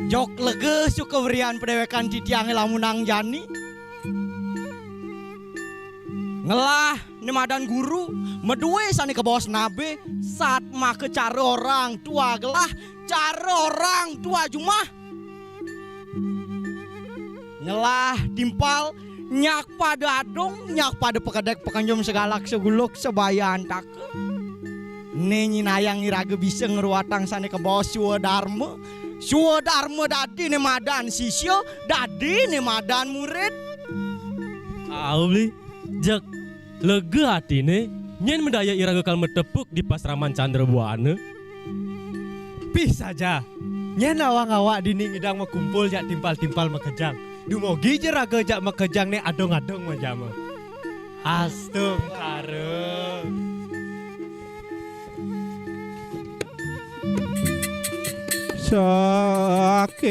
Jok lege suka berian pedewekan di tiang lamunang jani. Ngelah nemadan guru medue sani ke bos nabe saat make cara orang tua gelah cara orang tua jumah. Ngelah timpal nyak pada adong nyak pada pekedek pekanjom segalak seguluk sebayan tak. Nenyi nayang iraga bisa ngeruatang sani ke bos Suwadharma. Suwadharma dadi nemadan sisyo, dadi nemadan murid. Auli, jak lega hatine nyen mendaya iraga kal metepuk di pasraman Candrabuana. Pih saja, nyen awang-awak dini ngidang mekumpul jak timpal-timpal mekejang. Dumogi jeraga jak mekejang ne adong-adong majama. Astung kare. Saking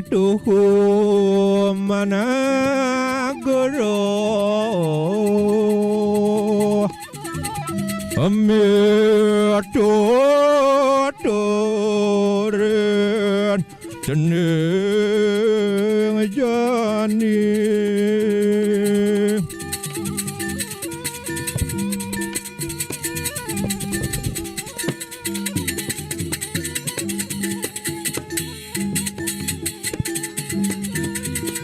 tuhu managoro amitotoren teneng jani.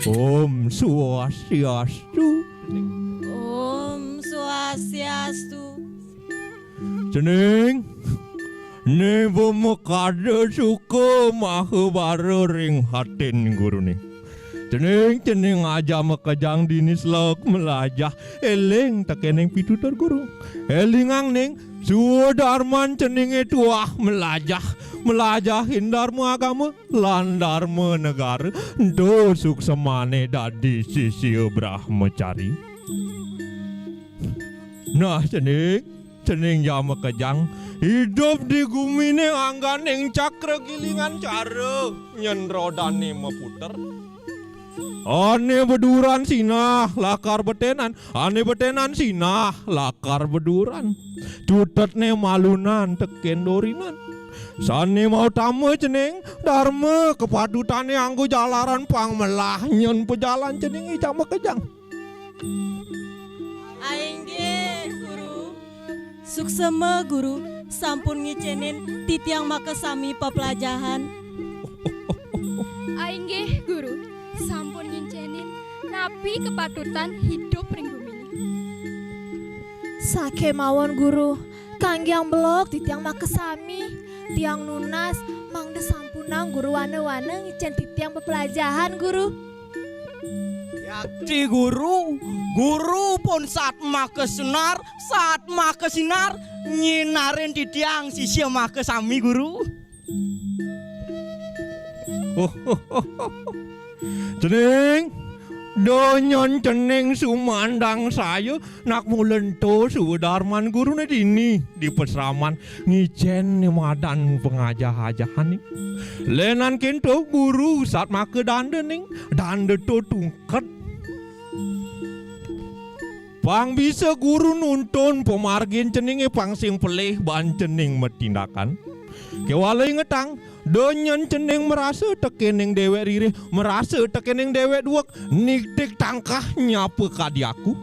Om Swastiastu. Om Swastiastu. Jeneng Ne bemekade suka maha bara ring hatin guru ni. Cening aja makajang dinis lok melajah eleng takeneng pitutur guru. Elingang ning sudarman ceninge tuah melajah hindarma agama lan dharma negara do suksamane dadi sisi brahmacari. Nah cening jama kejang hidup di bumi ni angganing cakra gilingan cara nyen rodane meputer. Ane beduran sinah lakar betenan, ane betenan sinah lakar beduran. Cutet ne malunan teken dorinan. Sane mau tamu cening dharma kepadutane anggo jalaran pang melah nyen pejalan cening ijama kejang. Aing ge guru. Suksema guru sampun ngicenin titiang makasami papelajahan. Aing ge guru sampun ngicenin napi kepatutan hidup ring bumi ini. Sake mawon guru, kanggiang blok titiang makasami, tiang nunas mangde sampunang guru wane-wane ngicen titiang papelajahan guru. Yakti guru pun saat makasinar nyinarin titiang sisi makasami guru. Cening donyon cening sumandang saya nak mulento sudarman guru na dini di pesraman ngicen ni madan pengajahan ni. Lenan kento guru saat maka dande to tungkat. Pang bisa guru nuntun pemargin ceninge pang sing pelih ban cening metindakan. Kewalai ngetang donyan cening merasa tekening dewek ririh, merasa tekening dewek duak niktik tangkah nyapa kadiaku.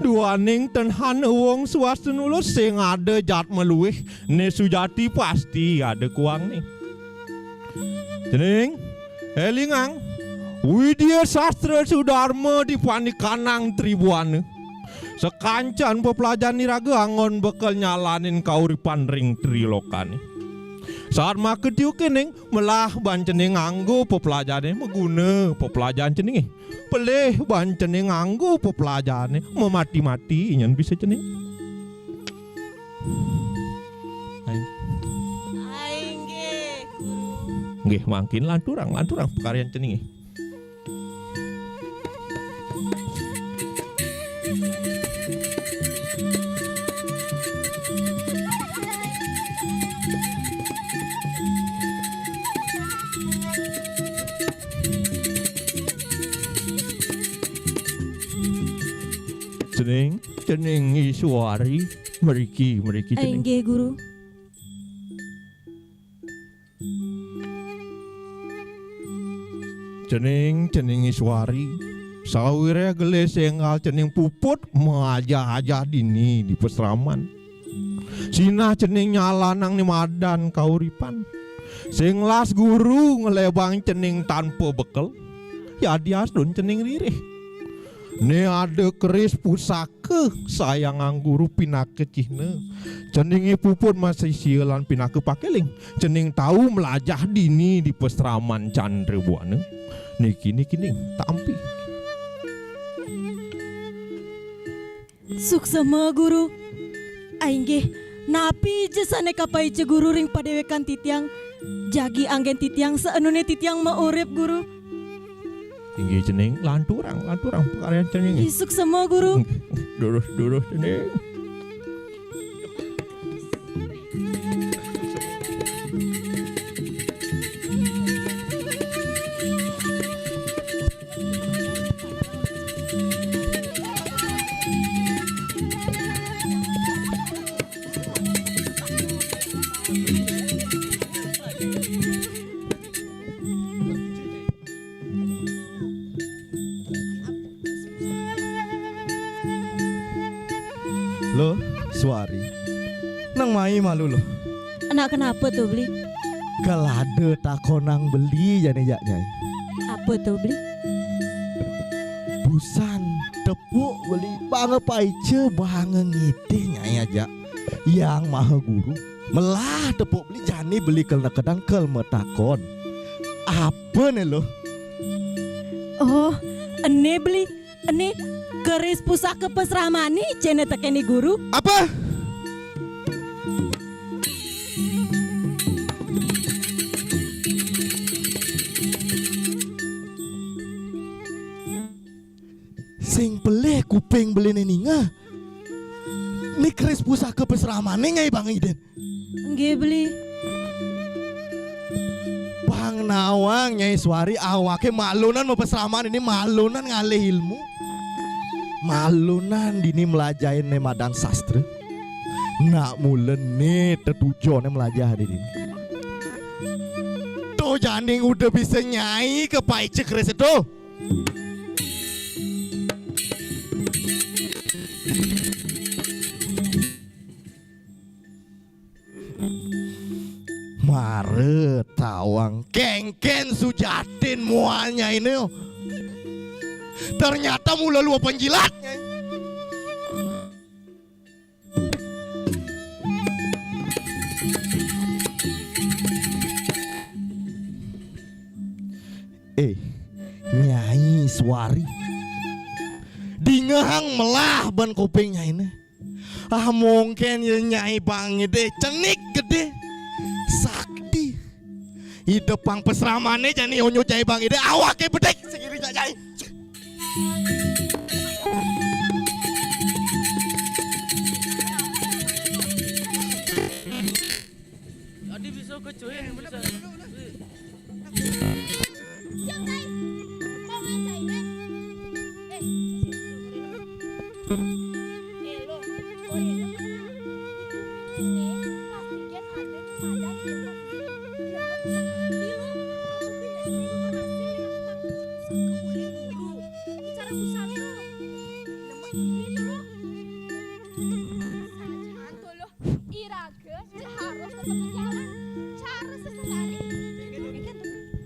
Duaning tenhan wong swasta nulus sing ada jat meluih ne sujati pasti ada kuang nih. Cening elingang Widya Sastra Sudarma di Panikanang Tribuana. Sekancan pepelajaran niraga angon bekal nyalanin kauripan ring trilokani. Saat maka tiu kening melah bancening anggo pepelajaran meguna pepelajaran cening pelih bancening anggo pepelajaran memati-mati nyen bisa cening. Aing ge guru. Nggih mangkin lanturang pekaryan cening. Cening Iswari meriki Aing cening. ge guru. Cening Iswari sawire gele sengal cening puput mengajah-ajah dini di pesraman. Sina cening nyalanang ni madan kauripan. Sing las guru ngelebang cening tanpa bekel. Ya diasdun cening ririh. Ne ada keris pusaka sayang guru pinake cihne. Cening puput masih sialan pinake pakeling. Cening tahu melajah dini di pesraman Candrebuana. Niki tampi. Suksema guru. Aing ge napi jasane kapai ce guru ring padewekan titiang. Jagi anggen titiang saenune titiang maurip guru. Tinggi cening lanturang pekaryan cening. Suksema guru. Durus cening. Lo, Suari, nang mai malu lo. Anak kenapa tuh beli? Kalade takonang beli jane jak nyai. Apa tuh beli? Busan tepuk beli bange paice bange ngite nyai aja. Yang maha guru Melah tepuk beli jani beli kedang kel metakon. Apa nih lo? Oh, ene beli, ene keris pusaka pesramani cene tekeni guru. Apa? Sing peleh kuping beli neninga. Ini keris pusaka pesramani nyai Bang Iden. Nggih beli. Bang Nawang nyai Suari awake malunan mau pesraman ini malunan ngalih ilmu. Malunan dini melajahin ne madang sastra. Nak mulen nih tetujo ne melajah di sini. Tuh janing udah bisa nyai ke paice keris itu. Mare tawang kengken sujatin mualnya ini. Ternyata mula lu penjilatnya. Nyai Suari dingehang melah ban kupingnya ini. Mungkin ya nyai Bang Ide cenik gede sakti hidup pang pesramane jani onyo nyai Bang Ide awake bedek segini nyai. Adi bisa kecuali bisa.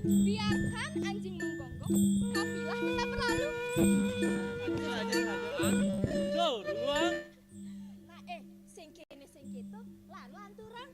Biarkan anjing menggonggong, kafilah tetap berlalu. Nah sing kene sing kitu lalu anturang.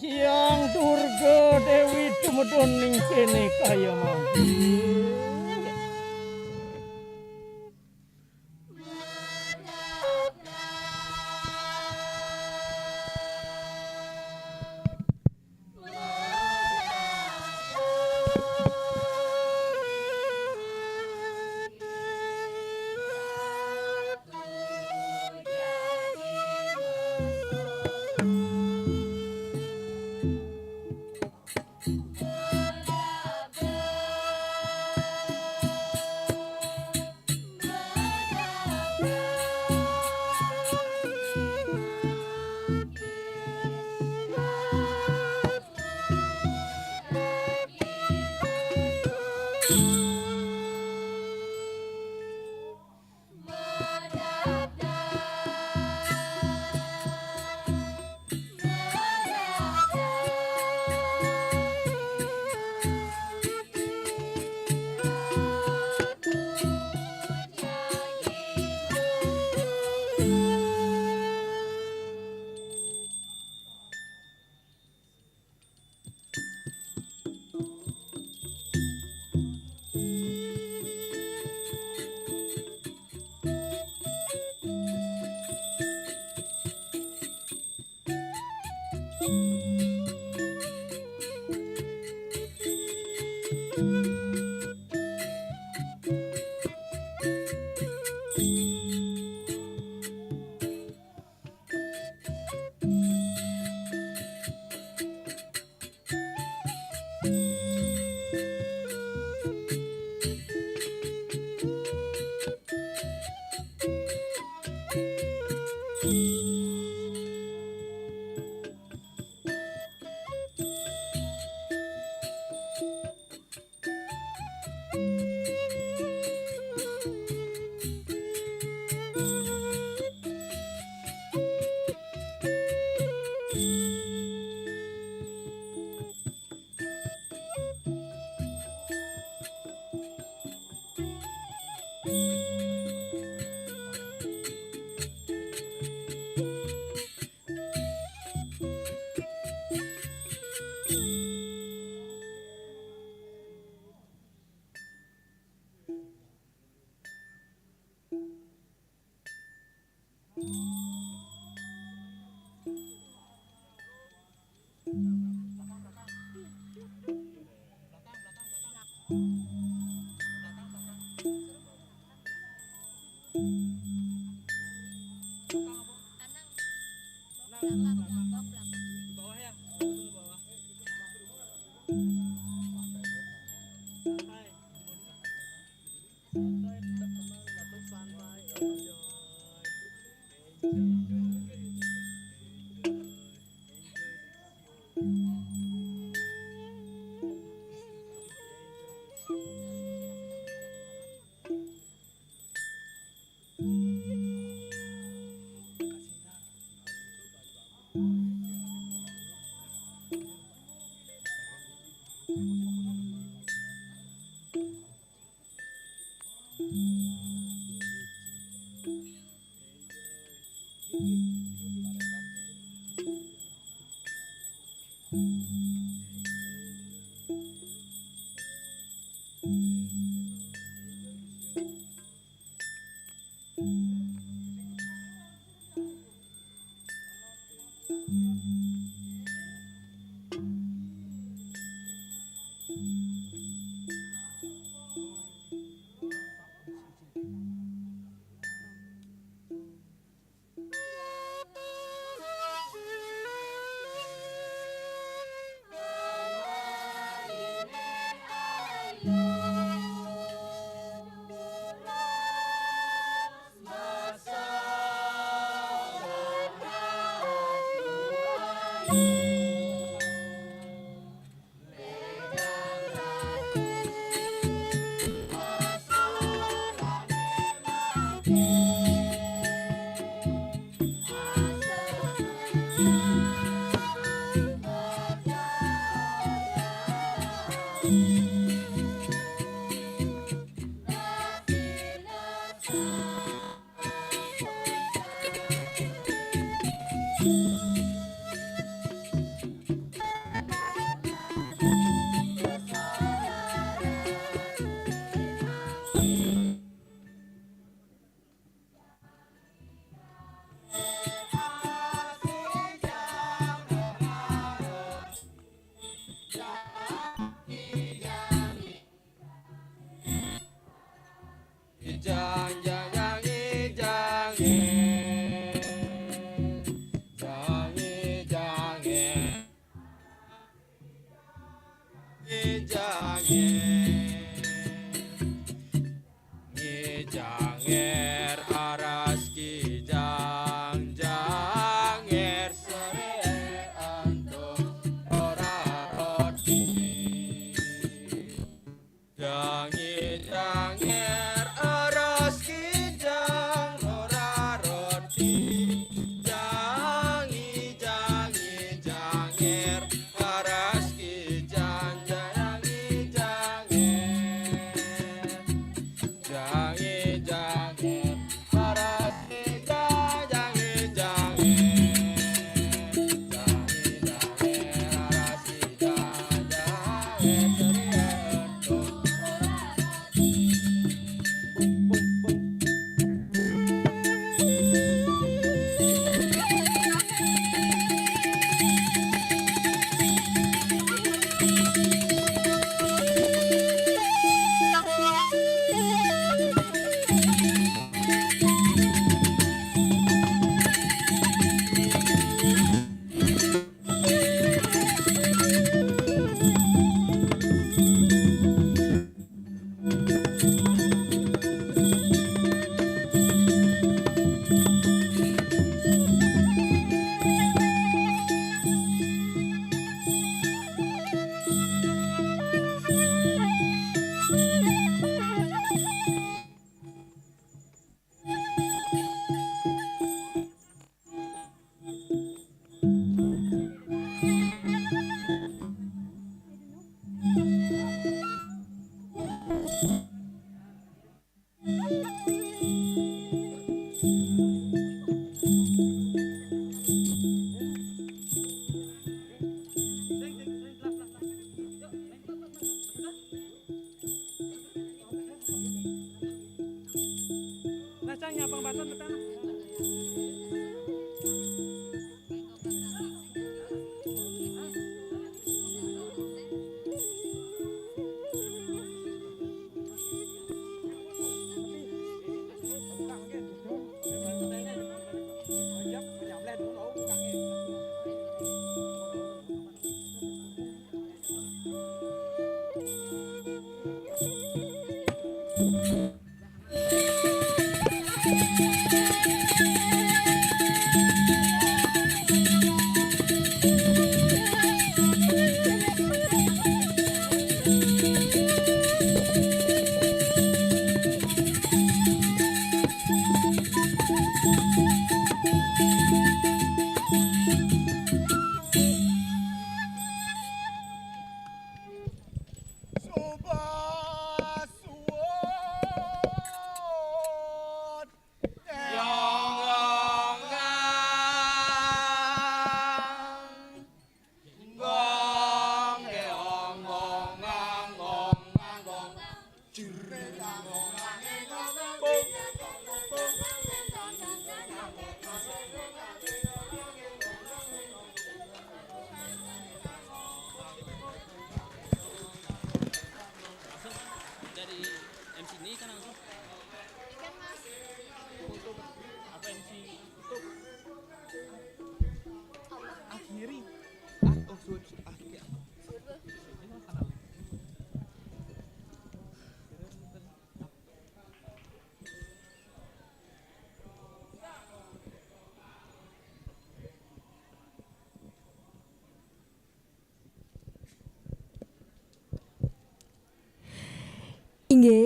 Hyang Durga Dewi tumedon ning kene kaya mangki.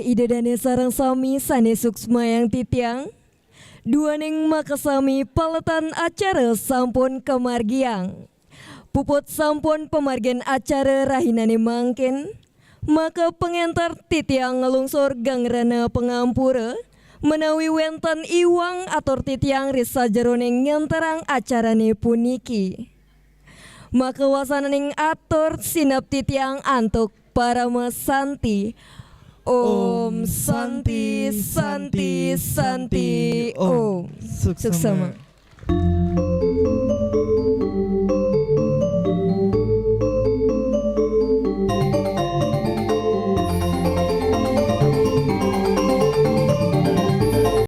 ide dane sarang sami sane suksma yang titiang. Dua ning makasami paletan acara sampun kemargiang. Puput sampun pemargian acara rahinane mangkin. Maka pengentar titiang ngelungsor gangrana pengampura. Menawi wenten iwang atur titiang risa jeroning ngenterang acarane puniki. Maka wasananing atur sinap titiang antuk para mesanti. Om Santi Santi Santi Om. Suksema.